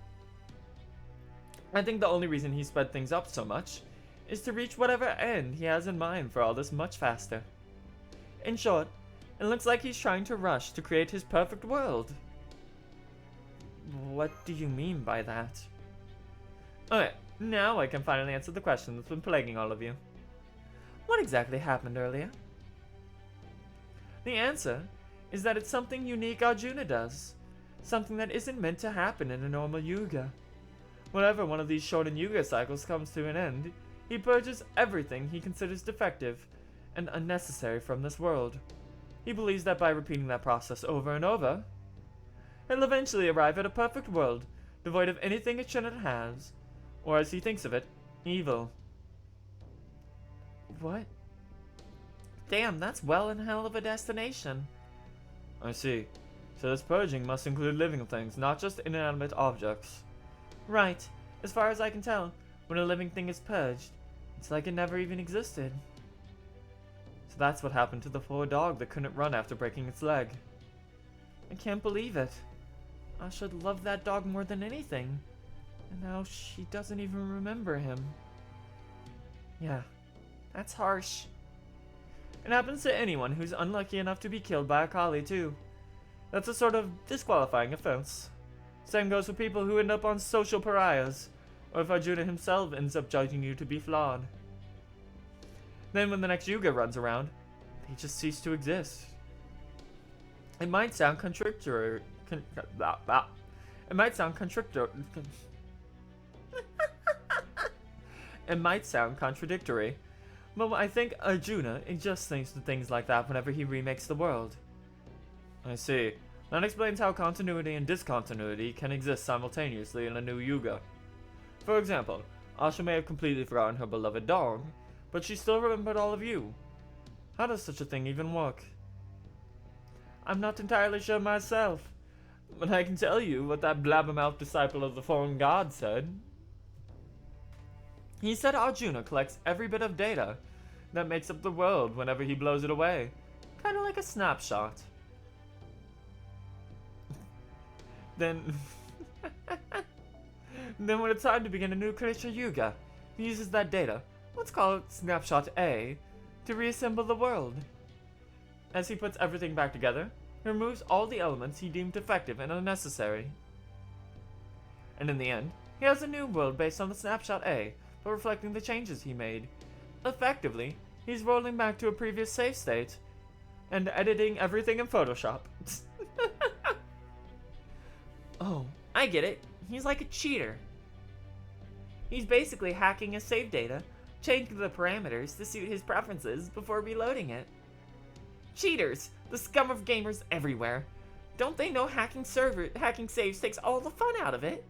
I think the only reason he sped things up so much is to reach whatever end he has in mind for all this much faster. In short, it looks like he's trying to rush to create his perfect world. What do you mean by that? Okay, now I can finally answer the question that's been plaguing all of you. What exactly happened earlier? The answer is that it's something unique Arjuna does. Something that isn't meant to happen in a normal Yuga. Whenever one of these shortened Yuga cycles comes to an end, he purges everything he considers defective and unnecessary from this world. He believes that by repeating that process over and over, he'll eventually arrive at a perfect world, devoid of anything it shouldn't have, or as he thinks of it, evil. What? Damn, that's well in hell of a destination. I see. So this purging must include living things, not just inanimate objects. Right. As far as I can tell, when a living thing is purged, it's like it never even existed. So that's what happened to the poor dog that couldn't run after breaking its leg. I can't believe it. I should love that dog more than anything. And now she doesn't even remember him. Yeah, that's harsh. It happens to anyone who's unlucky enough to be killed by a Kali too. That's a sort of disqualifying offense. Same goes for people who end up on social pariahs, or if Arjuna himself ends up judging you to be flawed. Then when the next Yuga runs around, they just cease to exist. It might sound contradictory. It might sound contradictory. It might sound contradictory, but I think Arjuna just thinks of things like that whenever he remakes the world. I see. That explains how continuity and discontinuity can exist simultaneously in a new Yuga. For example, Asha may have completely forgotten her beloved dog, but she still remembered all of you. How does such a thing even work? I'm not entirely sure myself. But I can tell you what that blabbermouth disciple of the foreign god said. He said Arjuna collects every bit of data that makes up the world whenever he blows it away. Kind of like a snapshot. Then... then when it's time to begin a new Krishna Yuga, he uses that data, let's call it Snapshot A, to reassemble the world. As he puts everything back together, he removes all the elements he deemed defective and unnecessary. And in the end, he has a new world based on the Snapshot A, but reflecting the changes he made. Effectively, he's rolling back to a previous save state, and editing everything in Photoshop. Oh, I get it. He's like a cheater. He's basically hacking his save data, changing the parameters to suit his preferences before reloading it. Cheaters! The scum of gamers everywhere. Don't they know hacking saves takes all the fun out of it?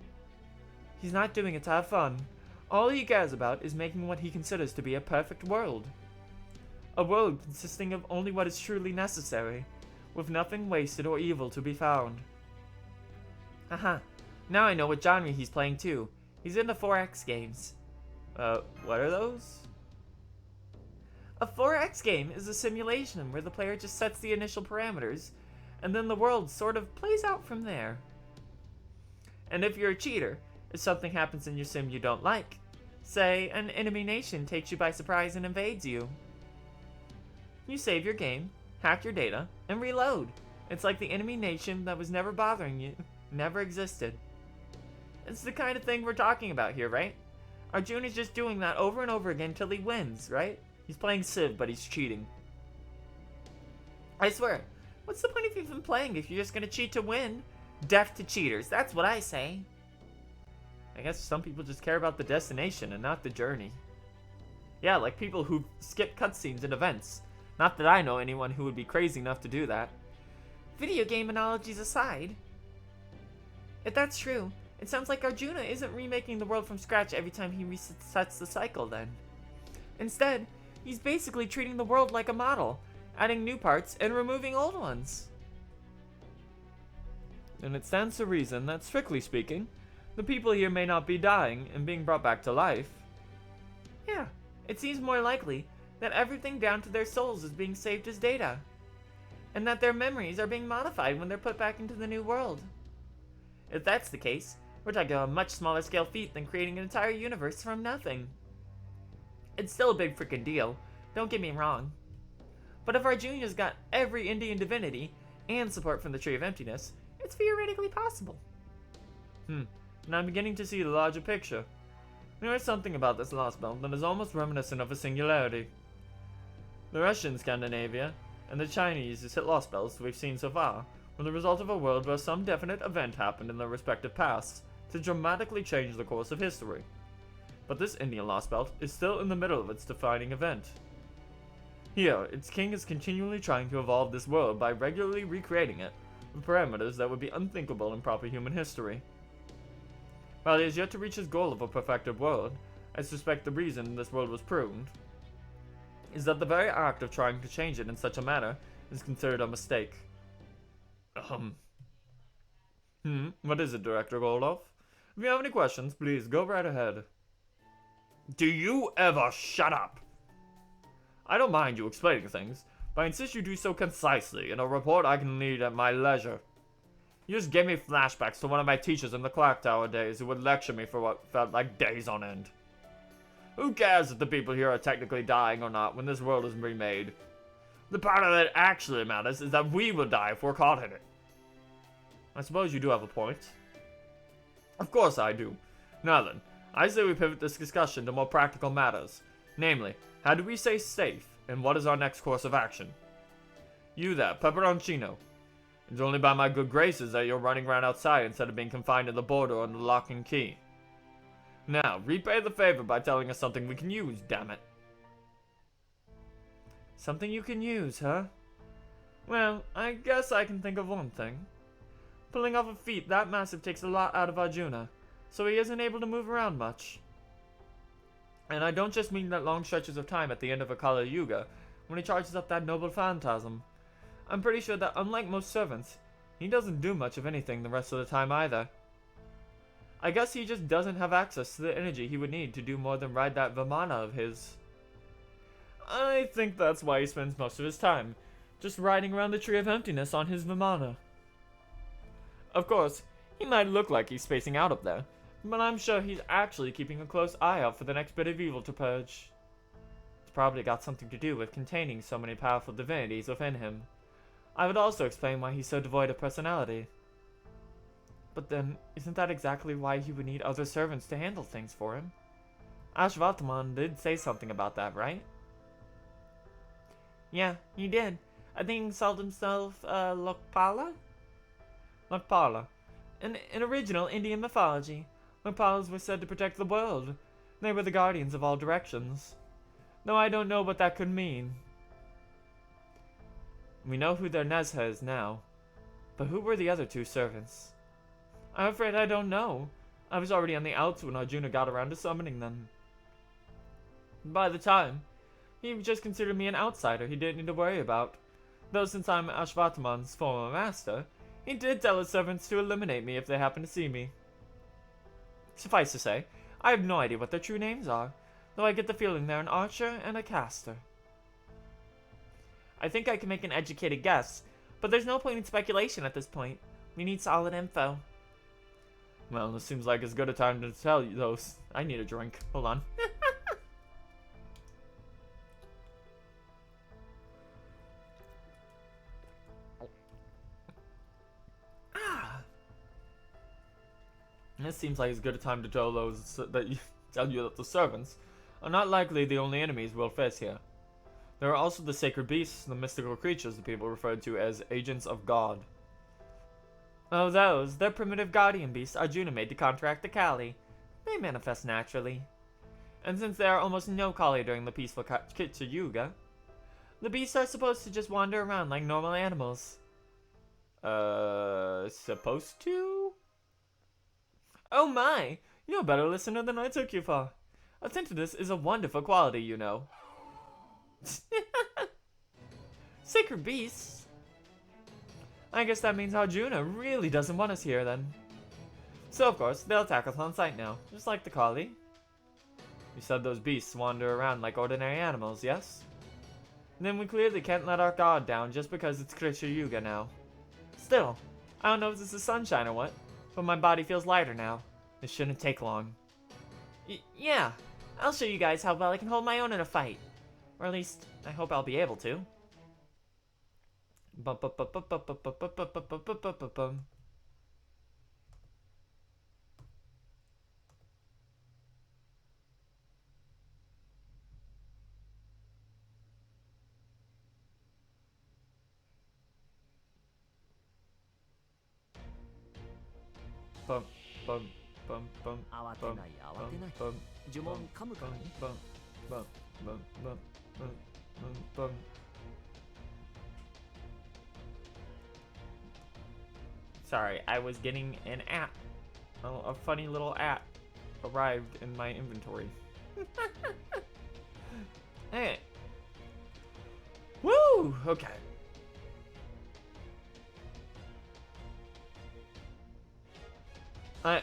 He's not doing it to have fun. All he cares about is making what he considers to be a perfect world. A world consisting of only what is truly necessary, with nothing wasted or evil to be found. Haha, now I know what genre he's playing too. He's into 4X games. What are those? A 4X game is a simulation where the player just sets the initial parameters, and then the world sort of plays out from there. And if you're a cheater, if something happens in your sim you don't like, say an enemy nation takes you by surprise and invades you, you save your game, hack your data, and reload. It's like the enemy nation that was never bothering you never existed. It's the kind of thing we're talking about here, right? Arjuna's just doing that over and over again till he wins, right? He's playing Civ, but he's cheating. I swear, what's the point of even playing if you're just gonna cheat to win? Death to cheaters, that's what I say. I guess some people just care about the destination and not the journey. Yeah, like people who skip cutscenes and events. Not that I know anyone who would be crazy enough to do that. Video game analogies aside, if that's true, it sounds like Arjuna isn't remaking the world from scratch every time he resets the cycle then. Instead, he's basically treating the world like a model, adding new parts and removing old ones. And it stands to reason that, strictly speaking, the people here may not be dying and being brought back to life. Yeah, it seems more likely that everything down to their souls is being saved as data, and that their memories are being modified when they're put back into the new world. If that's the case, we're talking about a much smaller scale feat than creating an entire universe from nothing. It's still a big freaking deal, don't get me wrong. But if Arjuna's got every Indian divinity and support from the Tree of Emptiness, it's theoretically possible. And I'm beginning to see the larger picture. There is something about this Lostbelt that is almost reminiscent of a singularity. The Russian Scandinavia and the Chinese hit Lostbelts we've seen so far were the result of a world where some definite event happened in their respective pasts to dramatically change the course of history. But this Indian Lostbelt is still in the middle of its defining event. Here, its king is continually trying to evolve this world by regularly recreating it, with parameters that would be unthinkable in proper human history. While he has yet to reach his goal of a perfected world, I suspect the reason this world was pruned is that the very act of trying to change it in such a manner is considered a mistake. What is it, Director Goldoff? If you have any questions, please go right ahead. Do you ever shut up? I don't mind you explaining things, but I insist you do so concisely in a report I can read at my leisure. You just gave me flashbacks to one of my teachers in the clock tower days who would lecture me for what felt like days on end. Who cares if the people here are technically dying or not when this world is remade? The part of it actually matters is that we will die if we're caught in it. I suppose you do have a point. Of course I do. Now then, I say we pivot this discussion to more practical matters. Namely, how do we stay safe, and what is our next course of action? You there, Pepperoncino. It's only by my good graces that you're running around outside instead of being confined in the border under lock and key. Now, repay the favor by telling us something we can use, damn it. Something you can use, huh? Well, I guess I can think of one thing. Pulling off a feat that massive takes a lot out of Arjuna, so he isn't able to move around much. And I don't just mean that long stretches of time at the end of a Kali Yuga, when he charges up that noble phantasm. I'm pretty sure that unlike most servants, He doesn't do much of anything the rest of the time either. I guess he just doesn't have access to the energy he would need to do more than ride that Vimana of his. I think that's why he spends most of his time just riding around the Tree of Emptiness on his Vimana. Of course, he might look like he's spacing out up there, but I'm sure he's actually keeping a close eye out for the next bit of evil to purge. It's probably got something to do with containing so many powerful divinities within him. I would also explain why he's so devoid of personality. But then, isn't that exactly why he would need other servants to handle things for him? Ashwataman did say something about that, right? Yeah, he did. I think he called himself, Lokpala? Lokpala. In original Indian mythology, Lokpalas were said to protect the world. They were the guardians of all directions. Though I don't know what that could mean. We know who their Nezha is now. But who were the other two servants? I'm afraid I don't know. I was already on the outs when Arjuna got around to summoning them. By the time, he just considered me an outsider he didn't need to worry about. Though since I'm Ashwataman's former master, he did tell his servants to eliminate me if they happen to see me. Suffice to say, I have no idea what their true names are, though I get the feeling they're an archer and a caster. I think I can make an educated guess, but there's no point in speculation at this point. We need solid info. Well, this seems like as good a time to tell you those. I need a drink. Hold on. This seems like as good a time to tell those tell you that the servants are not likely the only enemies we'll face here. There are also the sacred beasts, the mystical creatures the people referred to as agents of God. Oh, those. They're primitive guardian beasts Arjuna made to counteract the Kali. They manifest naturally. And since there are almost no Kali during the peaceful Kitcha Yuga, the beasts are supposed to just wander around like normal animals. Supposed to? Oh my! You're a better listener than I took you for. Attentiveness is a wonderful quality, you know. Sacred beasts? I guess that means Arjuna really doesn't want us here then. So of course, they'll attack us on sight now, just like the Kali. You said those beasts wander around like ordinary animals, yes? Then we clearly can't let our guard down just because it's Krishna Yuga now. Still, I don't know if this is sunshine or what, but my body feels lighter now. It shouldn't take long. Yeah, I'll show you guys how well I can hold my own in a fight. Or at least, I hope I'll be able to. Bum, bum, bum, bum, 慌てない慌てない bum, 呪文噛むからね bum, bum, bum, bum, bum, bum. Sorry, I was getting an app. Oh, a funny little app arrived in my inventory. Hey. Woo! Okay. I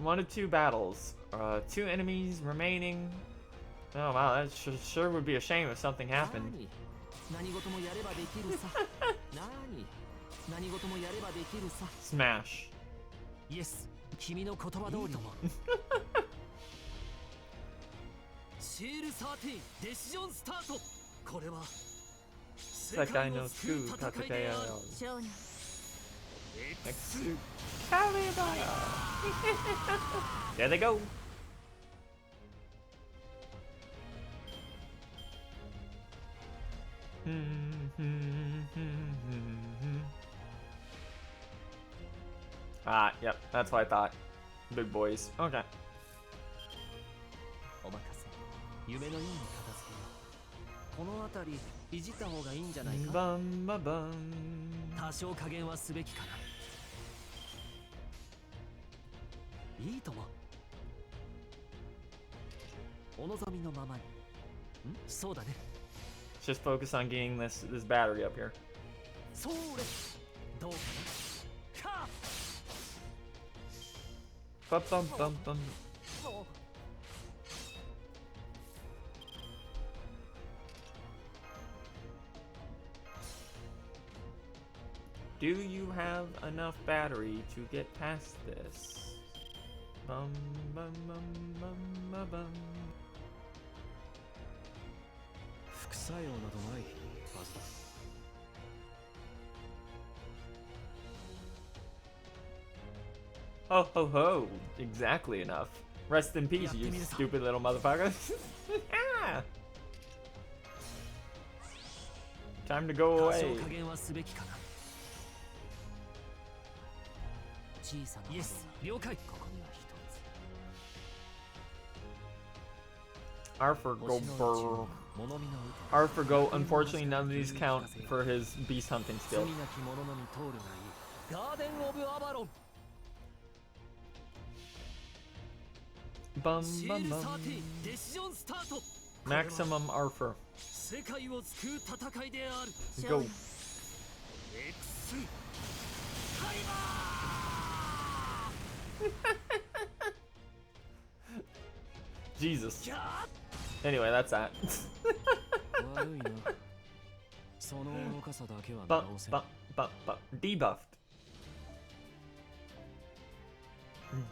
1 of 2 battles. 2 enemies remaining. Oh wow, that sure would be a shame if something happened. 何事もやればできるさ何事もやればできるさ Smash. イエス君の言葉通りシール13デシジョンスタートこれは世界の戦いである少年 There they go. Ah, yep, that's what I thought. Big boys. Okay. お任せ夢のように片付けようこの辺りいじった方がいいんじゃないか Bum, ba, bum. 多少加減はすべきかないいともお望みのままにそうだね Just focus on getting this battery up here. それどうかな Bum bum bum bum. Do you have enough battery to get past this? Bum bum bum bum bum bum. 副作用などないはずだ。 Ho ho ho! Exactly enough. Rest in peace, you stupid little motherfucker. Ah! Time to go 多 away. 少加減はすべきかな。小さな。イエス、了解。ここには一つ。 Arthurgo burr. 物見の歌。 Arthurgo, unfortunately none of these count for his beast hunting skill. 罪なき者のみ通るがいい。ガーデン・オブ・アバロン。 Bum シー bum ル bum. 13デシジョンスタート。 Maximum Arthur. 世界を救う戦いである。 Go. エクスカリバー。 Jesus. Anyway, that's that. 悪いな。その愚かさだけは Bum 直せん。 bum bum bum. Debuffed.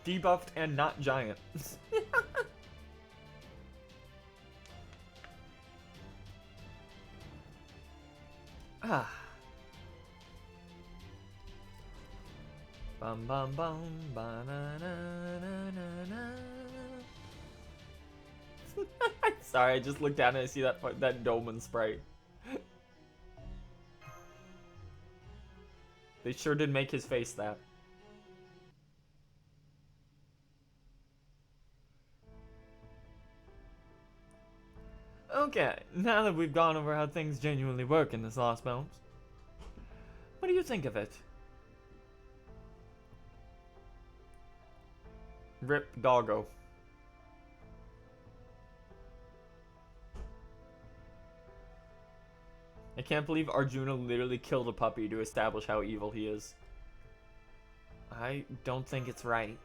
Debuffed and not giant. Ah. Bum bum bum ba na na na na na. Sorry, I just looked down and I see that Dolman sprite. They sure did make his face that. Okay, now that we've gone over how things genuinely work in this Lostbelt, what do you think of it? Rip doggo. I can't believe Arjuna literally killed a puppy to establish how evil he is. I don't think it's right.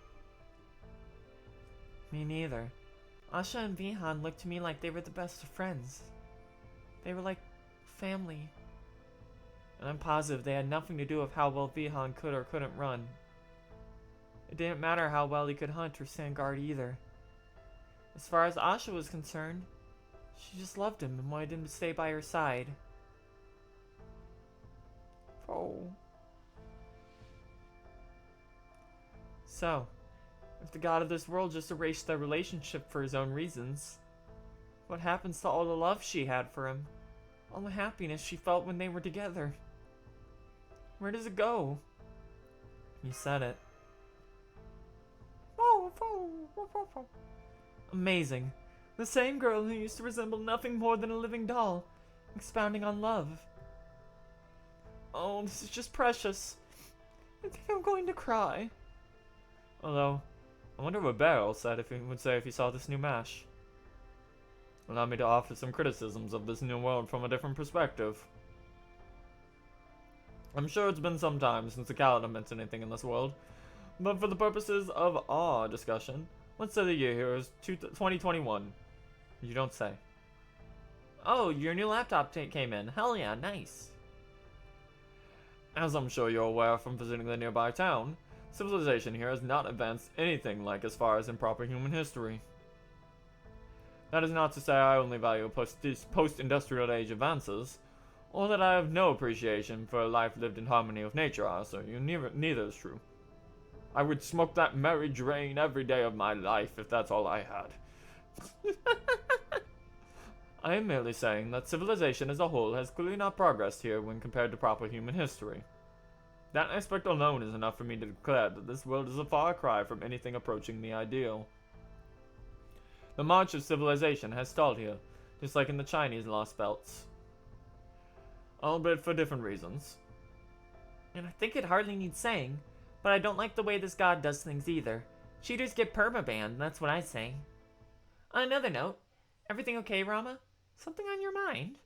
Me neither. Asha and Vihan looked to me like they were the best of friends. They were like family. And I'm positive they had nothing to do with how well Vihan could or couldn't run. It didn't matter how well he could hunt or stand guard either. As far as Asha was concerned, she just loved him and wanted him to stay by her side. Oh. So, if the god of this world just erased their relationship for his own reasons, what happens to all the love she had for him? All the happiness she felt when they were together? Where does it go? You said it. Amazing. The same girl who used to resemble nothing more than a living doll, expounding on love. Oh, this is just precious. I think I'm going to cry. Although, I wonder what Beryl would say if he saw this new mash. Allow me to offer some criticisms of this new world from a different perspective. I'm sure it's been some time since the calendar meant anything in this world, but for the purposes of our discussion, let's say the year here is 2021. You don't say. Oh, your new laptop came in. Hell yeah, nice. As I'm sure you're aware from visiting the nearby town, civilization here has not advanced anything like as far as in proper human history. That is not to say I only value post-industrial age advances, or that I have no appreciation for a life lived in harmony with nature, so neither is true. I would smoke that merry drain every day of my life if that's all I had. I am merely saying that civilization as a whole has clearly not progressed here when compared to proper human history. That aspect alone is enough for me to declare that this world is a far cry from anything approaching the ideal. The march of civilization has stalled here, just like in the Chinese Lostbelts. Albeit for different reasons. And I think it hardly needs saying, but I don't like the way this god does things either. Cheaters get permabanned, that's what I say. On another note, everything okay, Rama? Something on your mind?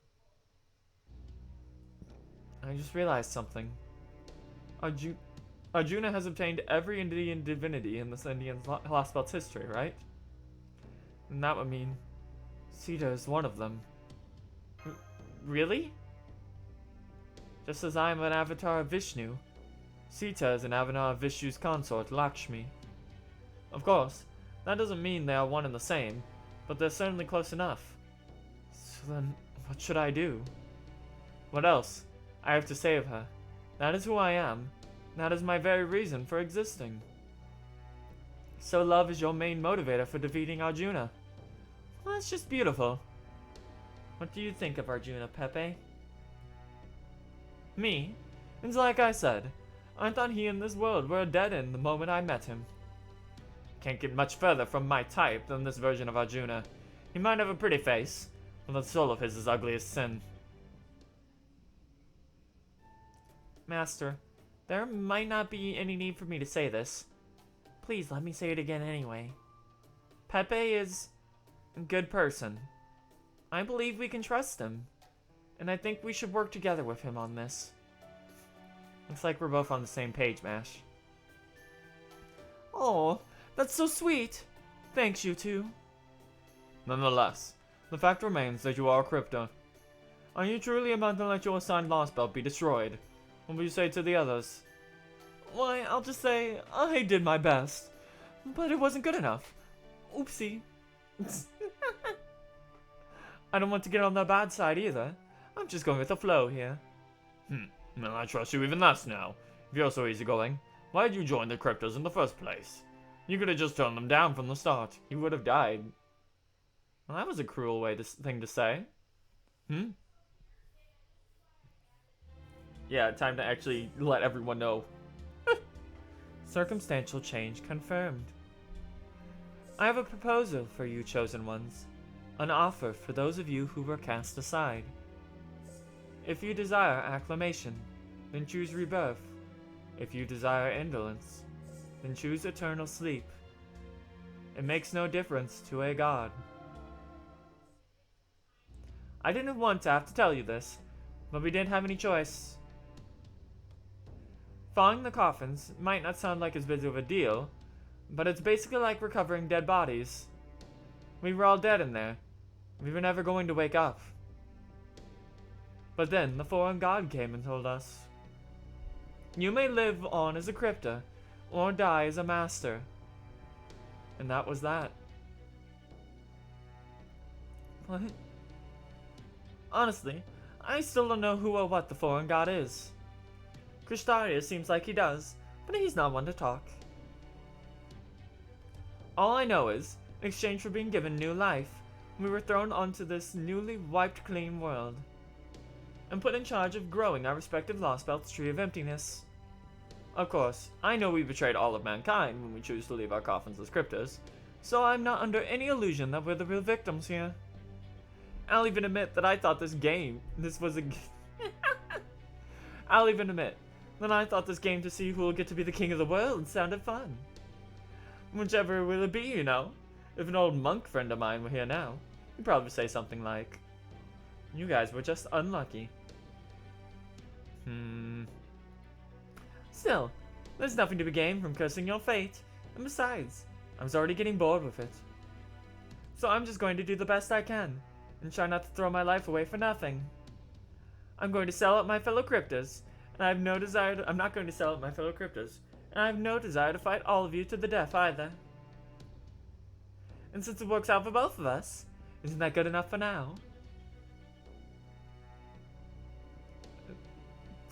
I just realized something. Arjuna has obtained every Indian divinity in this Indian Lostbelt's history, right? And that would mean Sita is one of them. Really? Just as I am an avatar of Vishnu, Sita is an avatar of Vishnu's consort, Lakshmi. Of course, that doesn't mean they are one and the same, but they're certainly close enough. So then, what should I do? What else? I have to save her. That is who I am. That is my very reason for existing. So love is your main motivator for defeating Arjuna. Well, that's just beautiful. What do you think of Arjuna, Pepe? Me? It's like I said. I thought he and this world were a dead end the moment I met him. Can't get much further from my type than this version of Arjuna. He might have a pretty face, but that soul of his is ugly as sin. Master, there might not be any need for me to say this. Please let me say it again anyway. Pepe is a good person. I believe we can trust him, and I think we should work together with him on this. Looks like we're both on the same page, Mash. Oh, that's so sweet. Thanks, you two. Nonetheless, the fact remains that you are a Crypto. Are you truly about to let your assigned Lostbelt be destroyed? What will you say to the others? Why, I'll just say, I did my best. But it wasn't good enough. Oopsie. I don't want to get on the bad side either. I'm just going with the flow here. Well, I trust you even less now. If you're so easygoing, why did you join the Cryptos in the first place? You could have just turned them down from the start. You would have died. Well, that was a cruel thing to say. Yeah, time to actually let everyone know. Circumstantial change confirmed. I have a proposal for you chosen ones. An offer for those of you who were cast aside. If you desire acclamation, then choose rebirth. If you desire indolence, then choose eternal sleep. It makes no difference to a god. I didn't want to have to tell you this, but we didn't have any choice. Thawing the coffins might not sound like as big of a deal, but it's basically like recovering dead bodies. We were all dead in there. We were never going to wake up. But then the foreign god came and told us, you may live on as a Crypta, or die as a master. And that was that. What? Honestly, I still don't know who or what the foreign god is. Krishtaria seems like he does, but he's not one to talk. All I know is, in exchange for being given new life, we were thrown onto this newly wiped clean world, and put in charge of growing our respective Lostbelt's tree of emptiness. Of course, I know we betrayed all of mankind when we choose to leave our coffins as Cryptos, so I'm not under any illusion that we're the real victims here. I'll even admit that I thought this was a I'll even admit that I thought this game to see who will get to be the king of the world sounded fun. Whichever will it be, you know. If an old monk friend of mine were here now, he'd probably say something like, you guys were just unlucky. Still, there's nothing to be gained from cursing your fate, and besides, I was already getting bored with it. So I'm just going to do the best I can, and try not to throw my life away for nothing. I'm going to sell out my fellow Cryptos, and I have no desire to— I'm not going to sell out my fellow Cryptos, and I have no desire to fight all of you to the death either. And since it works out for both of us, isn't that good enough for now?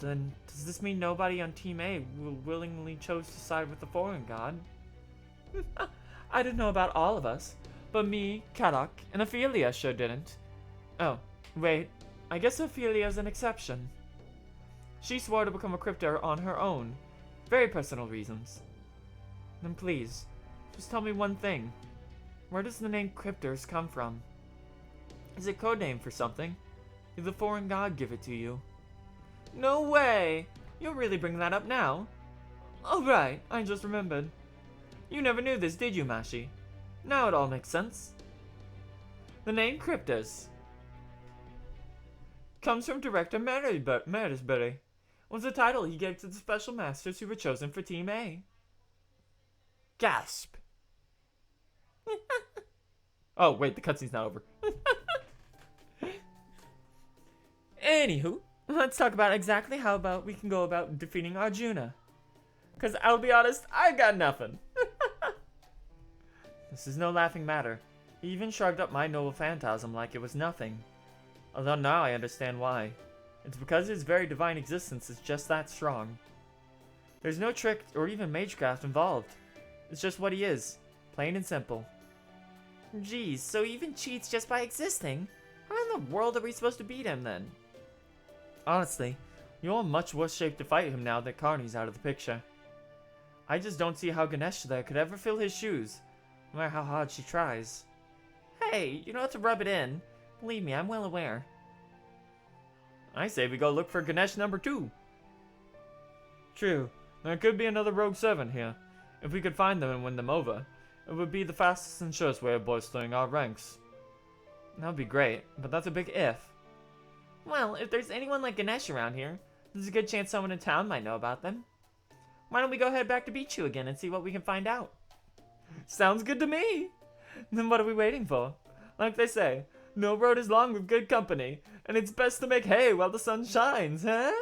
Then, does this mean nobody on Team A will willingly chose to side with the foreign god? I didn't know about all of us, but me, Karak, and Ophelia sure didn't. Oh, wait, I guess Ophelia's an exception. She swore to become a Crypto on her own. Very personal reasons. Then please, just tell me one thing. Where does the name Cryptos come from? Is it codename for something? Did the foreign god give it to you? No way! You'll really bring that up now? Oh right, I just remembered. You never knew this, did you, Mashi? Now it all makes sense. The name Cryptos comes from director Meredithbury, was the title he gave to the special masters who were chosen for Team A. Gasp. Oh, wait, the cutscene's not over. Anywho, let's talk about exactly how about we can go about defeating Arjuna. Because I'll be honest, I got nothing. This is no laughing matter. He even shrugged up my noble phantasm like it was nothing. Although now I understand why. It's because his very divine existence is just that strong. There's no trick or even magecraft involved. It's just what he is. Plain and simple. Geez, so he even cheats just by existing? How in the world are we supposed to beat him then? Honestly, you're in much worse shape to fight him now that Karni's out of the picture. I just don't see how Ganeshta could ever fill his shoes, no matter how hard she tries. Hey, you don't have to rub it in. Believe me, I'm well aware. I say we go look for Ganesh number 2. True, there could be another rogue servant here. If we could find them and win them over, it would be the fastest and surest way of bolstering our ranks. That would be great, but that's a big if. Well, if there's anyone like Ganesh around here, there's a good chance someone in town might know about them. Why don't we go head back to Bichu again and see what we can find out? Sounds good to me! Then what are we waiting for? Like they say, no road is long with good company, and it's best to make hay while the sun shines, huh?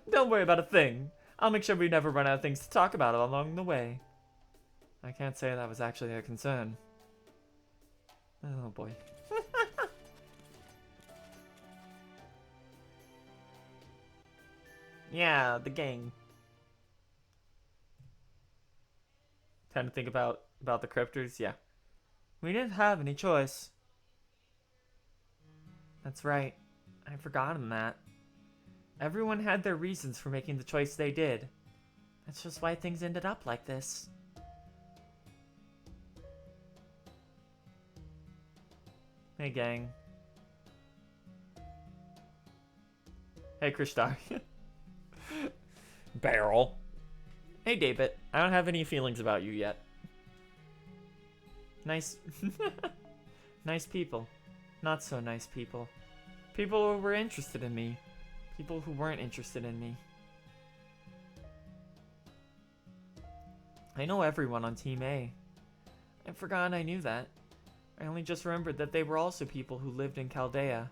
Don't worry about a thing. I'll make sure we never run out of things to talk about along the way. I can't say that was actually a concern. Oh boy. Yeah, the gang. Time to think about the cryptors, yeah. We didn't have any choice. That's right. I'd forgotten that. Everyone had their reasons for making the choice they did. That's just why things ended up like this. Hey, gang. Hey, Krishtar. Barrel. Hey, David. I don't have any feelings about you yet. Nice. Nice people. Not so nice people. People who were interested in me. People who weren't interested in me. I know everyone on Team A. I've forgotten I knew that. I only just remembered that they were also people who lived in Chaldea.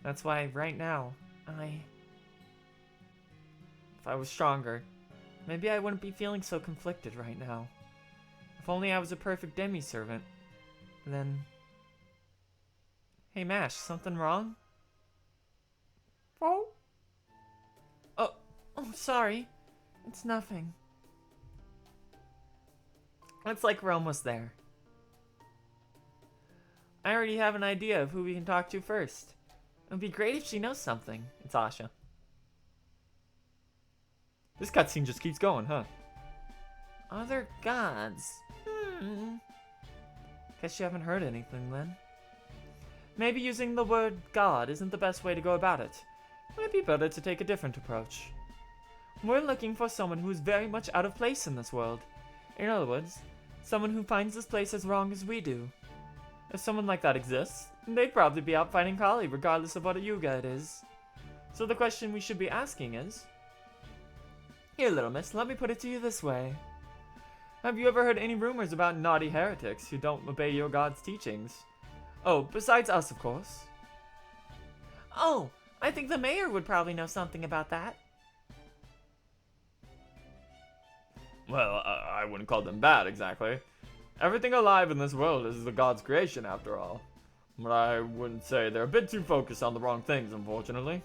That's why, right now, if I was stronger, maybe I wouldn't be feeling so conflicted right now. If only I was a perfect demi-servant, then... Hey, Mash, something wrong? Oh? Oh, sorry. It's nothing. It's like we're almost there. I already have an idea of who we can talk to first. It would be great if she knows something. It's Asha. This cutscene just keeps going, huh? Other gods? Guess you haven't heard anything then. Maybe using the word god isn't the best way to go about it. Might be better to take a different approach. We're looking for someone who is very much out of place in this world. In other words, someone who finds this place as wrong as we do. If someone like that exists, they'd probably be out fighting Kali regardless of what a Yuga it is. So the question we should be asking is... Here, little miss, let me put it to you this way. Have you ever heard any rumors about naughty heretics who don't obey your god's teachings? Oh, besides us, of course. Oh, I think the mayor would probably know something about that. Well, I wouldn't call them bad, exactly. Everything alive in this world is the god's creation, after all. But I wouldn't say they're a bit too focused on the wrong things, unfortunately.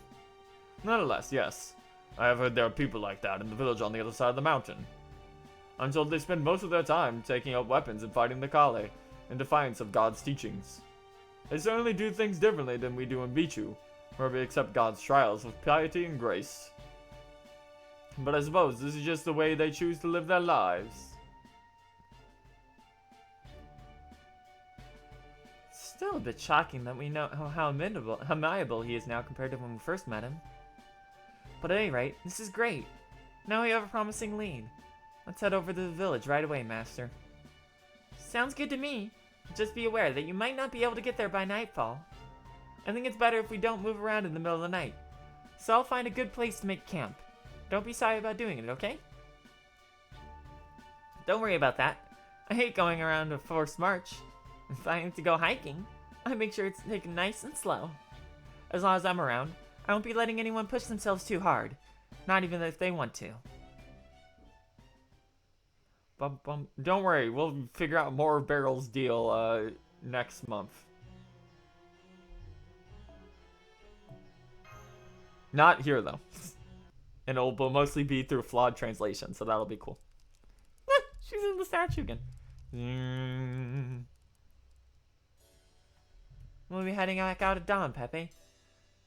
Nonetheless, yes, I have heard there are people like that in the village on the other side of the mountain. I'm told they spend most of their time taking up weapons and fighting the Kali, in defiance of God's teachings. They certainly do things differently than we do in Bichu, where we accept God's trials with piety and grace. But I suppose this is just the way they choose to live their lives. Still a bit shocking that we know how amiable he is now compared to when we first met him. But at any rate, this is great. Now we have a promising lead. Let's head over to the village right away, Master. Sounds good to me. Just be aware that you might not be able to get there by nightfall. I think it's better if we don't move around in the middle of the night. So I'll find a good place to make camp. Don't be sorry about doing it, okay? Don't worry about that. I hate going around a forced march. If I have to go hiking, I make sure it's taken nice and slow. As long as I'm around, I won't be letting anyone push themselves too hard. Not even if they want to. Don't worry, we'll figure out more Barrel's deal next month. Not here though. And it'll mostly be through flawed translation, so that'll be cool. She's in the statue again. We'll be heading back out at dawn, Pepe.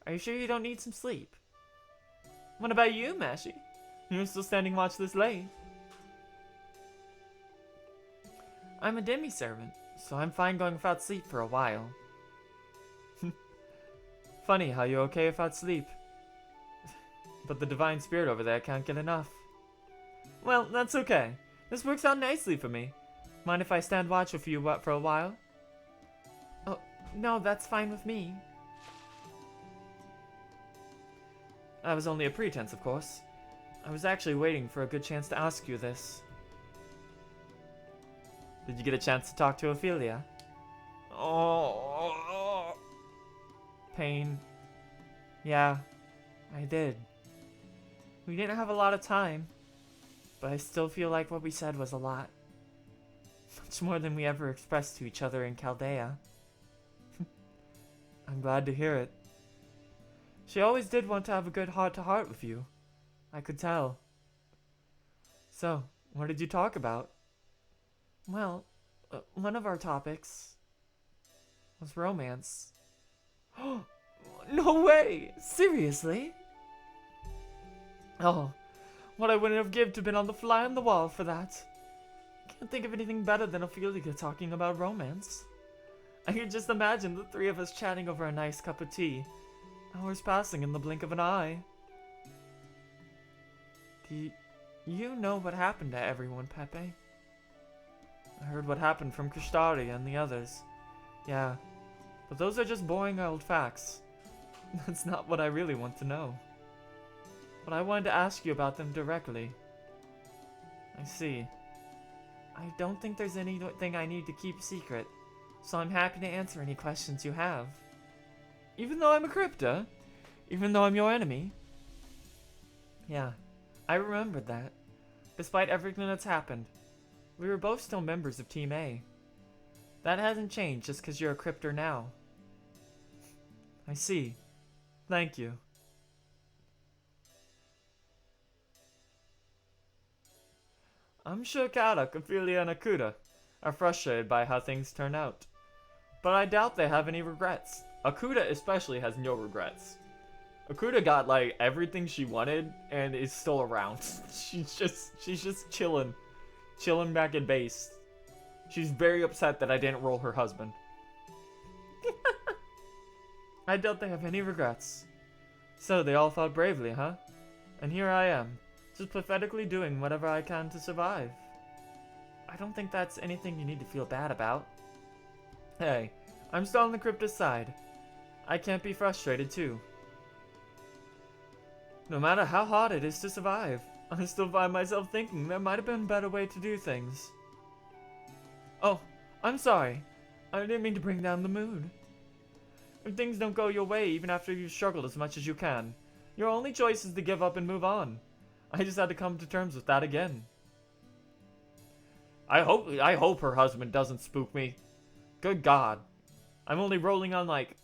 Are you sure you don't need some sleep? What about you, Mashi? You're still standing watch this late. I'm a demi-servant, so I'm fine going without sleep for a while. Funny how you're okay without sleep. But the divine spirit over there can't get enough. Well, that's okay. This works out nicely for me. Mind if I stand watch with you for a while? Oh, no, that's fine with me. That was only a pretense, of course. I was actually waiting for a good chance to ask you this. Did you get a chance to talk to Ophelia? Oh, pain. Yeah, I did. We didn't have a lot of time, but I still feel like what we said was a lot. Much more than we ever expressed to each other in Chaldea. I'm glad to hear it. She always did want to have a good heart-to-heart with you. I could tell. So, what did you talk about? Well, one of our topics was romance. No way! Seriously? Oh, what I wouldn't have given to been on the fly on the wall for that. Can't think of anything better than Ophelia talking about romance. I can just imagine the three of us chatting over a nice cup of tea. Hours passing in the blink of an eye. Do you know what happened to everyone, Pepe? I heard what happened from Krishtari and the others. Yeah, but those are just boring old facts. That's not what I really want to know. But I wanted to ask you about them directly. I see. I don't think there's anything I need to keep secret, so I'm happy to answer any questions you have. Even though I'm a Crypta? Even though I'm your enemy? Yeah, I remembered that. Despite everything that's happened, we were both still members of Team A. That hasn't changed just because you're a Cryptor now. I see. Thank you. I'm sure Karak, Ophelia, and Akuda are frustrated by how things turn out. But I doubt they have any regrets. Akuda especially has no regrets. Akuda got like everything she wanted and is still around. she's just chilling back at base. She's very upset that I didn't roll her husband. I doubt they have any regrets. So they all fought bravely, huh? And here I am, just pathetically doing whatever I can to survive. I don't think that's anything you need to feel bad about. Hey, I'm still on the Cryptus side. I can't be frustrated too. No matter how hard it is to survive, I still find myself thinking there might have been a better way to do things. Oh, I'm sorry. I didn't mean to bring down the mood. If things don't go your way even after you've struggled as much as you can, your only choice is to give up and move on. I just had to come to terms with that again. I hope her husband doesn't spook me. Good God. I'm only rolling on like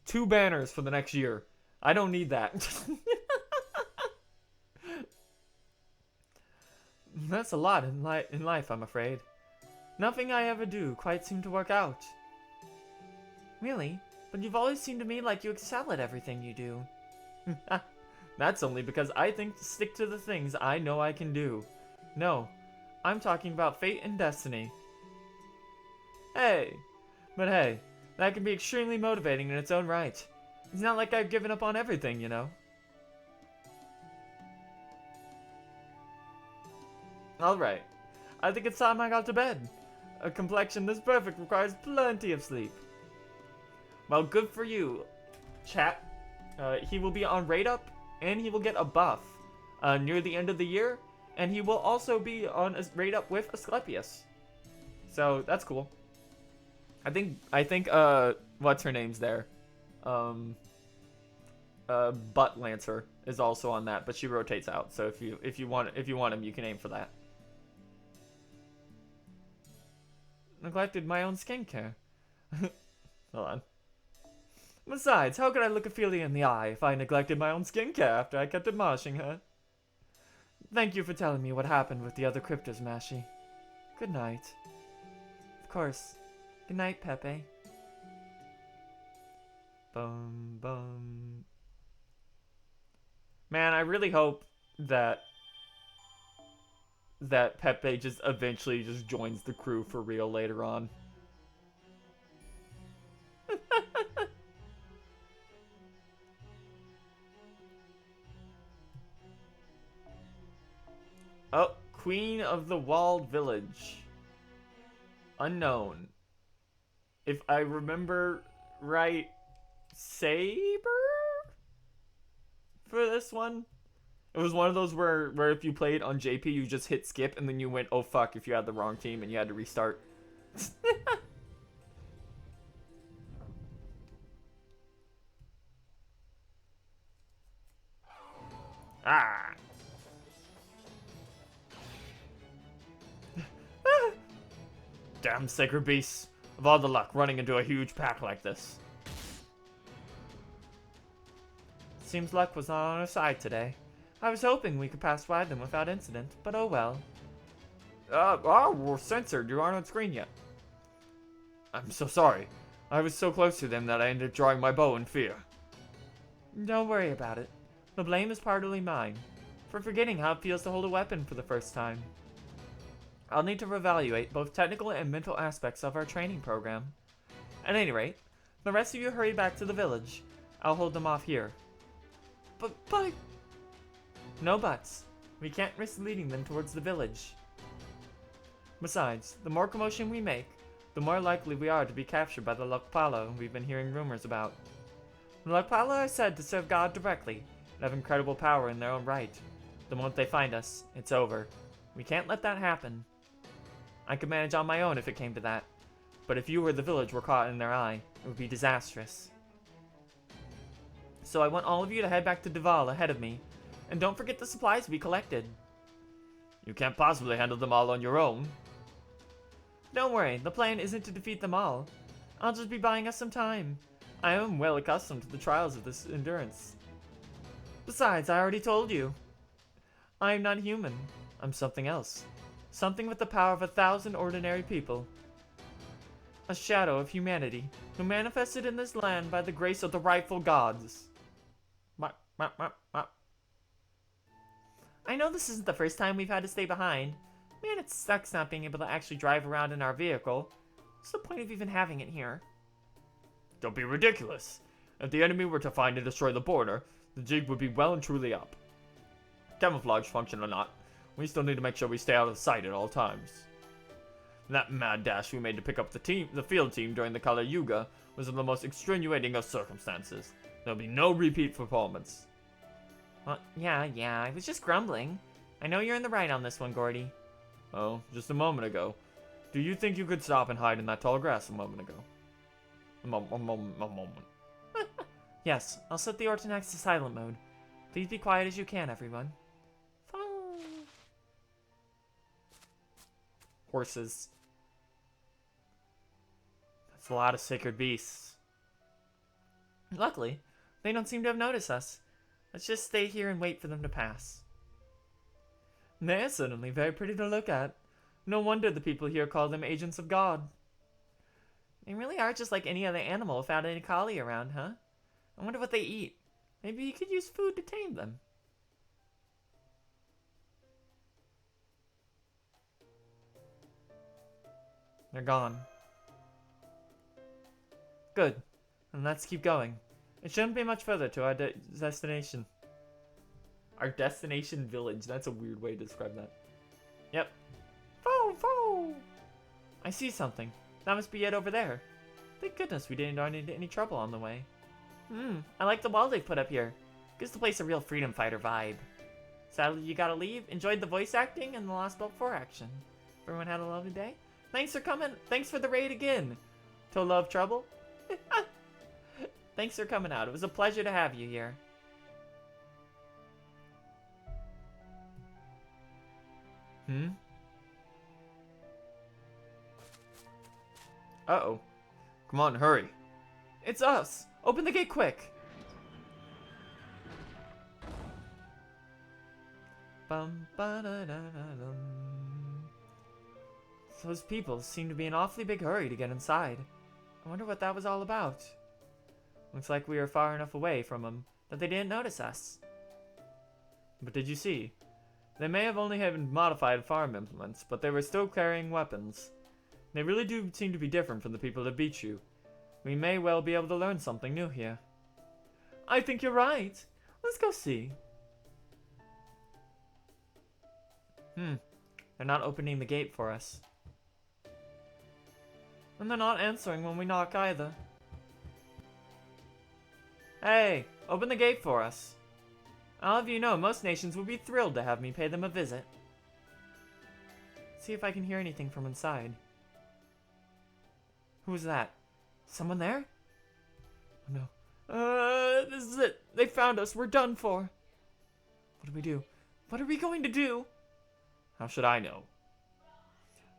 2 banners for the next year. I don't need that. That's a lot in life, I'm afraid. Nothing I ever do quite seemed to work out. Really? But you've always seemed to me like you excel at everything you do. That's only because I stick to the things I know I can do. No, I'm talking about fate and destiny. Hey, that can be extremely motivating in its own right. It's not like I've given up on everything, you know. Alright, I think it's time I got to bed. A complexion this perfect requires plenty of sleep. Well, good for you, chat. He will be on Raid Up, and he will get a buff near the end of the year, and he will also be on a Raid Up with Asclepius. So that's cool. I think what's her name's there? Butt Lancer is also on that, but she rotates out. So if you want him, you can aim for that. Neglected my own skincare. Hold on. Besides, how could I look Ophelia in the eye if I neglected my own skincare after I kept admonishing her? Thank you for telling me what happened with the other cryptos, Mashi. Good night. Of course. Good night, Pepe. Bum bum. Man, I really hope that Pepe just eventually just joins the crew for real later on. Oh, Queen of the Walled Village. Unknown. If I remember right, Saber? For this one? It was one of those where if you played on JP, you just hit skip and then you went, oh fuck, if you had the wrong team and you had to restart. Ah! Damn sacred beasts. Of all the luck running into a huge pack like this. Seems luck was not on our side today. I was hoping we could pass by them without incident, but oh well. We're censored. You aren't on screen yet. I'm so sorry. I was so close to them that I ended up drawing my bow in fear. Don't worry about it. The blame is partly mine, for forgetting how it feels to hold a weapon for the first time. I'll need to reevaluate both technical and mental aspects of our training program. At any rate, the rest of you hurry back to the village. I'll hold them off here. But... No buts. We can't risk leading them towards the village. Besides, the more commotion we make, the more likely we are to be captured by the Lokpala we've been hearing rumors about. The Lokpala are said to serve God directly and have incredible power in their own right. The moment they find us, it's over. We can't let that happen. I could manage on my own if it came to that, but if you or the village were caught in their eye, it would be disastrous. So I want all of you to head back to Duval ahead of me, and don't forget the supplies we collected. You can't possibly handle them all on your own. Don't worry, the plan isn't to defeat them all. I'll just be buying us some time. I am well accustomed to the trials of this endurance. Besides, I already told you. I am not human. I'm something else. Something with the power of 1,000 ordinary people. A shadow of humanity, who manifested in this land by the grace of the rightful gods. I know this isn't the first time we've had to stay behind. Man, it sucks not being able to actually drive around in our vehicle. What's the point of even having it here? Don't be ridiculous. If the enemy were to find and destroy the border, the jig would be well and truly up. Camouflage function or not, we still need to make sure we stay out of sight at all times. That mad dash we made to pick up the field team during the Kali Yuga was in the most extenuating of circumstances. There'll be no repeat performance. Well, yeah, I was just grumbling. I know you're in the right on this one, Gordy. Oh, just a moment ago. Do you think you could stop and hide in that tall grass a moment ago? A moment. Yes, I'll set the Ortonax to silent mode. Please be quiet as you can, everyone. Horses. That's a lot of sacred beasts. Luckily, they don't seem to have noticed us. Let's just stay here and wait for them to pass. They're certainly very pretty to look at. No wonder the people here call them agents of God. They really are just like any other animal without any Kali around, huh? I wonder what they eat. Maybe you could use food to tame them. They're gone. Good. And let's keep going. It shouldn't be much further to our destination. Our destination village. That's a weird way to describe that. Yep. Foo! I see something. That must be it over there. Thank goodness we didn't run into any trouble on the way. I like the wall they've put up here. Gives the place a real freedom fighter vibe. Sadly, you gotta leave. Enjoyed the voice acting and the Lostbelt 4 action. Everyone had a lovely day. Thanks for coming. Thanks for the raid again. To love trouble. Thanks for coming out. It was a pleasure to have you here. Uh-oh. Come on, hurry. It's us. Open the gate quick. Bum, ba, da, da, da, dum. Those people seem to be in an awfully big hurry to get inside. I wonder what that was all about. Looks like we were far enough away from them that they didn't notice us. But did you see? They may have only had modified farm implements, but they were still carrying weapons. They really do seem to be different from the people that beat you. We may well be able to learn something new here. I think you're right. Let's go see. They're not opening the gate for us. And they're not answering when we knock either. Hey, open the gate for us. I'll have you know, most nations would be thrilled to have me pay them a visit. See if I can hear anything from inside. Who's that? Someone there? Oh, no. This is it. They found us. We're done for. What do we do? What are we going to do? How should I know?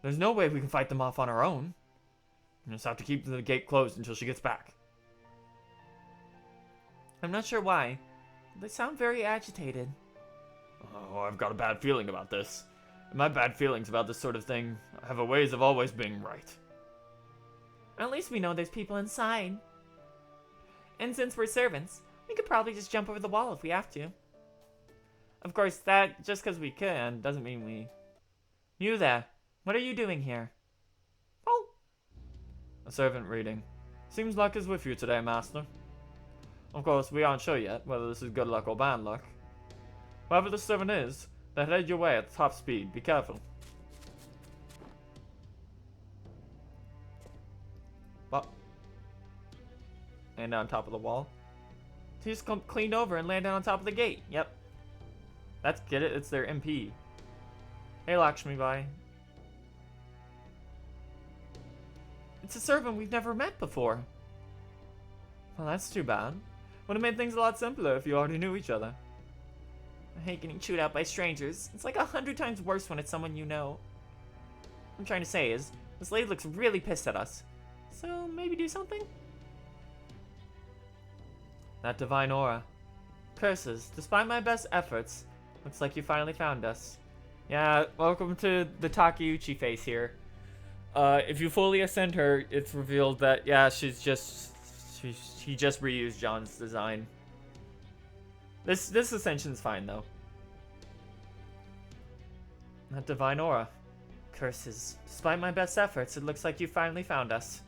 There's no way we can fight them off on our own. We just have to keep the gate closed until she gets back. I'm not sure why. They sound very agitated. Oh, I've got a bad feeling about this. And my bad feelings about this sort of thing have a ways of always being right. At least we know there's people inside. And since we're servants, we could probably just jump over the wall if we have to. Of course, that just because we can doesn't mean we... You there, what are you doing here? Oh! A servant reading. Seems luck is with you today, master. Of course, we aren't sure yet whether this is good luck or bad luck. Whoever the servant is, they're headed your way at top speed. Be careful. But... And on top of the wall. He just cleaned over and landed on top of the gate. Yep. That's, get it? It's their MP. Hey, Lakshmi Bai. It's a servant we've never met before. Well, that's too bad. Would have made things a lot simpler if you already knew each other. I hate getting chewed out by strangers. It's like 100 times worse when it's someone you know. What I'm trying to say is, this lady looks really pissed at us. So, maybe do something? That divine aura. Curses. Despite my best efforts, looks like you finally found us. Yeah, welcome to the Takeuchi face here. If you fully ascend her, it's revealed that, yeah, she just reused John's design. This ascension's fine, though. That divine aura. Curses. Despite my best efforts, it looks like you finally found us.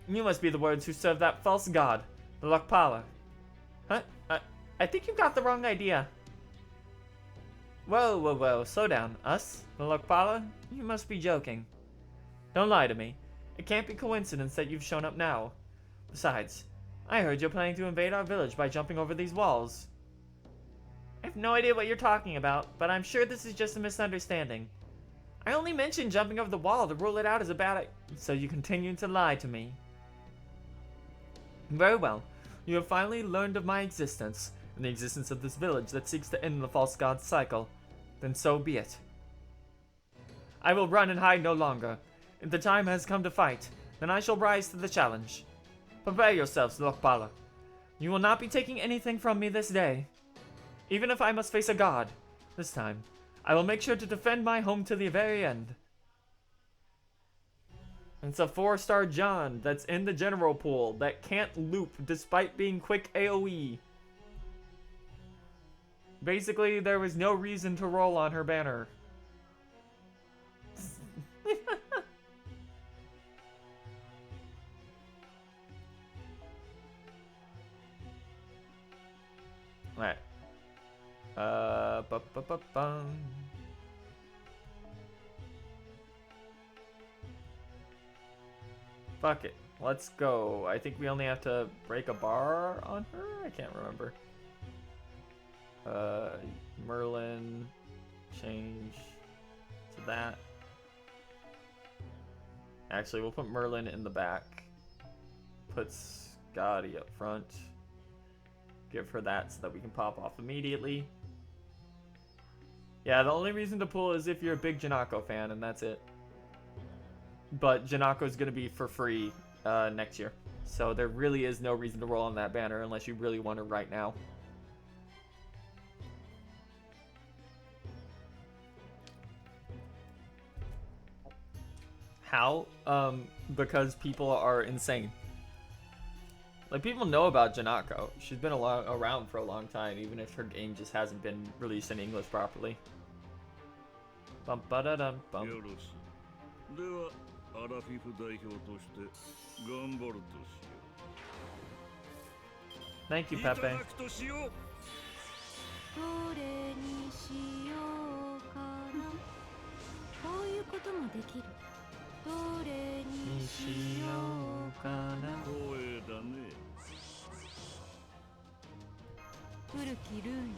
You must be the ones who serve that false god, the Lokpala. Huh? I think you've got the wrong idea. Whoa, whoa, whoa, slow down. Us? The Lokpala? You must be joking. Don't lie to me. It can't be coincidence that you've shown up now. Besides, I heard you're planning to invade our village by jumping over these walls. I have no idea what you're talking about, but I'm sure this is just a misunderstanding. I only mentioned jumping over the wall to rule it out as a bad idea, so you continue to lie to me. Very well. You have finally learned of my existence, and the existence of this village that seeks to end the false god's cycle. Then so be it. I will run and hide no longer. If the time has come to fight, then I shall rise to the challenge. Prepare yourselves, Lokpala. You will not be taking anything from me this day. Even if I must face a god, this time, I will make sure to defend my home to the very end. It's a 4-star John that's in the general pool that can't loop despite being quick AoE. Basically, there was no reason to roll on her banner. Alright. Fuck it. Let's go. I think we only have to break a bar on her? I can't remember. Merlin. Change to that. Actually, we'll put Merlin in the back. Put Scotty up front. Give her that so that we can pop off immediately. Yeah, the only reason to pull is if you're a big Janako fan, and that's it. But Janako's going to be for free next year. So there really is no reason to roll on that banner unless you really want her right now. How? Because people are insane. Like, people know about Janako. She's been around for a long time, even if her game just hasn't been released in English properly. Bum ba da dum bum. Thank you, Pepe. どれにしようかなこういうこともできるどれにしようかな光栄だね。古きルーニ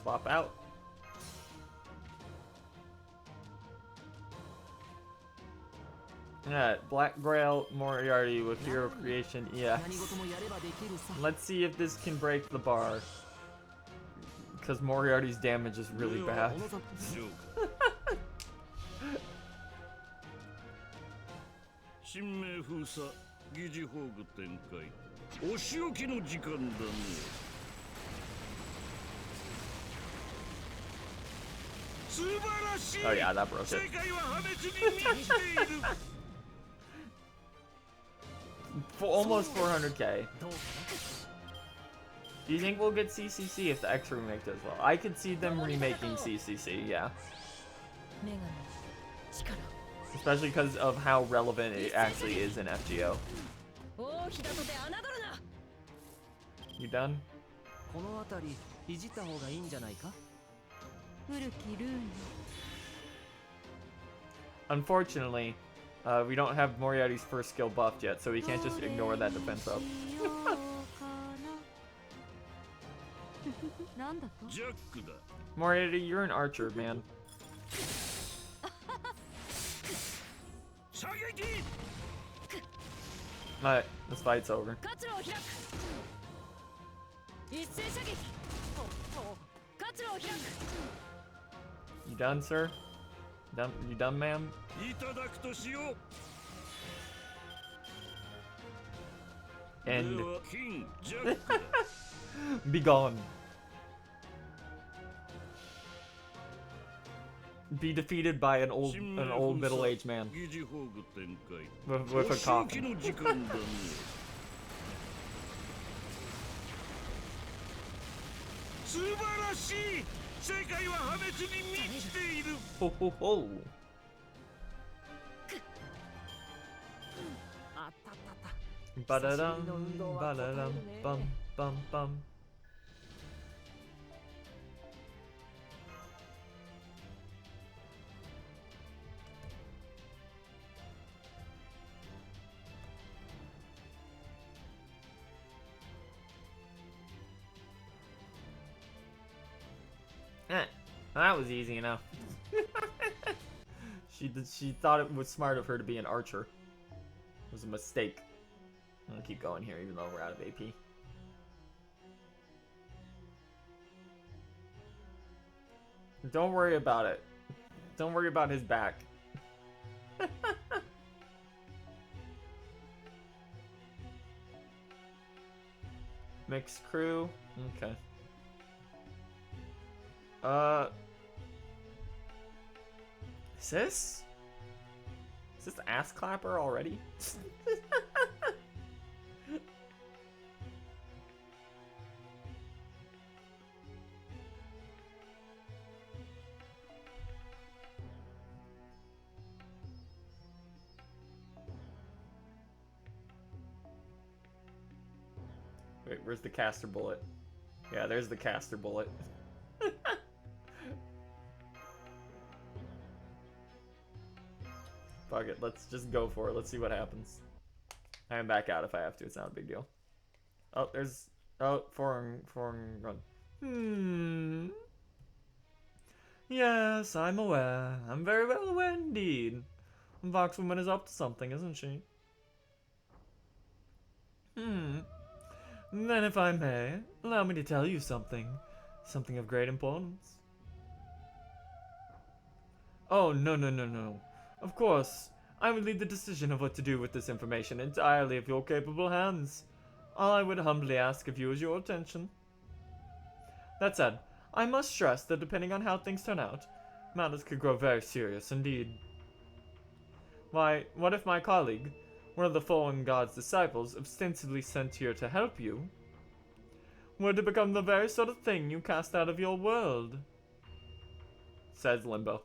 Swap out. Alright, Black Grail Moriarty with Hero Creation EX. Let's see if this can break the bar. Because Moriarty's damage is really bad. 神明封鎖疑似宝具展開お仕置きの時間だね Oh yeah, that broke it. 世界は破滅に満ちている Almost 400k. Do you think we'll get CCC if the X remake does well? I could see them remaking CCC, yeah. Especially because of how relevant it actually is in FGO. You done? この辺りいじった方がいいんじゃないか 古きルーニ Unfortunately, we don't have Moriarty's first skill buffed yet, so we can't just ignore that defense up. なんだと ジャックだ Moriarty, you're an archer, man. 射撃 Alright, this fight's over. 活路を開く一斉射撃活路を開く You done, sir? You done, ma'am? いただくとしよう And では金ジャックだ be gone. Be defeated by an old middle-aged man 疑似宝具展開 with a お仕置き coffin. の時間だね素晴らしい世界は破滅に満ちている Ho ho ho. あったったった Ba-da-dum, ba-da-dum, bum, bum, bum. That was easy enough. She thought it was smart of her to be an archer. It was a mistake. I'm gonna keep going here even though we're out of AP. Don't worry about it. Don't worry about his back. Mixed crew. Okay. Is this ass clapper already? Wait, where's the caster bullet? Yeah, there's the caster bullet. Fuck it, let's just go for it. Let's see what happens. I am back out if I have to. It's not a big deal. Oh, there's... Oh, foreign run. Yes, I'm aware. I'm very well aware indeed. Voxwoman is up to something, isn't she? Then if I may, allow me to tell you something. Something of great importance. Oh, no. Of course, I would leave the decision of what to do with this information entirely of your capable hands. All I would humbly ask of you is your attention. That said, I must stress that depending on how things turn out, matters could grow very serious indeed. Why, what if my colleague, one of the fallen god's disciples ostensibly sent here to help you, were to become the very sort of thing you cast out of your world? Says Limbo.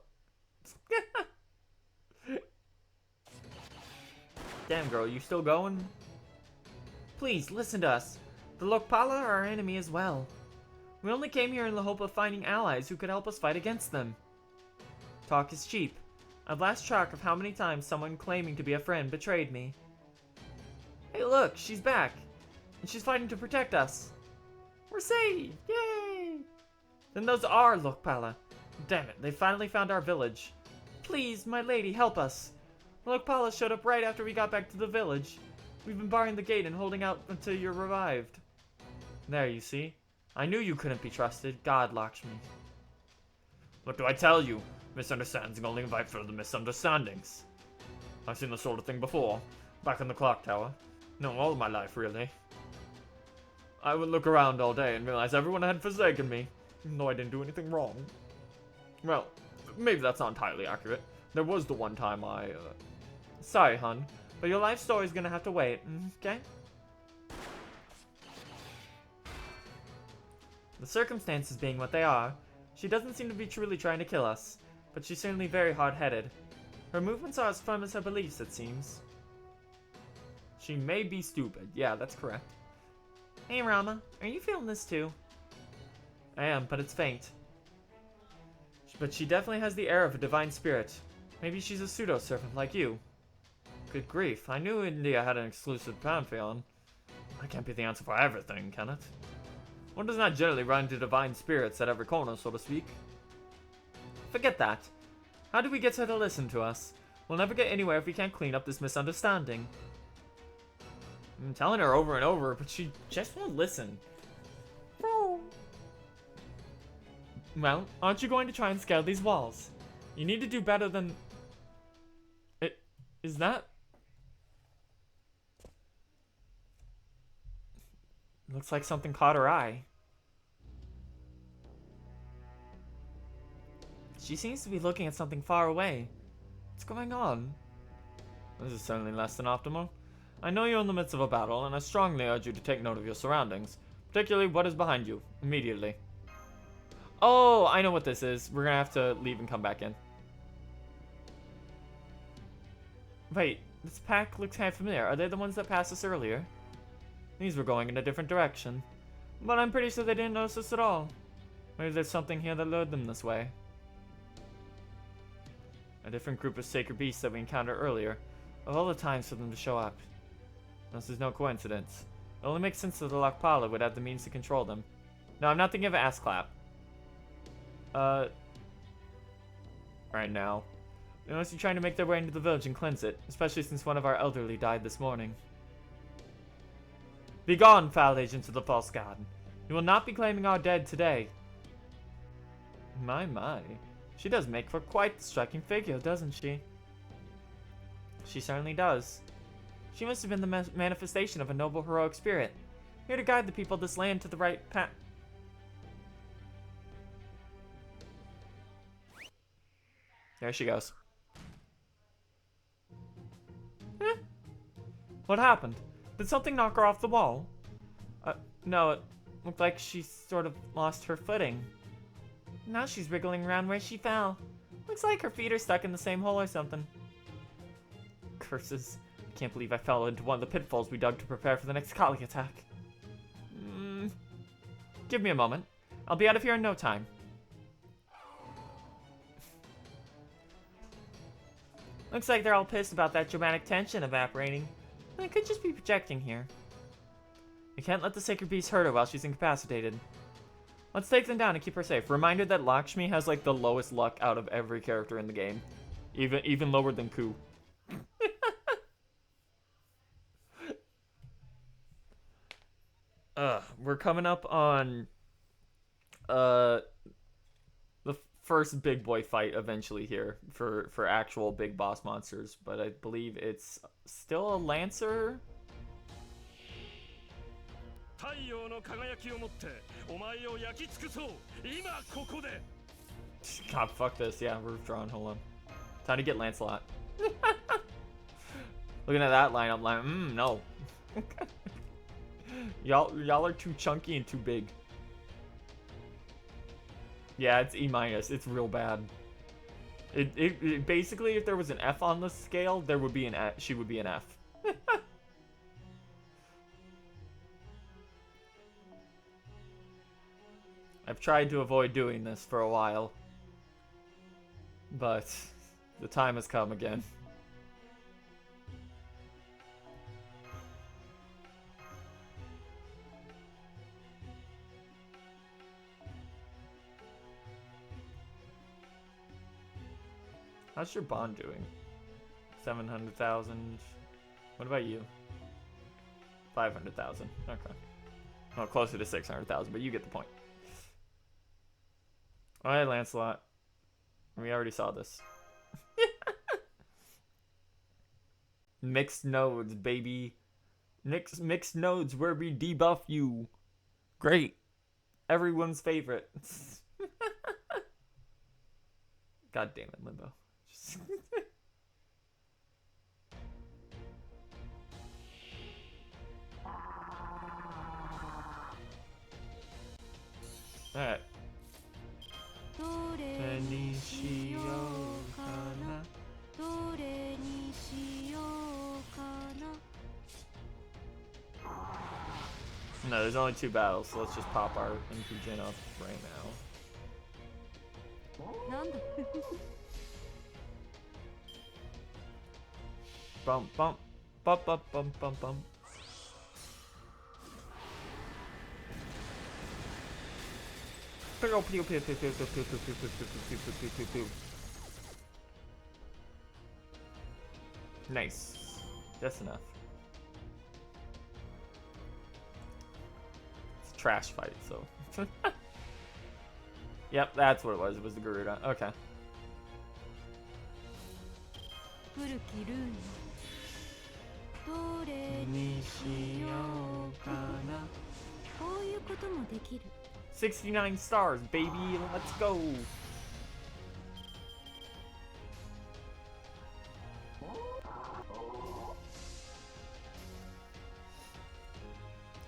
Damn, girl, you still going? Please, listen to us. The Lokpala are our enemy as well. We only came here in the hope of finding allies who could help us fight against them. Talk is cheap. I've lost track of how many times someone claiming to be a friend betrayed me. Hey look, she's back. And she's fighting to protect us. We're saved! Yay! Then those are Lokpala. Damn it, they finally found our village. Please, my lady, help us. Lokpala showed up right after we got back to the village. We've been barring the gate and holding out until you're revived. There, you see. I knew you couldn't be trusted. God, Lakshmi. What do I tell you? Misunderstandings only invite further misunderstandings. I've seen this sort of thing before. Back in the clock tower. No, all of my life, really. I would look around all day and realize everyone had forsaken me, even though I didn't do anything wrong. Well, maybe that's not entirely accurate. There was the one time I, Sorry, hun, but your life story's gonna have to wait, okay? The circumstances being what they are, she doesn't seem to be truly trying to kill us, but she's certainly very hard-headed. Her movements are as firm as her beliefs, it seems. She may be stupid. Yeah, that's correct. Hey, Rama, are you feeling this too? I am, but it's faint. But she definitely has the air of a divine spirit. Maybe she's a pseudo-serpent like you. Good grief, I knew India had an exclusive pantheon. That can't be the answer for everything, can it? One does not generally run into divine spirits at every corner, so to speak. Forget that. How do we get her to listen to us? We'll never get anywhere if we can't clean up this misunderstanding. I'm telling her over and over, but she just won't listen. Well, aren't you going to try and scale these walls? You need to do better than... Is that... Looks like something caught her eye. She seems to be looking at something far away. What's going on? This is certainly less than optimal. I know you're in the midst of a battle, and I strongly urge you to take note of your surroundings, particularly what is behind you, immediately. Oh, I know what this is. We're gonna have to leave and come back in. Wait, this pack looks kind of familiar. Are they the ones that passed us earlier? These were going in a different direction. But I'm pretty sure they didn't notice us at all. Maybe there's something here that lured them this way. A different group of sacred beasts that we encountered earlier. Of all the times for them to show up. This is no coincidence. It only makes sense that the Lokpala would have the means to control them. No, I'm not thinking of ass clap. Right now. Unless you're trying to make their way into the village and cleanse it, especially since one of our elderly died this morning. Begone, foul agents of the false god. You will not be claiming our dead today. My. She does make for quite the striking figure, doesn't she? She certainly does. She must have been the manifestation of a noble heroic spirit, here to guide the people of this land to the right path. There she goes. What happened? Did something knock her off the wall? No, it looked like she sort of lost her footing. Now she's wriggling around where she fell. Looks like her feet are stuck in the same hole or something. Curses. I can't believe I fell into one of the pitfalls we dug to prepare for the next Kali attack. Give me a moment. I'll be out of here in no time. Looks like they're all pissed about that dramatic tension evaporating. I could just be projecting here. We can't let the sacred beast hurt her while she's incapacitated. Let's take them down and keep her safe. Reminder that Lakshmi has like the lowest luck out of every character in the game. Even lower than Ku. We're coming up on the first big boy fight eventually here for actual big boss monsters, but I believe it's still a Lancer. God, fuck this. Yeah, we're drawn. Hold on. Time to get Lancelot. Looking at that line, I'm like, no. Y'all are too chunky and too big. Yeah, it's E-. It's real bad. It basically, if there was an F on the scale, there would be an F. She would be an F. I've tried to avoid doing this for a while, but the time has come again. How's your bond doing? 700,000. What about you? 500,000. Okay. Well, closer to 600,000, but you get the point. Alright, Lancelot. We already saw this. Mixed nodes, baby. Mixed nodes where we debuff you. Great. Everyone's favorite. God damn it, Limbo. Alright. No, there's only 2 battles, so let's just pop our Impujin up right now. Bump, bump, bump, bump, bump, bump, bump. Nice. Just enough. It's a trash fight, so. Yep, that's what it was. It was the Garuda. Okay. Dekiru. 69 stars, baby. Let's go.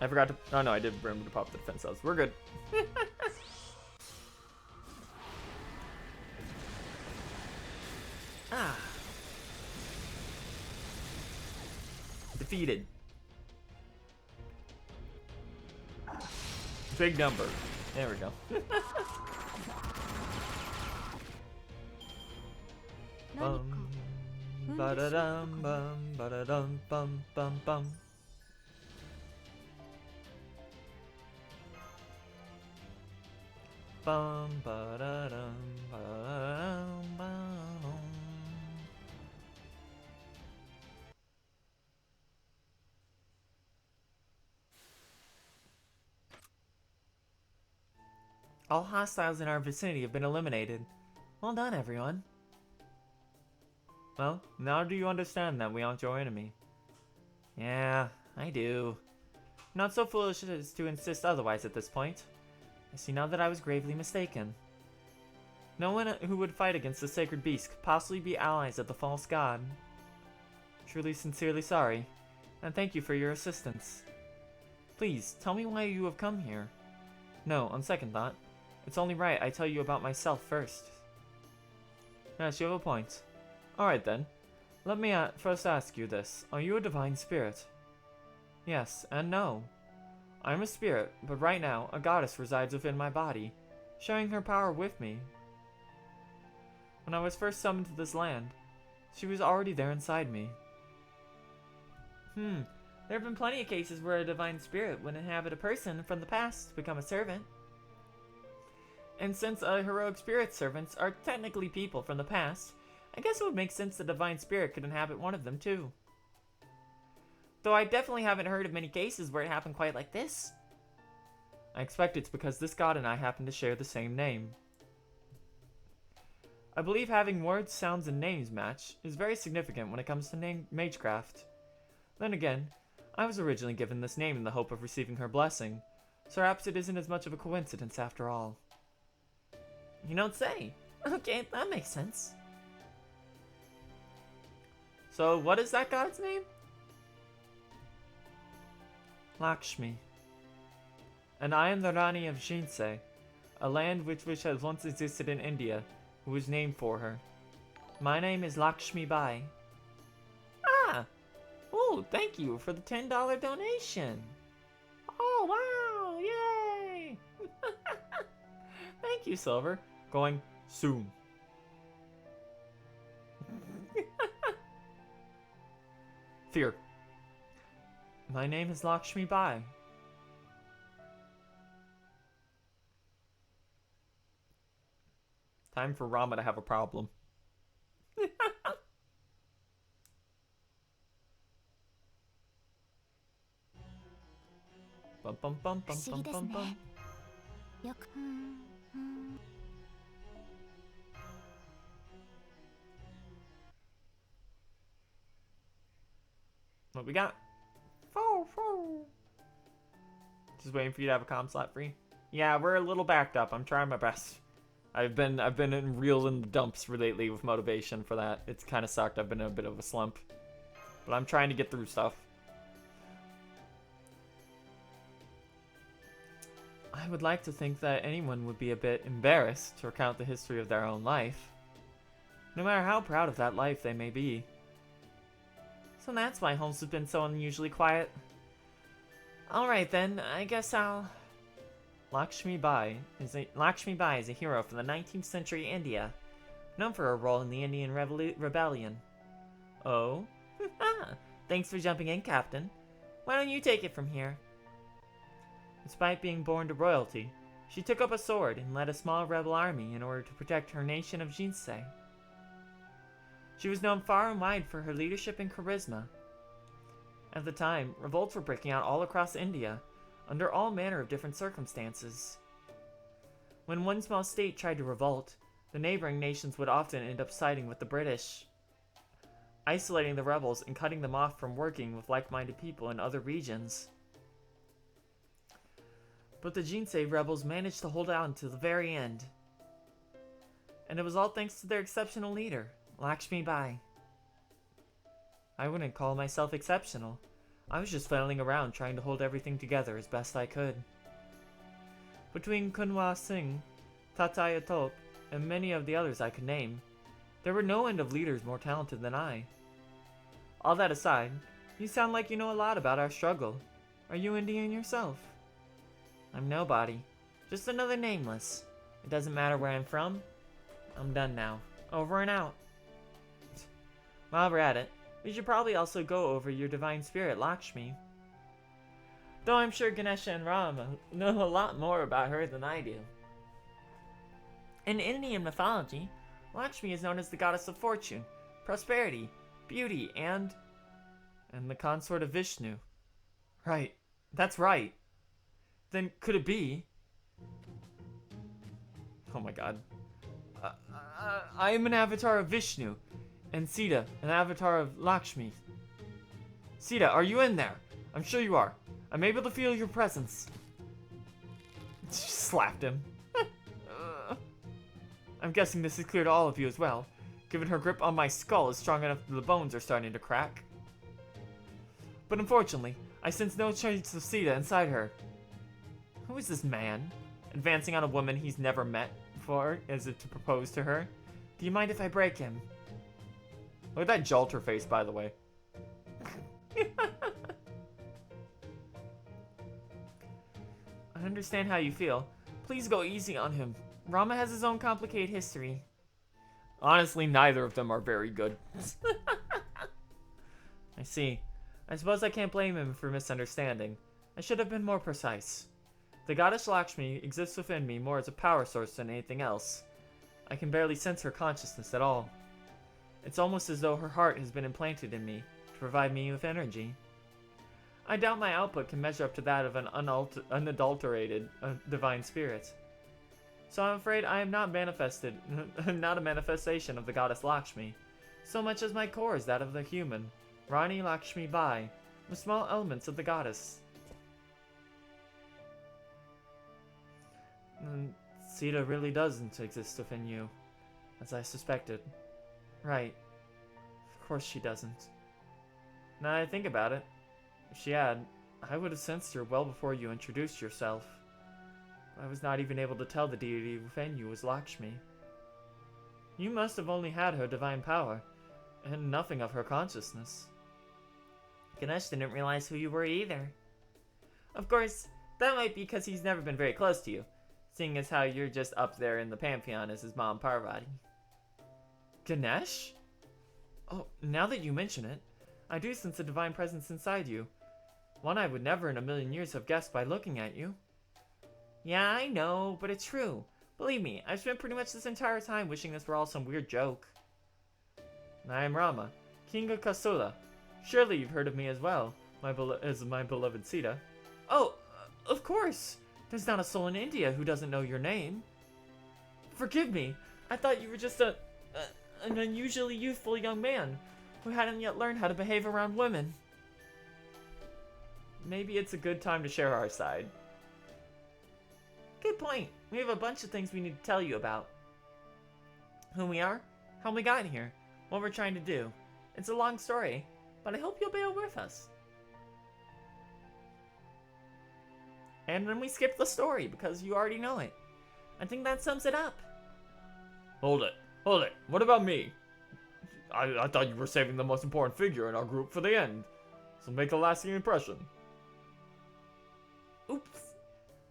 I forgot to. Oh no, I did remember to pop the defense cells. We're good. Defeated. Big number. There we go. Bum, ba-da-dum, bum, ba-da-dum, bum, bum, bum. Bum, ba-da-dum, ba-da-dum, bum. All hostiles in our vicinity have been eliminated. Well done, everyone. Well, now do you understand that we aren't your enemy? Yeah, I do. Not so foolish as to insist otherwise at this point. I see now that I was gravely mistaken. No one who would fight against the sacred beast could possibly be allies of the false god. Truly sincerely sorry, and thank you for your assistance. Please, tell me why you have come here. No, on second thought, it's only right I tell you about myself first. Yes, you have a point. Alright then. Let me first ask you this. Are you a divine spirit? Yes, and no. I'm a spirit, but right now, a goddess resides within my body, sharing her power with me. When I was first summoned to this land, She was already there inside me. There have been plenty of cases where a divine spirit would inhabit a person from the past to become a servant. And since heroic spirit servants are technically people from the past, I guess it would make sense the divine spirit could inhabit one of them too. Though I definitely haven't heard of many cases where it happened quite like this. I expect it's because this god and I happen to share the same name. I believe having words, sounds, and names match is very significant when it comes to magecraft. Then again, I was originally given this name in the hope of receiving her blessing, so perhaps it isn't as much of a coincidence after all. You don't say. Okay, that makes sense. So, what is that god's name? Lakshmi. And I am the Rani of Jinsei, a land which has once existed in India, who was named for her. My name is Lakshmi Bai. Ah! Oh, thank you for the $10 donation. Oh, wow! Yay! Thank you, Silver. Going soon. Fear. My name is Lakshmi Bai. Time for Rama to have a problem. Bum bum bum bum bum bum bum. What we got? Just waiting for you to have a comm slot free. Yeah, we're a little backed up. I'm trying my best. I've been in real in the dumps lately with motivation for that. It's kind of sucked. I've been in a bit of a slump, but I'm trying to get through stuff. I would like to think that anyone would be a bit embarrassed to recount the history of their own life, no matter how proud of that life they may be. So that's why Holmes has been so unusually quiet. Alright then, I guess I'll... Lakshmi Bai is a hero from the 19th century India, known for her role in the Indian Rebellion. Oh? Thanks for jumping in, Captain. Why don't you take it from here? Despite being born to royalty, she took up a sword and led a small rebel army in order to protect her nation of Jinsei. She was known far and wide for her leadership and charisma. At the time, revolts were breaking out all across India, under all manner of different circumstances. When one small state tried to revolt, the neighboring nations would often end up siding with the British, isolating the rebels and cutting them off from working with like-minded people in other regions. But the Jinsei rebels managed to hold out until the very end. And it was all thanks to their exceptional leader, Lakshmi Bai. I wouldn't call myself exceptional. I was just flailing around trying to hold everything together as best I could. Between Kunwa Singh, Tataya Top, and many of the others I could name, there were no end of leaders more talented than I. All that aside, you sound like you know a lot about our struggle. Are you Indian yourself? I'm nobody. Just another nameless. It doesn't matter where I'm from. I'm done now. Over and out. While we're at it, we should probably also go over your divine spirit, Lakshmi. Though I'm sure Ganesha and Rama know a lot more about her than I do. In Indian mythology, Lakshmi is known as the goddess of fortune, prosperity, beauty, and the consort of Vishnu. Right, that's right. Then could it be? Oh my god. I am an avatar of Vishnu, and Sita, an avatar of Lakshmi. Sita, are you in there? I'm sure you are. I'm able to feel your presence. She slapped him. I'm guessing this is clear to all of you as well, given her grip on my skull is strong enough that the bones are starting to crack. But unfortunately, I sense no trace of Sita inside her. Who is this man? Advancing on a woman he's never met before, as if to propose to her. Do you mind if I break him? Look at that jolter face, by the way. I understand how you feel. Please go easy on him. Rama has his own complicated history. Honestly, neither of them are very good. I see. I suppose I can't blame him for misunderstanding. I should have been more precise. The goddess Lakshmi exists within me more as a power source than anything else. I can barely sense her consciousness at all. It's almost as though her heart has been implanted in me to provide me with energy. I doubt my output can measure up to that of an unadulterated divine spirit. So I'm afraid I am not not a manifestation of the goddess Lakshmi, so much as my core is that of the human, Rani Lakshmi Bai, with small elements of the goddess. Sita really doesn't exist within you, as I suspected. Right. Of course she doesn't. Now that I think about it, if she had, I would have sensed her well before you introduced yourself. I was not even able to tell the deity within you was Lakshmi. You must have only had her divine power, and nothing of her consciousness. Ganesh didn't realize who you were either. Of course, that might be because he's never been very close to you, seeing as how you're just up there in the pantheon as his mom Parvati. Ganesh? Oh, now that you mention it, I do sense a divine presence inside you. One I would never in a million years have guessed by looking at you. Yeah, I know, but it's true. Believe me, I've spent pretty much this entire time wishing this were all some weird joke. I am Rama, King of Kasula. Surely you've heard of me as well, as my beloved Sita. Oh, of course! There's not a soul in India who doesn't know your name. Forgive me, I thought you were just an unusually youthful young man who hadn't yet learned how to behave around women. Maybe it's a good time to share our side. Good point. We have a bunch of things we need to tell you about. Who we are, how we got here, what we're trying to do. It's a long story, but I hope you'll bear with us. And then we skip the story because you already know it. I think that sums it up. Hold it. What about me? I thought you were saving the most important figure in our group for the end. So make a lasting impression. Oops.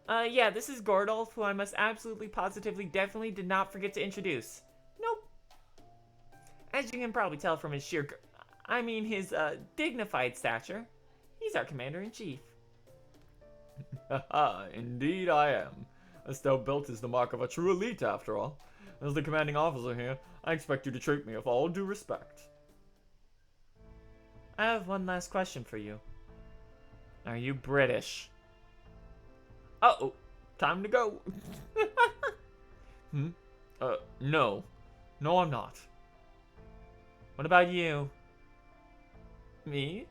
Yeah, this is Gordolf, who I must absolutely, positively, definitely did not forget to introduce. Nope. As you can probably tell from his his dignified stature, he's our commander-in-chief. Haha, indeed I am. A stout belt is the mark of a true elite, after all. As the commanding officer here, I expect you to treat me with all due respect. I have one last question for you. Are you British? Uh-oh, time to go. No. No, I'm not. What about you? Me?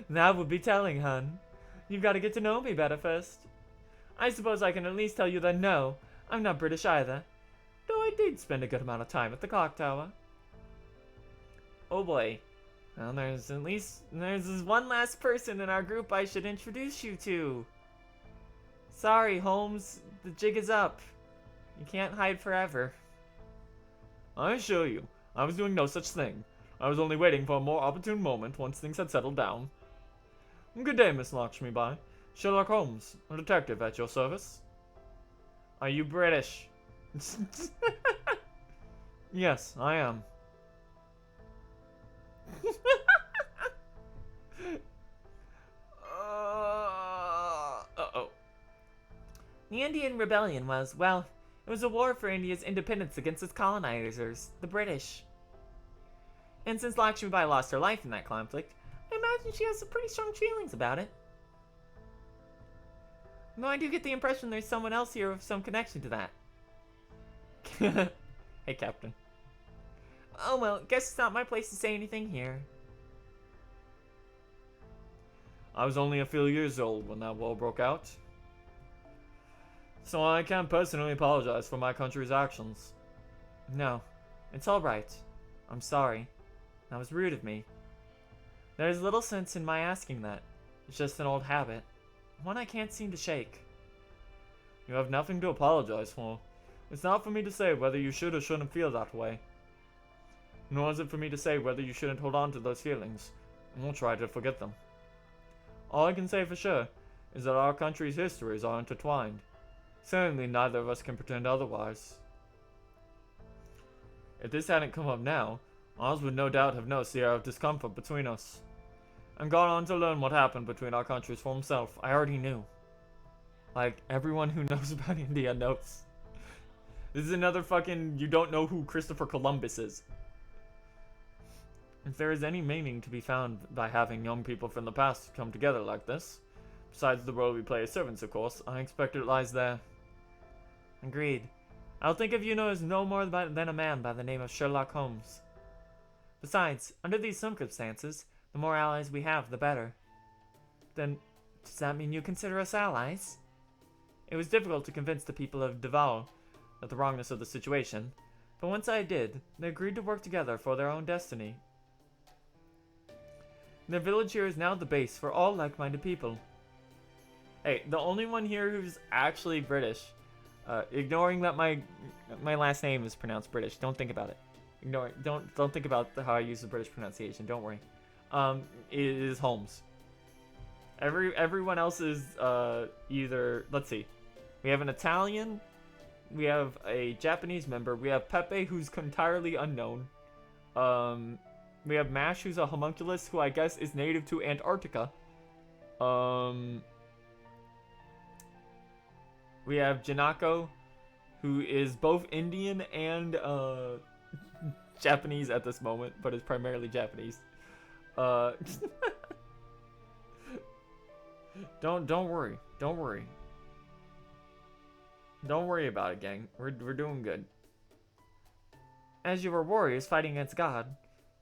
That would be telling, hun. You've got to get to know me better first. I suppose I can at least tell you that no, I'm not British either. Though I did spend a good amount of time at the clock tower. Oh boy. Well, there's this one last person in our group I should introduce you to. Sorry, Holmes. The jig is up. You can't hide forever. I assure you, I was doing no such thing. I was only waiting for a more opportune moment once things had settled down. Good day, Miss Lakshmi Bai. Sherlock Holmes, a detective at your service. Are you British? Yes, I am. Uh-oh. The Indian Rebellion was, well, it was a war for India's independence against its colonizers, the British. And since Lakshmi Bai lost her life in that conflict, I imagine she has some pretty strong feelings about it. Though I do get the impression there's someone else here with some connection to that. Hey, Captain. Oh well, guess it's not my place to say anything here. I was only a few years old when that war broke out. So I can't personally apologize for my country's actions. No, it's alright. I'm sorry. That was rude of me. There's little sense in my asking that. It's just an old habit. One I can't seem to shake. You have nothing to apologize for. It's not for me to say whether you should or shouldn't feel that way. Nor is it for me to say whether you shouldn't hold on to those feelings, or try to forget them. All I can say for sure is that our country's histories are intertwined. Certainly neither of us can pretend otherwise. If this hadn't come up now, Oz would no doubt have noticed the air of discomfort between us, and gone on to learn what happened between our countries for himself. I already knew. Like, everyone who knows about India knows. This is another fucking you don't know who Christopher Columbus is. If there is any meaning to be found by having young people from the past come together like this, besides the role we play as servants, of course, I expect it lies there. Agreed. I'll think of you as no more than a man by the name of Sherlock Holmes. Besides, under these circumstances, the more allies we have, the better. Then, does that mean you consider us allies? It was difficult to convince the people of Deval of the wrongness of the situation, but once I did, they agreed to work together for their own destiny. Their village here is now the base for all like-minded people. Hey, the only one here who's actually British, ignoring that my last name is pronounced British, don't think about it. Ignore it. Don't think about how I use the British pronunciation. Don't worry. Is Holmes. Everyone else is either, let's see, we have an Italian, we have a Japanese member, we have Pepe, who's entirely unknown. We have Mash, who's a homunculus, who I guess is native to Antarctica. We have Janako, who is both Indian and Japanese at this moment, but is primarily Japanese. Don't worry. Don't worry. Don't worry about it, gang. We're doing good. As you were warriors fighting against God,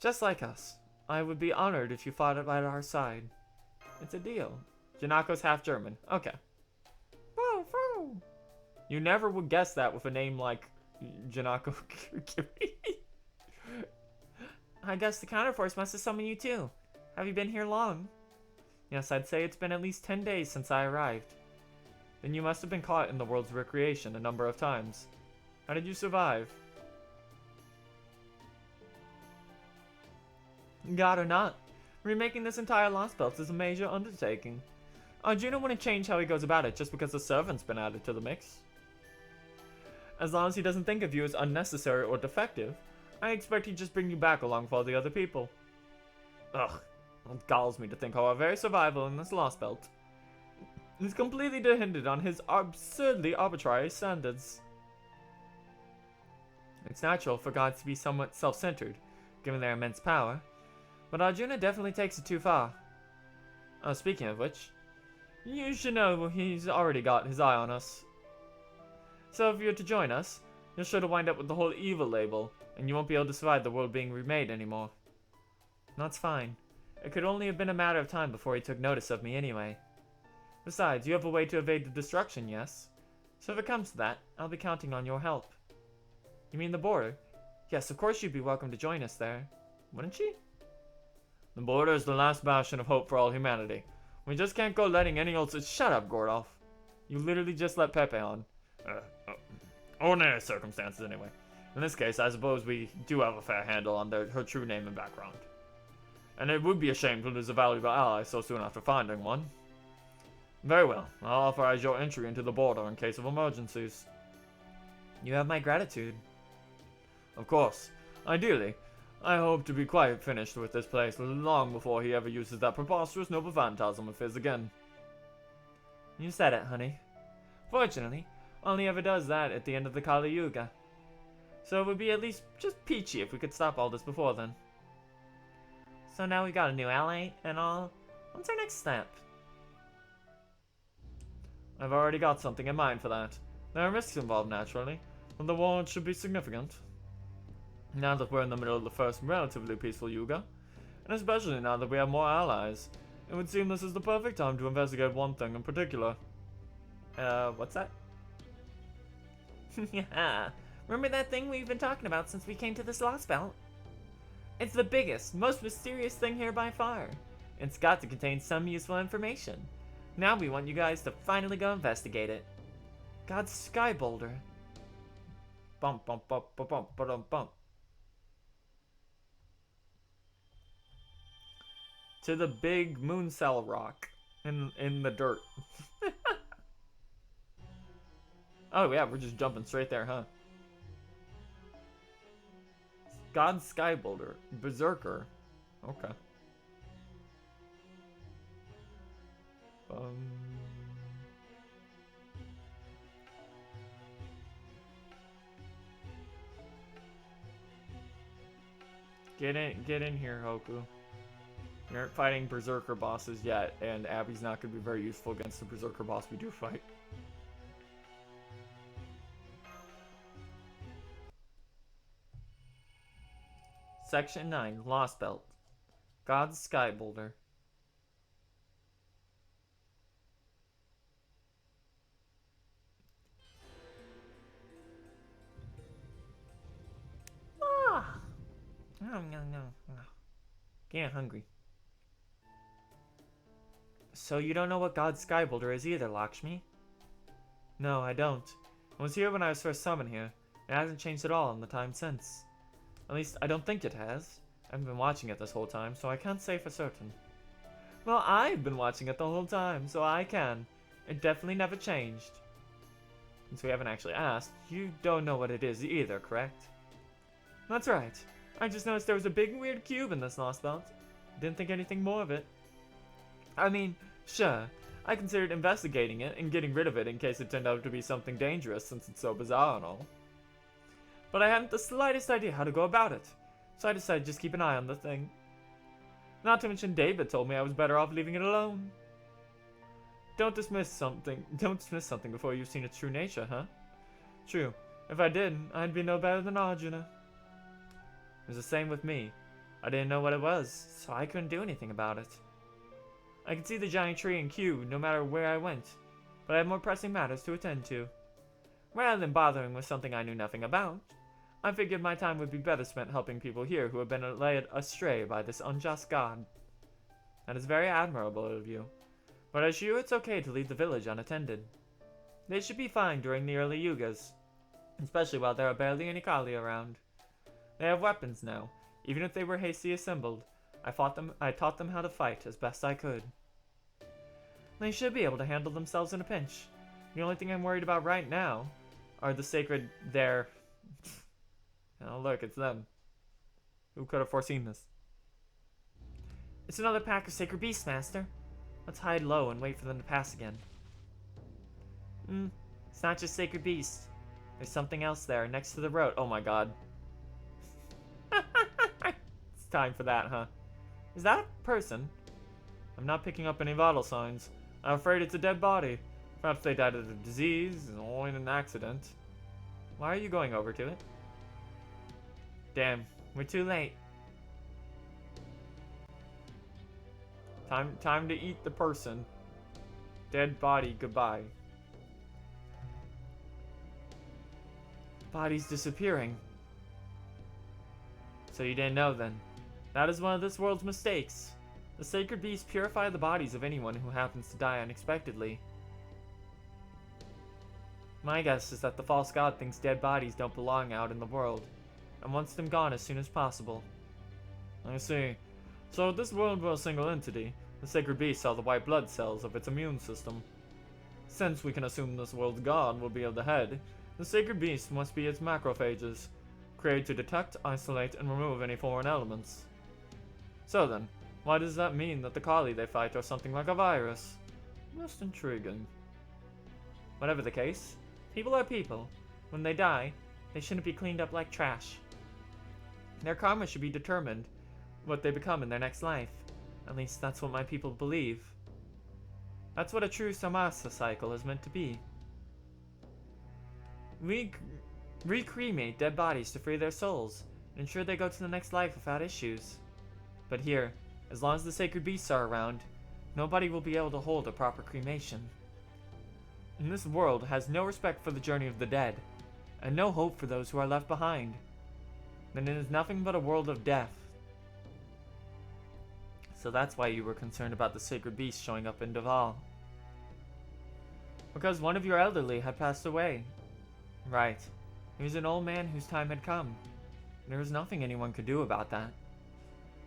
just like us, I would be honored if you fought at our side. It's a deal. Janako's half German. Okay. You never would guess that with a name like Janako. I guess the counterforce must have summoned you too. Have you been here long? Yes, I'd say it's been at least 10 days since I arrived. Then you must have been caught in the world's recreation a number of times. How did you survive? God or not, remaking this entire Lostbelt is a major undertaking. Arjuna wouldn't change how he goes about it just because the servant's been added to the mix. As long as he doesn't think of you as unnecessary or defective, I expect he'd just bring you back along with all the other people. Ugh, it galls me to think how our very survival in this Lostbelt is completely dependent on his absurdly arbitrary standards. It's natural for gods to be somewhat self-centered, given their immense power, but Arjuna definitely takes it too far. Speaking of which, you should know he's already got his eye on us. So if you're to join us, you're sure to wind up with the whole evil label, and you won't be able to survive the world being remade anymore. That's fine. It could only have been a matter of time before he took notice of me anyway. Besides, you have a way to evade the destruction, yes? So if it comes to that, I'll be counting on your help. You mean the border? Yes, of course you'd be welcome to join us there. Wouldn't you? The border is the last bastion of hope for all humanity. We just can't go letting any old... Shut up, Gordolf. You literally just let Pepe on. Ordinary circumstances, anyway. In this case, I suppose we do have a fair handle on her true name and background. And it would be a shame to lose a valuable ally so soon after finding one. Very well, I'll authorize your entry into the border in case of emergencies. You have my gratitude. Of course. Ideally, I hope to be quite finished with this place long before he ever uses that preposterous noble phantasm of his again. You said it, honey. Fortunately, only ever does that at the end of the Kali Yuga. So it would be at least just peachy if we could stop all this before then. So now we got a new ally and all. What's our next step? I've already got something in mind for that. There are risks involved, naturally, but the war should be significant. Now that we're in the middle of the first relatively peaceful Yuga, and especially now that we have more allies, it would seem this is the perfect time to investigate one thing in particular. What's that? Yeah, remember that thing we've been talking about since we came to this Lostbelt? It's the biggest, most mysterious thing here by far. It's got to contain some useful information. Now we want you guys to finally go investigate it. God's sky boulder. Bump, bump, bump, bump, bump, bump, bump. To the big moon cell rock in the dirt. Oh yeah, we're just jumping straight there, huh? God Skyboulder. Berserker. Okay. Get in here, Hoku. We aren't fighting Berserker bosses yet, and Abby's not going to be very useful against the Berserker boss we do fight. Section 9, Lostbelt. God's Sky Boulder. Ah! No. Getting hungry. So you don't know what God's Sky Boulder is either, Lakshmi? No, I don't. I was here when I was first summoned here. It hasn't changed at all in the time since. At least, I don't think it has. I haven't been watching it this whole time, so I can't say for certain. Well, I've been watching it the whole time, so I can. It definitely never changed. Since we haven't actually asked, you don't know what it is either, correct? That's right. I just noticed there was a big weird cube in this Lostbelt. Didn't think anything more of it. I mean, sure, I considered investigating it and getting rid of it in case it turned out to be something dangerous since it's so bizarre and all. But I hadn't the slightest idea how to go about it, so I decided to just keep an eye on the thing. Not to mention David told me I was better off leaving it alone. Don't dismiss something before you've seen its true nature, huh? True. If I did, I'd be no better than Arjuna. It was the same with me. I didn't know what it was, so I couldn't do anything about it. I could see the giant tree and cube no matter where I went, but I had more pressing matters to attend to. Rather than bothering with something I knew nothing about, I figured my time would be better spent helping people here who have been led astray by this unjust god. That is very admirable of you. But as you, it's okay to leave the village unattended. They should be fine during the early Yugas, especially while there are barely any Kali around. They have weapons now, even if they were hastily assembled. I taught them how to fight as best I could. They should be able to handle themselves in a pinch. The only thing I'm worried about right now are the sacred there. Oh look, it's them. Who could have foreseen this? It's another pack of sacred beasts, Master. Let's hide low and wait for them to pass again. It's not just sacred beasts. There's something else there, next to the road. Oh my god. It's time for that, huh? Is that a person? I'm not picking up any vital signs. I'm afraid it's a dead body. Perhaps they died of a disease or in an accident. Why are you going over to it? Damn, we're too late. Time to eat the person. Dead body, goodbye. Body's disappearing. So you didn't know then. That is one of this world's mistakes. The sacred beasts purify the bodies of anyone who happens to die unexpectedly. My guess is that the false god thinks dead bodies don't belong out in the world, and wants them gone as soon as possible. I see. So if this world were a single entity, the sacred beasts are the white blood cells of its immune system. Since we can assume this world's god will be at the head, the sacred beast must be its macrophages, created to detect, isolate, and remove any foreign elements. So then, why does that mean that the Kali they fight are something like a virus? Most intriguing. Whatever the case, people are people. When they die, they shouldn't be cleaned up like trash. Their karma should be determined what they become in their next life. At least that's what my people believe. That's what a true samasa cycle is meant to be. We recremate dead bodies to free their souls, and ensure they go to the next life without issues. But here, as long as the sacred beasts are around, nobody will be able to hold a proper cremation. And this world has no respect for the journey of the dead, and no hope for those who are left behind. Then it is nothing but a world of death. So that's why you were concerned about the sacred beast showing up in Deval. Because one of your elderly had passed away. Right. He was an old man whose time had come. There was nothing anyone could do about that.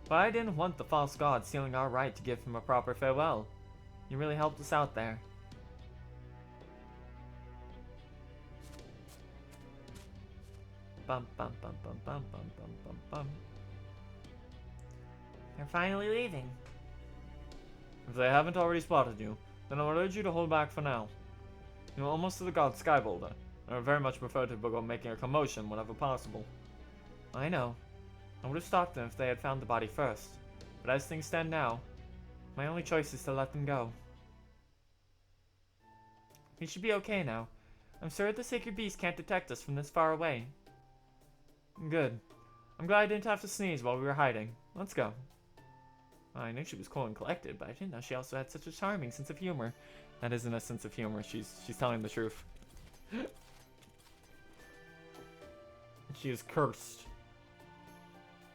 But I didn't want the false god stealing our right to give him a proper farewell. You really helped us out there. bum, bum, bum, bum, bum, bum, bum, bum, bum. They're finally leaving. If they haven't already spotted you, then I would urge you to hold back for now. You're almost to the god Skyboulder, and I very much prefer to begin making a commotion whenever possible. I know. I would have stopped them if they had found the body first, but as things stand now, my only choice is to let them go. We should be okay now. I'm sure the sacred beast can't detect us from this far away. Good. I'm glad I didn't have to sneeze while we were hiding. Let's go. I knew she was cool and collected, but I didn't know she also had such a charming sense of humor. That isn't a sense of humor. She's telling the truth. She is cursed.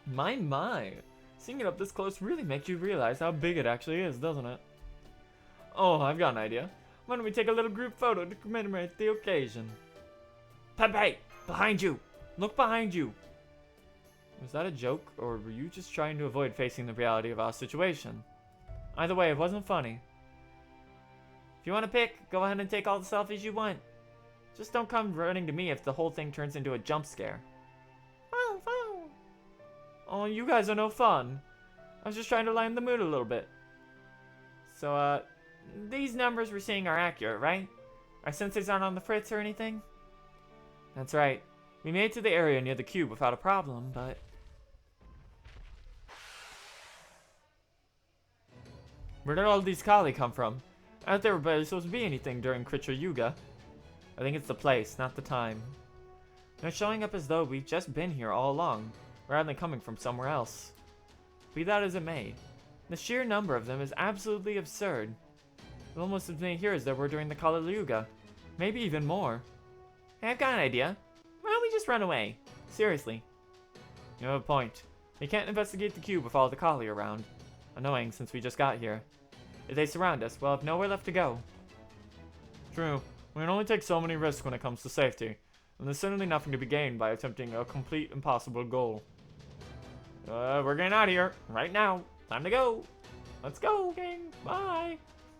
My. Seeing it up this close really makes you realize how big it actually is, doesn't it? Oh, I've got an idea. Why don't we take a little group photo to commemorate the occasion? Pepe! Behind you! Look behind you! Was that a joke, or were you just trying to avoid facing the reality of our situation? Either way, it wasn't funny. If you want to pick, go ahead and take all the selfies you want. Just don't come running to me if the whole thing turns into a jump scare. Oh, you guys are no fun. I was just trying to lighten the mood a little bit. So, these numbers we're seeing are accurate, right? Our sensors aren't on the fritz or anything? That's right. We made it to the area near the cube without a problem, but... Where did all these Kali come from? I thought they were barely supposed to be anything during Kritra Yuga. I think it's the place, not the time. They're showing up as though we've just been here all along, rather than coming from somewhere else. Be that as it may, the sheer number of them is absolutely absurd. There's almost as many here as there were during the Kali Yuga. Maybe even more. Hey, I've got an idea. Why don't we just run away? Seriously. You have a point. We can't investigate the cube with all the Kali around. Annoying since we just got here. If they surround us, we'll have nowhere left to go. True. We can only take so many risks when it comes to safety, and there's certainly nothing to be gained by attempting a complete impossible goal. We're getting out of here. Right now. Time to go. Let's go, gang. Bye.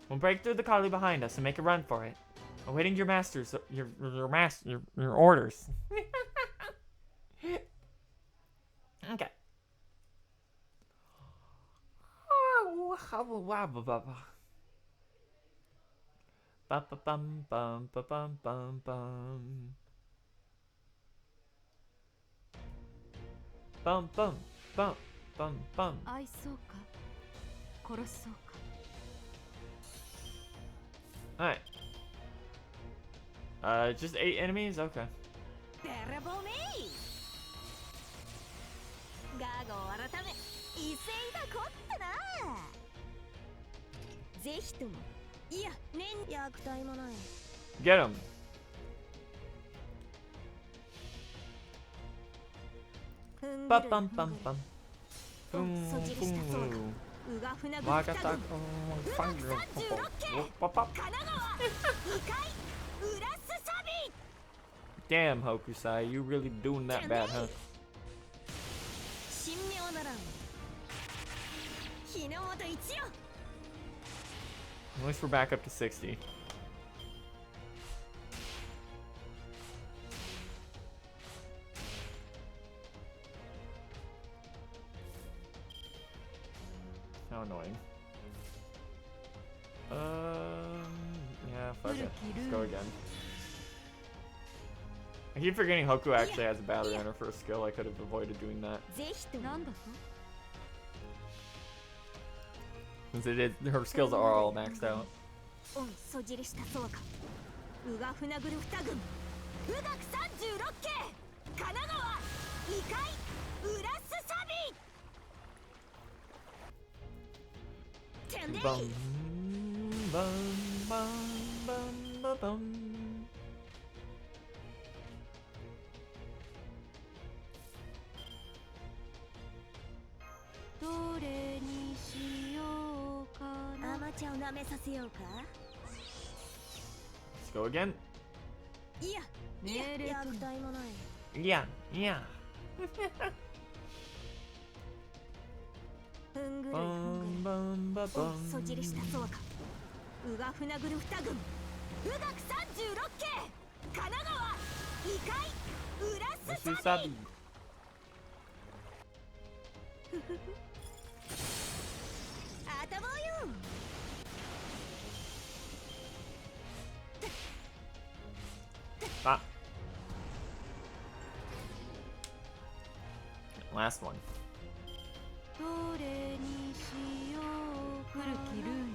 We'll break through the Kali behind us and make a run for it. Awaiting your masters, your orders. Okay. Bum bum bum bum bum bum. Bum bum bum bum bum. 愛そうか殺そうか Alright. Just 8 enemies? Okay. ベレボメイガゴ改め威勢だこってなぜひともいや年役体もない Get him. Bum bum bum bum. Boom boom. Wakata. Damn, Hokusai, you really doing that bad, huh? At least we're back up to 60. How annoying. Yeah, fuck it. Let's go again. I keep forgetting Hoku actually has a battery on her first skill. I could have avoided doing that. Since it is, her skills are all maxed out. Bum, bum, bum, bum, bum, bum. Let's go again. Yeah. Bum, bum, ba, bum. 神奈川異界浦須 What's サ this ビ あたぼうよ Ah. Last one. どれにしよう古きルーン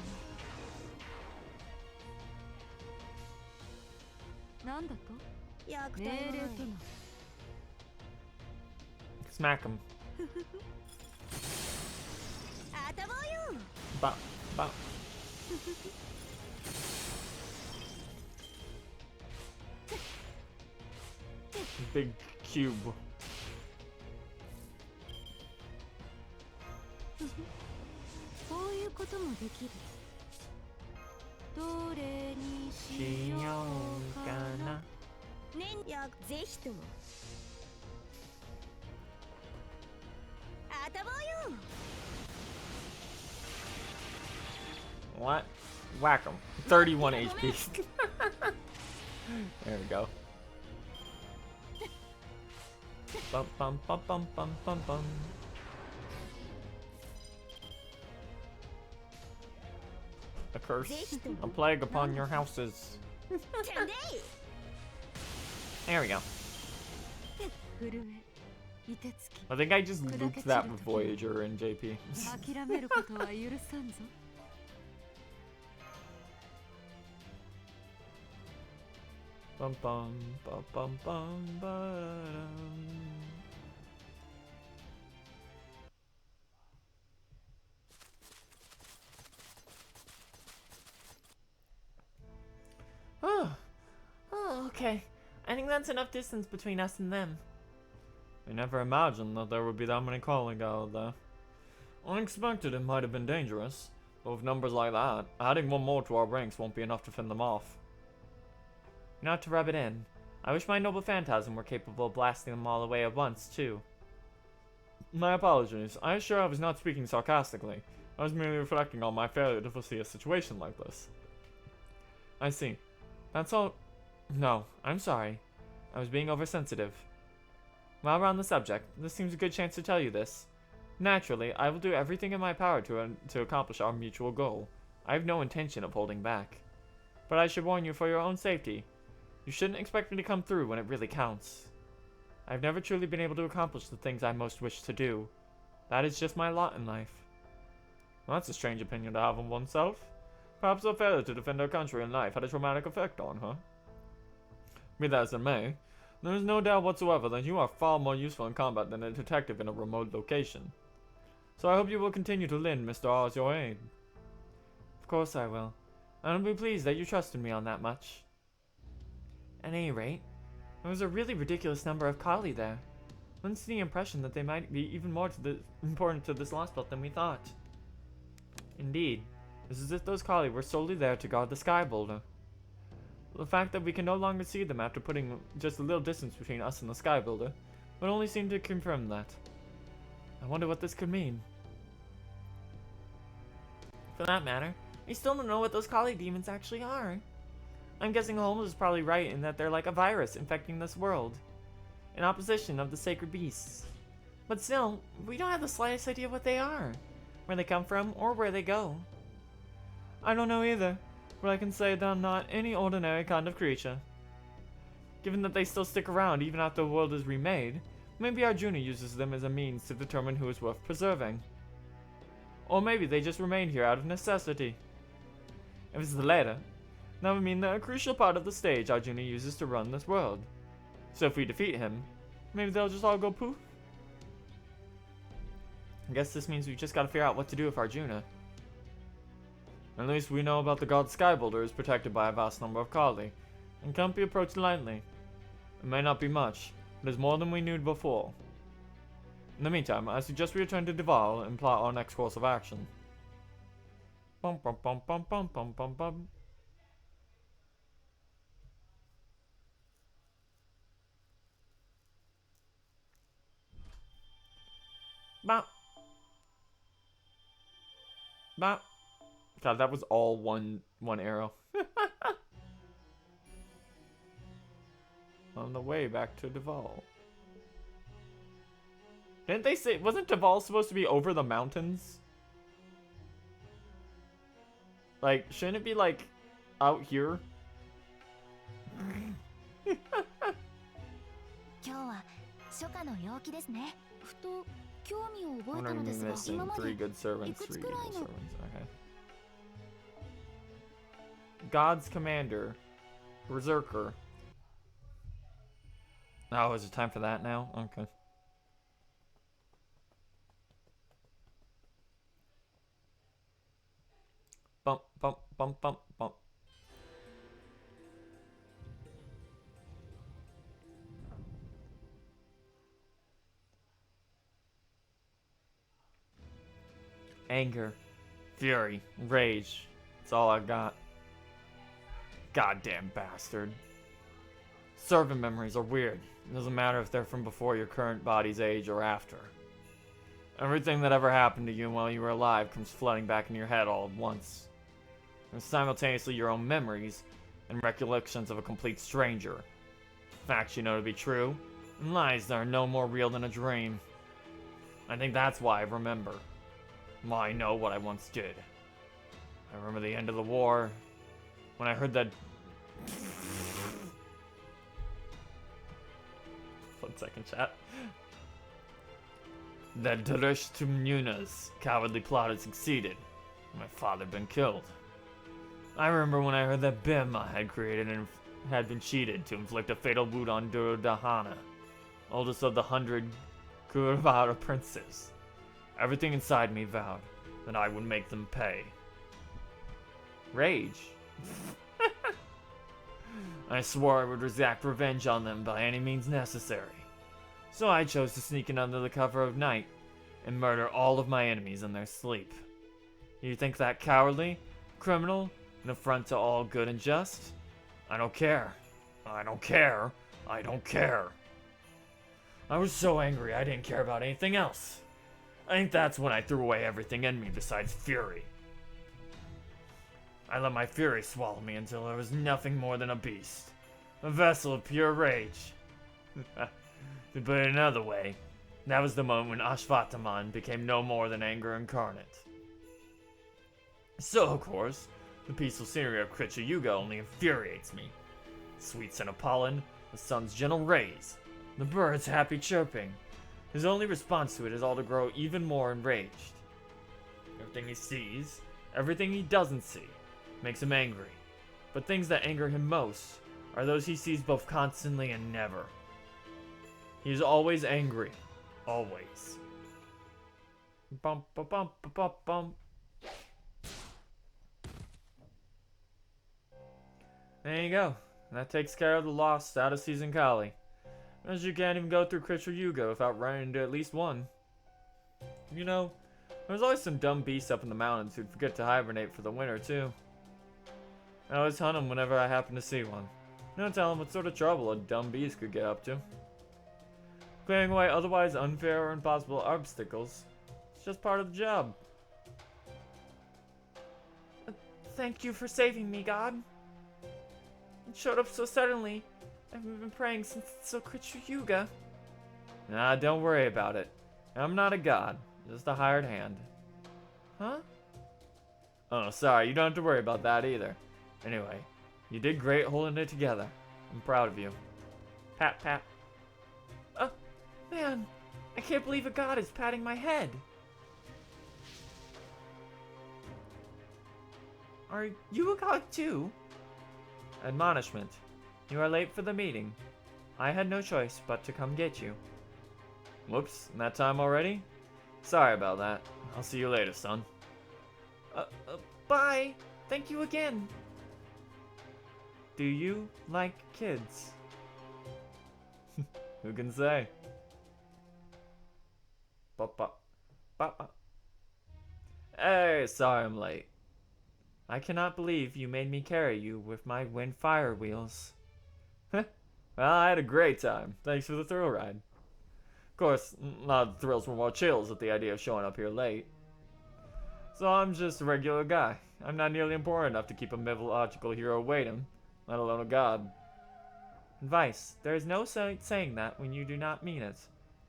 なんだと命令とな Smack him. あたぼうよ Bop, bop. Big cube. こういうこともできるどれにしようかなねんやぜひともあたぼうよ What? Whack him. 31 HP. There we go. Bum bum bum bum bum bum bum. A curse, a plague upon your houses. There we go. 震え凍てつき I think I just looped that with Voyager and JP. 諦めることは許さんぞ Bum bum bum bum bum ba-dum. Oh, okay. I think that's enough distance between us and them. I never imagined that there would be that many calling out there. Unexpected it might have been dangerous, but with numbers like that, adding one more to our ranks won't be enough to fend them off. Not to rub it in, I wish my noble phantasm were capable of blasting them all away at once, too. My apologies, I assure I was not speaking sarcastically. I was merely reflecting on my failure to foresee a situation like this. I see. That's all. No, I'm sorry. I was being oversensitive. While we're on the subject, this seems a good chance to tell you this. Naturally, I will do everything in my power to accomplish our mutual goal. I have no intention of holding back. But I should warn you for your own safety. You shouldn't expect me to come through when it really counts. I've never truly been able to accomplish the things I most wish to do. That is just my lot in life. Well, that's a strange opinion to have on oneself. Perhaps our failure to defend our country in life had a traumatic effect on her. Be that as it may, there is no doubt whatsoever that you are far more useful in combat than a detective in a remote location. So I hope you will continue to lend Mr. Oz your aid. Of course I will. And I'll be pleased that you trusted me on that much. At any rate, there was a really ridiculous number of Kali there. Lends the impression that they might be even more important to this Lostbelt than we thought. Indeed, it's as if those Kali were solely there to guard the sky boulder. The fact that we can no longer see them after putting just a little distance between us and the sky builder would only seem to confirm that. I wonder what this could mean. For that matter, we still don't know what those Kali demons actually are. I'm guessing Holmes is probably right in that they're like a virus infecting this world, in opposition of the sacred beasts. But still, we don't have the slightest idea what they are, where they come from, or where they go. I don't know either, but I can say they're not any ordinary kind of creature. Given that they still stick around even after the world is remade, maybe Arjuna uses them as a means to determine who is worth preserving. Or maybe they just remain here out of necessity. If it's the latter, that would mean they're a crucial part of the stage Arjuna uses to run this world. So if we defeat him, maybe they'll just all go poof? I guess this means we've just got to figure out what to do with Arjuna. At least we know about the god Skyboulder is protected by a vast number of Kali, and can't be approached lightly. It may not be much, but it's more than we knew before. In the meantime, I suggest we return to Duval and plot our next course of action. Bum bum bum bum bum bum bum bum. Bop. Bop. God, that was all one arrow. on the way back to Duval. Didn't they say, wasn't Duval supposed to be over the mountains? Like, shouldn't it be like out here? 今日は初夏の陽気ですね。ふと興味を覚え What た are の we ですが、 missing? 今ま Three で good servants, いく three つくらい evil の servants. Okay. God's commander, berserker. Oh, is it time for that now? Okay. Bump, bump, bump, bump, bump. Anger, fury, rage. That's all I got. Goddamn bastard. Servant memories are weird. It doesn't matter if they're from before your current body's age or after. Everything that ever happened to you while you were alive comes flooding back into your head all at once. And simultaneously your own memories and recollections of a complete stranger. Facts you know to be true, and lies that are no more real than a dream. I think that's why I remember. I know what I once did. I remember the end of the war, when I heard that... 1 second, chat. That Dreshtumnuna's cowardly plot had succeeded, and my father been killed. I remember when I heard that Bima had created and had been cheated to inflict a fatal wound on Duryodhana, oldest of the 100 Kauravara princes. Everything inside me vowed that I would make them pay. Rage. I swore I would exact revenge on them by any means necessary. So I chose to sneak in under the cover of night and murder all of my enemies in their sleep. You think that cowardly, criminal, an affront to all good and just? I don't care. I don't care. I don't care. I was so angry I didn't care about anything else. I think that's when I threw away everything in me besides fury. I let my fury swallow me until I was nothing more than a beast. A vessel of pure rage. To put it another way, that was the moment when Ashvataman became no more than anger incarnate. So, of course, the peaceful scenery of Kricha Yuga only infuriates me. Sweet scent of pollen, the sun's gentle rays, the birds' happy chirping. His only response to it is all to grow even more enraged. Everything he sees, everything he doesn't see, makes him angry. But things that anger him most are those he sees both constantly and never. He is always angry. Always. Bump, bump, bump, bump, bump. There you go. That takes care of the lost out of season Kali. As you can't even go through Kricha Yuga without running into at least one. You know, there's always some dumb beasts up in the mountains who'd forget to hibernate for the winter too. I always hunt them whenever I happen to see one. Don't tell them what sort of trouble a dumb beast could get up to. Clearing away otherwise unfair or impossible obstacles. It's just part of the job. Thank you for saving me, God. It showed up so suddenly. I've been praying since Kricha Yuga. Nah, don't worry about it. I'm not a god, just a hired hand. Huh? Oh, sorry, you don't have to worry about that either. Anyway, you did great holding it together. I'm proud of you. Pat, pat. Man, I can't believe a god is patting my head. Are you a god too? Admonishment. You are late for the meeting. I had no choice but to come get you. Whoops, that time already? Sorry about that. I'll see you later, son. Bye. Thank you again. Do you like kids? Who can say? Hey, sorry I'm late. I cannot believe you made me carry you with my wind fire wheels. Well, I had a great time. Thanks for the thrill ride. Of course, a lot of the thrills were more chills at the idea of showing up here late. So I'm just a regular guy. I'm not nearly important enough to keep a mythological hero waiting, let alone a god. Advice. There is no saying that when you do not mean it.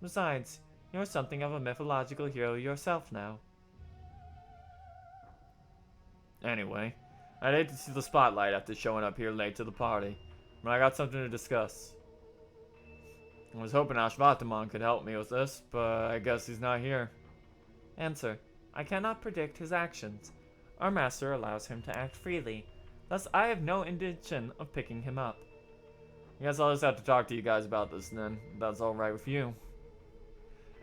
Besides, you're something of a mythological hero yourself now. Anyway, I'd hate to see the spotlight after showing up here late to the party, but I got something to discuss. I was hoping Ashvataman could help me with this, but I guess he's not here. Answer. I cannot predict his actions. Our master allows him to act freely, thus I have no intention of picking him up. I guess I'll just have to talk to you guys about this then, if that's alright with you.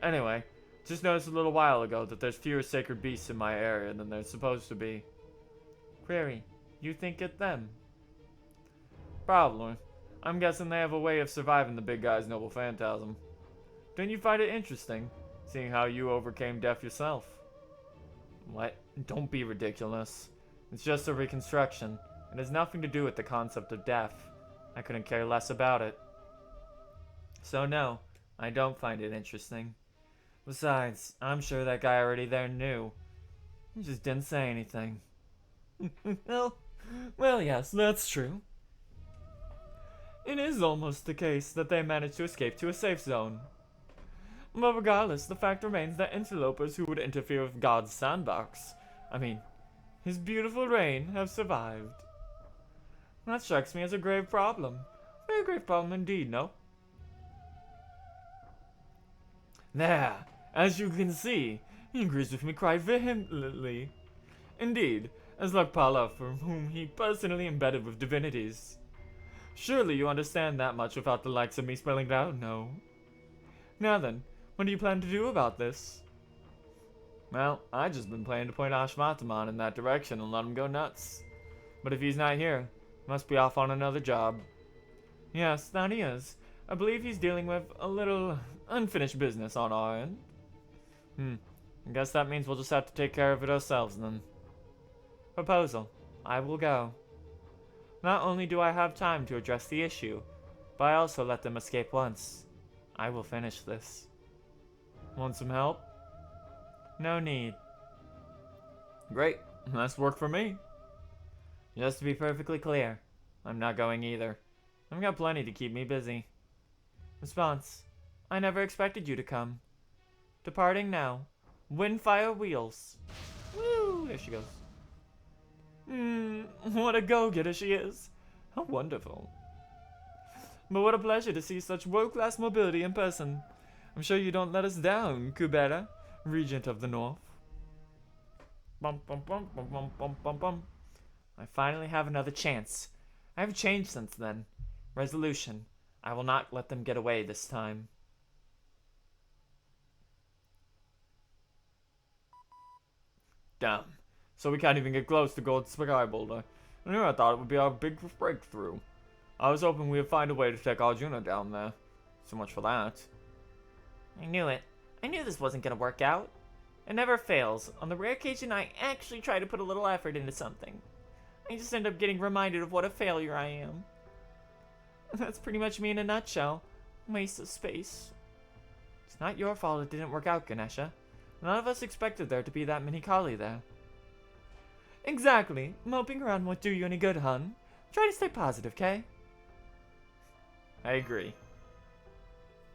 Anyway, just noticed a little while ago that there's fewer sacred beasts in my area than there's supposed to be. Query, you think it them? Probably. I'm guessing they have a way of surviving the big guy's noble phantasm. Don't you find it interesting, seeing how you overcame death yourself? What? Don't be ridiculous. It's just a reconstruction. It has nothing to do with the concept of death. I couldn't care less about it. So no, I don't find it interesting. Besides, I'm sure that guy already there knew. He just didn't say anything. well, yes, that's true. It is almost the case that they managed to escape to a safe zone. But regardless, the fact remains that interlopers who would interfere with God's sandbox, his beautiful reign, have survived. That strikes me as a grave problem. Very grave problem indeed, no? There, as you can see, he agrees with me quite vehemently. Indeed, as Lakpala, for whom he personally embedded with divinities. Surely you understand that much without the likes of me spelling it out, no? Now then, what do you plan to do about this? Well, I just been planning to point Ashvataman in that direction and let him go nuts. But if he's not here, he must be off on another job. Yes, that he is. I believe he's dealing with a little unfinished business on our end. I guess that means we'll just have to take care of it ourselves then. Proposal. I will go. Not only do I have time to address the issue, but I also let them escape once. I will finish this. Want some help? No need. Great. That's work for me. Just to be perfectly clear, I'm not going either. I've got plenty to keep me busy. Response. I never expected you to come. Departing now. Windfire wheels. Woo! There she goes. What a go-getter she is. How wonderful. But what a pleasure to see such world-class mobility in person. I'm sure you don't let us down, Kubera, Regent of the North. Bum, bum, bum, bum, bum, bum, bum, bum. I finally have another chance. I have changed since then. Resolution. I will not let them get away this time. Damn. So we can't even get close to Gold Sky Boulder. I knew I thought it would be our big breakthrough. I was hoping we would find a way to take Arjuna down there. So much for that. I knew it. I knew this wasn't gonna work out. It never fails. On the rare occasion I actually try to put a little effort into something, I just end up getting reminded of what a failure I am. That's pretty much me in a nutshell. Waste of space. It's not your fault it didn't work out, Ganesha. None of us expected there to be that many Kali there. Exactly. Moping around won't do you any good, hun. Try to stay positive, Kay? I agree.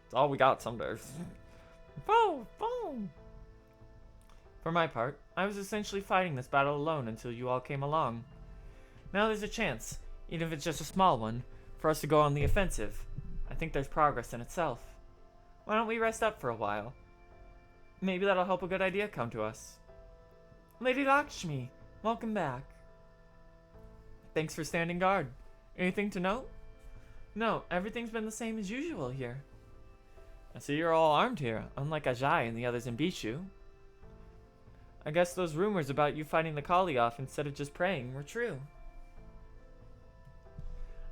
It's all we got some days. Boom! Boom! For my part, I was essentially fighting this battle alone until you all came along. Now there's a chance, even if it's just a small one, for us to go on the offensive. I think there's progress in itself. Why don't we rest up for a while? Maybe that'll help a good idea come to us. Lady Lakshmi, welcome back. Thanks for standing guard. Anything to note? No, everything's been the same as usual here. I see you're all armed here, unlike Ajay and the others in Bishu. I guess those rumors about you fighting the Kali off instead of just praying were true.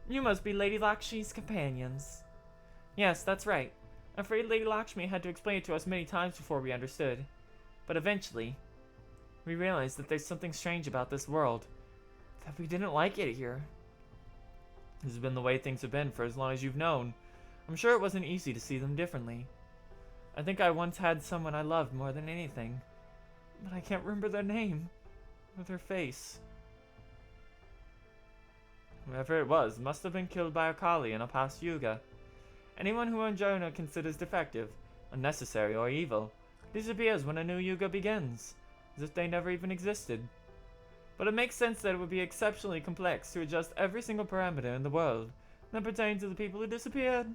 You must be Lady Lakshmi's companions. Yes, that's right. I'm afraid Lady Lakshmi had to explain it to us many times before we understood. But eventually, we realized that there's something strange about this world. That we didn't like it here. This has been the way things have been for as long as you've known. I'm sure it wasn't easy to see them differently. I think I once had someone I loved more than anything. But I can't remember their name. Or their face. Whoever it was must have been killed by a Kali in a past Yuga. Anyone who Arjuna considers defective, unnecessary, or evil disappears when a new Yuga begins, as if they never even existed. But it makes sense that it would be exceptionally complex to adjust every single parameter in the world that pertains to the people who disappeared.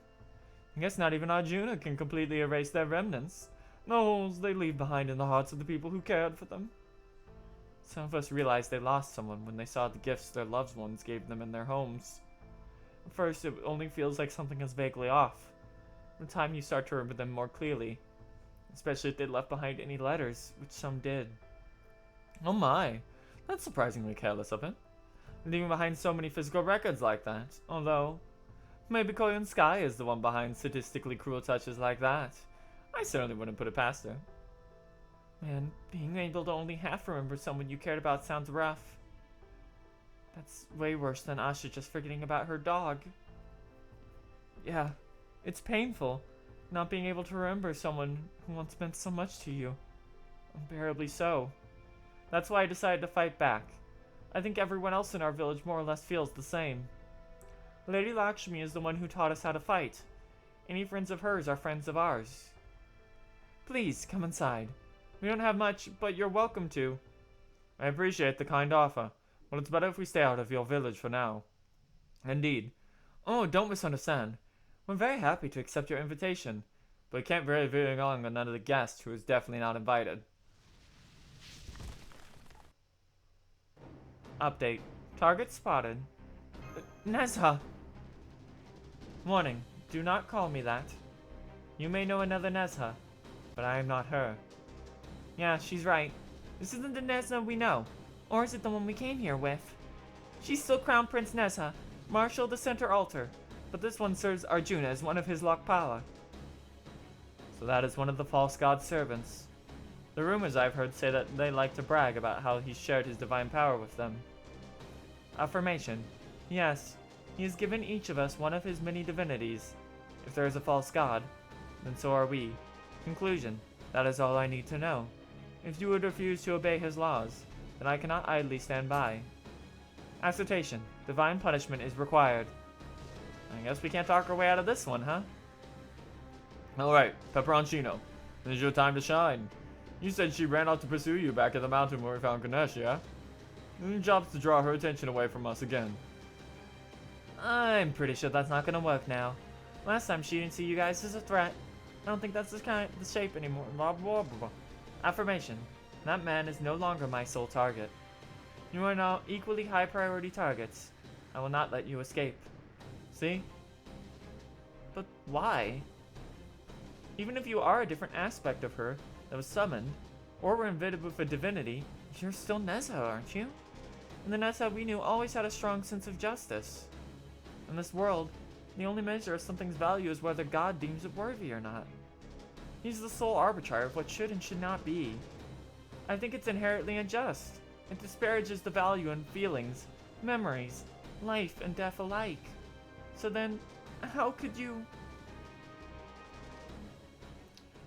I guess not even Arjuna can completely erase their remnants, the holes they leave behind in the hearts of the people who cared for them. Some of us realized they lost someone when they saw the gifts their loved ones gave them in their homes. At first, it only feels like something is vaguely off. By the time you start to remember them more clearly, especially if they left behind any letters, which some did. Oh my, that's surprisingly careless of it. Leaving behind so many physical records like that, although maybe Korean Sky is the one behind sadistically cruel touches like that. I certainly wouldn't put it past her. Man, being able to only half remember someone you cared about sounds rough. That's way worse than Asha just forgetting about her dog. Yeah, it's painful, not being able to remember someone who once meant so much to you. Unbearably so. That's why I decided to fight back. I think everyone else in our village more or less feels the same. Lady Lakshmi is the one who taught us how to fight. Any friends of hers are friends of ours. Please, come inside. We don't have much, but you're welcome to. I appreciate the kind offer, but it's better if we stay out of your village for now. Indeed. Oh, don't misunderstand. We're very happy to accept your invitation, but we can't very very long on another guest who is definitely not invited. Update. Target spotted. Nezha! Warning. Do not call me that. You may know another Nezha, but I am not her. Yeah, she's right. This isn't the Nezha we know. Or is it the one we came here with? She's still Crown Prince Nezha, Marshal of the Center Altar, but this one serves Arjuna as one of his Lokpala. So that is one of the false god's servants. The rumors I've heard say that they like to brag about how he shared his divine power with them. Affirmation. Yes, he has given each of us one of his many divinities. If there is a false god, then so are we. Conclusion. That is all I need to know. If you would refuse to obey his laws, then I cannot idly stand by. Assertion. Divine punishment is required. I guess we can't talk our way out of this one, huh? Alright, Peperoncino. It is your time to shine. You said she ran off to pursue you back at the mountain where we found Ganesh, yeah? Your job's to draw her attention away from us again. I'm pretty sure that's not gonna work now. Last time she didn't see you guys as a threat. I don't think that's the shape anymore. Blah, blah, blah, blah. Affirmation. That man is no longer my sole target. You are now equally high priority targets. I will not let you escape. See? But why? Even if you are a different aspect of her that was summoned, or were invaded with a divinity, you're still Nezha, aren't you? And the Nezha we knew always had a strong sense of justice. In this world, the only measure of something's value is whether God deems it worthy or not. He's the sole arbiter of what should and should not be. I think it's inherently unjust. It disparages the value in feelings, memories, life and death alike. So then, how could you...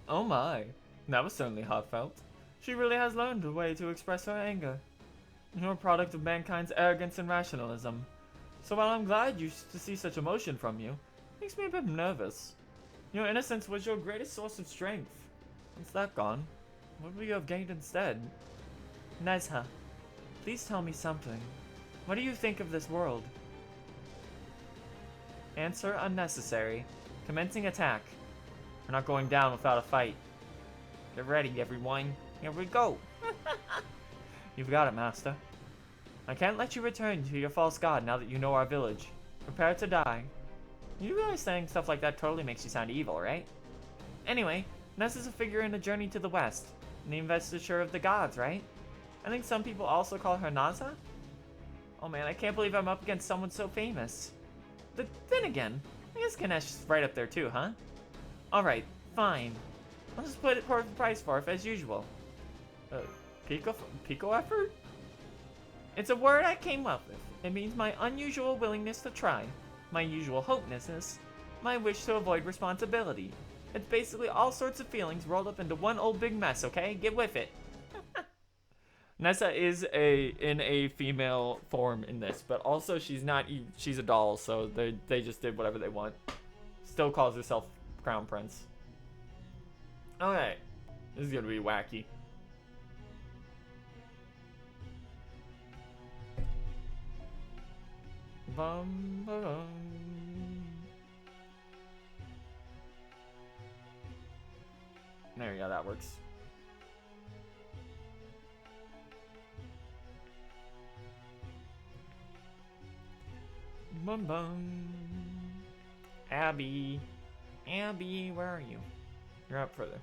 Oh my, that was certainly heartfelt. She really has learned a way to express her anger. You're a product of mankind's arrogance and rationalism. So while I'm glad to see such emotion from you, it makes me a bit nervous. Your innocence was your greatest source of strength. Once that gone, what will you have gained instead? Nezha, please tell me something. What do you think of this world? Answer unnecessary. Commencing attack. We're not going down without a fight. Get ready, everyone. Here we go. You've got it, Master. I can't let you return to your false god now that you know our village. Prepare to die. You realize saying stuff like that totally makes you sound evil, right? Anyway, Ness is a figure in a journey to the west, in the investiture of the gods, right? I think some people also call her Naza? Oh man, I can't believe I'm up against someone so famous. Then again, I guess Ganesh is right up there too, huh? Alright, fine. I'll just put it for the price for it as usual. Pico effort? It's a word I came up with. It means my unusual willingness to try, my usual hopelessness, my wish to avoid responsibility. It's basically all sorts of feelings rolled up into one old big mess, okay? Get with it. Nessa is in a female form in this, but also she's not. She's a doll, so they just did whatever they want. Still calls herself Crown Prince. Okay, this is gonna be wacky. Bum, ba-dum. There you go, that works. Bum bum. Abby. Abby, where are you? You're up further.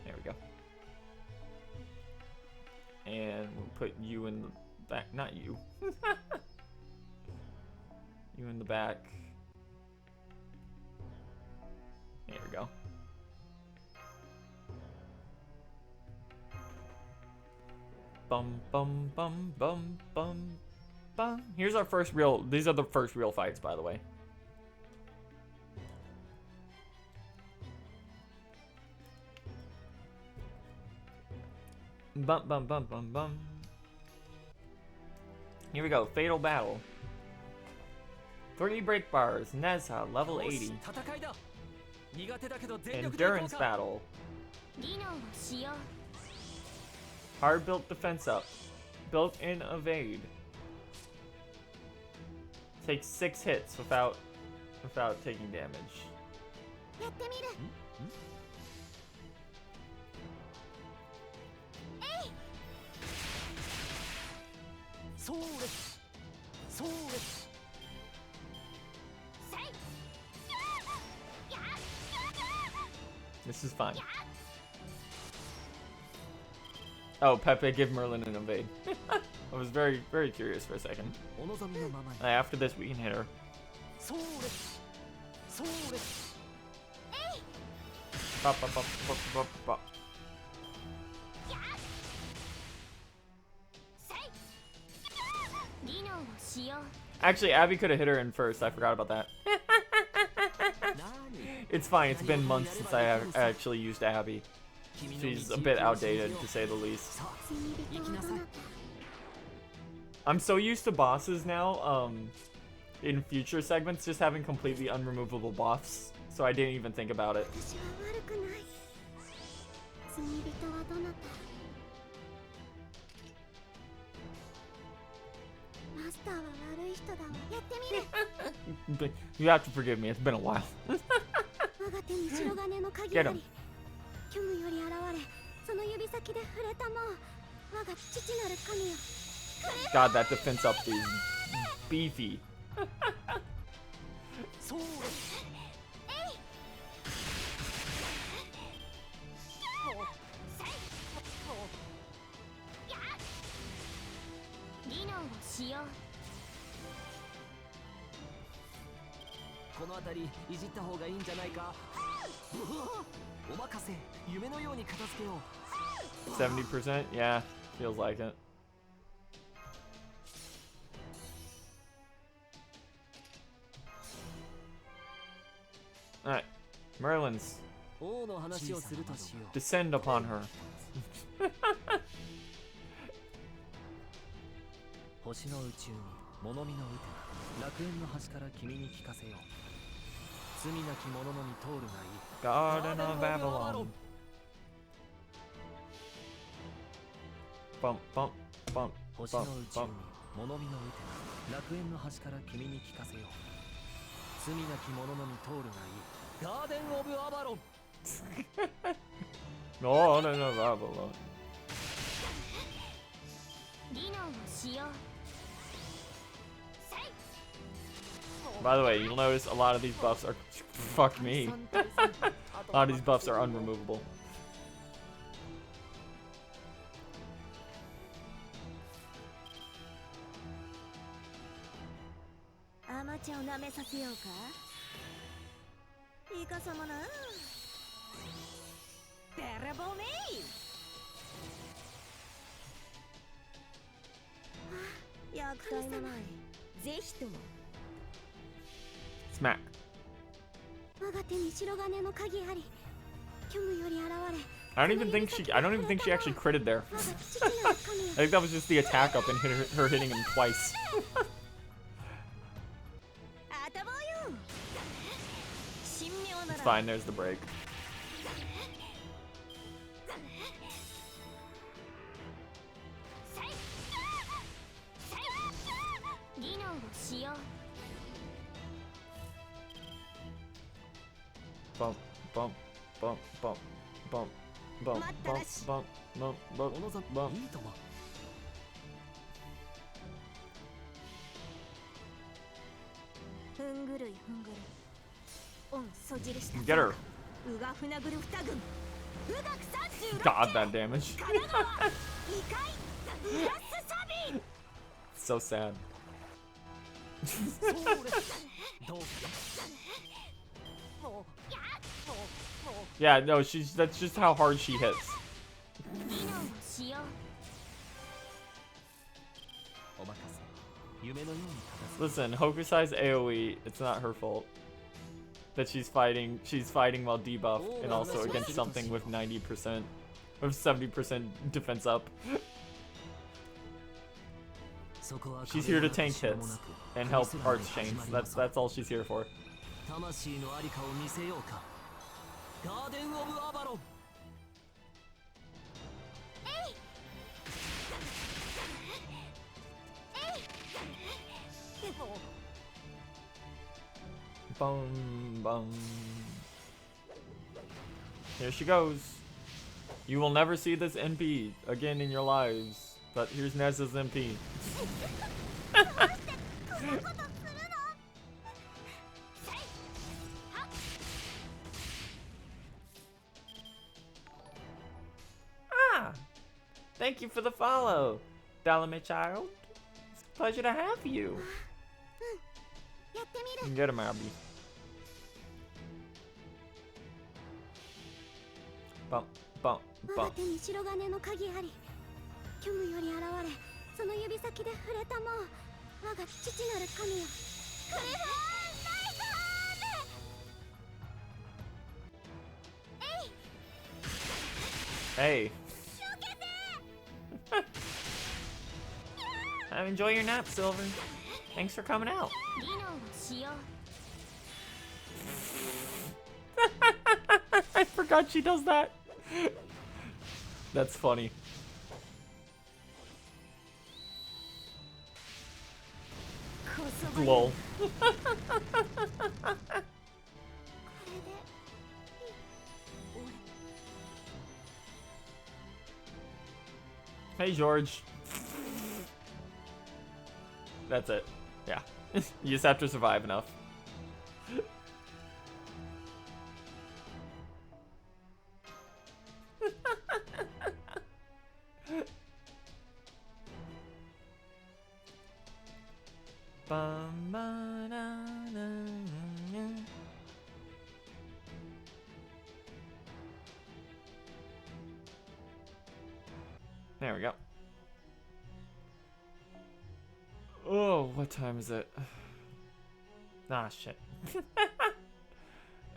There we go. And we'll put you in the back. Not you. You in the back. There we go. Bum bum bum bum bum bum. Here's our first real. These are the first real fights, by the way. Bum bum bum bum bum. Here we go. Fatal battle. 3 break bars. Nezha, level 80. Endurance battle. Hard built defense up. Built in evade. Takes 6 hits without taking damage. This is fine. Oh, Pepe, give Merlin an evade. I was very, very curious for a second. After this, we can hit her. Bop, bop, bop, bop, bop, bop. Actually, Abby could have hit her in first. I forgot about that. It's fine. It's been months since I actually used Abby. She's a bit outdated, to say the least. I'm so used to bosses now, in future segments, just having completely unremovable buffs, so I didn't even think about it. You have to forgive me, it's been a while. Get him. God, that defense up is beefy. This 70%? Yeah, feels like it. Alright, Merlin's. Descend upon her. Garden of Babylon. Bump, bump, bump, bump, bump. Garden of Avalon. Garden of Babylon. By the way, you'll notice a lot of these buffs are... Fuck me. A lot of these buffs are unremovable. Smack. I don't even think she actually critted there. 我が父なる神 I think that was just the attack up and her hitting him twice. あたぼうよ神妙な It's ら fine, there's the break. 技能を使用 Bump, bump, bump, bump, bump, bump, bump, bump, bump, 小 bump, 野崎 bump. いいとも。ふんぐるいふんぐるい御そじるした Get her. うがふなぐる二軍うがく36 God, that damage. 神奈川異界ラスサビ So sad. それどうか Yeah, no, that's just how hard she hits. 技能を使用お任せ。夢のように立たせ。 Listen, Hokusai's AoE, it's not her fault. That she's fighting while debuffed and also against something with 90% or 70% defense up. そこは She's here to tank hits and help Arch Chains. That's all she's here for. 魂のありかを見せようか。ガーデン・オブ・アバロン。 Boom, boom. Here she goes. You will never see this NP again in your lives. But here's Nez's NP. こんなことするの Ah! Thank you for the follow, Dalame child. It's a pleasure to have you. やってみる Get him, Abby. Bump, bump, 我が bump. 手に白金の鍵あり虚無より現れその指先で触れたもう我が父なる神よクリフォーナイ Hey. Enjoy your nap, Silver. Thanks for coming out. 技能を使用 I forgot she does that. That's funny. こそばゆい Lol. これで Hey, George. That's it. Yeah. You just have to survive enough. Bum, ba, da, da, da. There we go. Oh, what time is it? Ah, shit.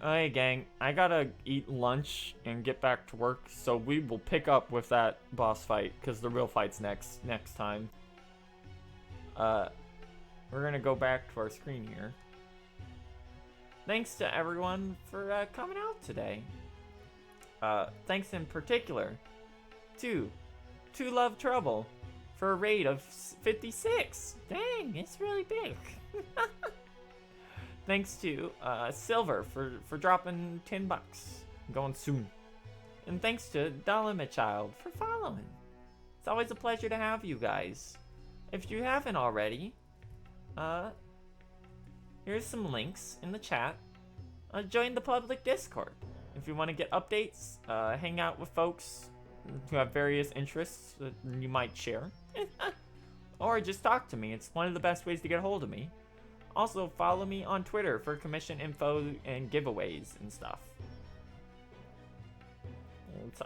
Hey, gang. I gotta eat lunch and get back to work, so we will pick up with that boss fight, because the real fight's next time. We're gonna go back to our screen here. Thanks to everyone for coming out today. Thanks in particular to Love Trouble for a raid of 56. Dang, it's really big. Thanks to Silver for dropping $10. Going soon. And thanks to Dalama Child for following. It's always a pleasure to have you guys. If you haven't already, here's some links in the chat. Join the public Discord if you want to get updates, hang out with folks who have various interests that you might share, or just talk to me. It's one of the best ways to get a hold of me. Also, follow me on Twitter for commission info and giveaways and stuff.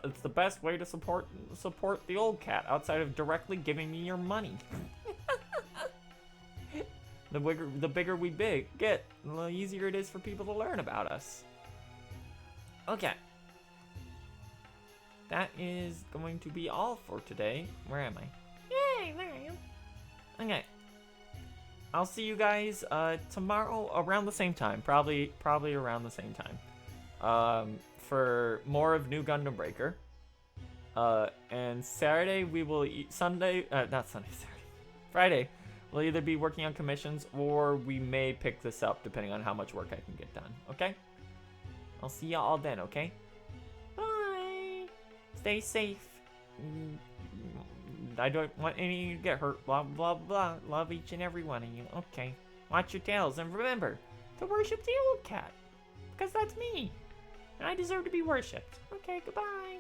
It's the best way to support the old cat outside of directly giving me your money. The bigger we get, the easier it is for people to learn about us. Okay. that is going to be all for today. Where am I? Yay, there I am. Okay. I'll see you guys tomorrow around the same time. Probably around the same time. For more of New Gundam Breaker. And Saturday we will Sunday, not Sunday, Saturday. Friday, we'll either be working on commissions or we may pick this up depending on how much work I can get done. Okay? I'll see you all then, okay? Bye! Stay safe. I don't want any of you to get hurt. Blah, blah, blah. Love each and every one of you. Okay. Watch your tails and remember to worship the old cat. Because that's me. And I deserve to be worshipped. Okay, goodbye.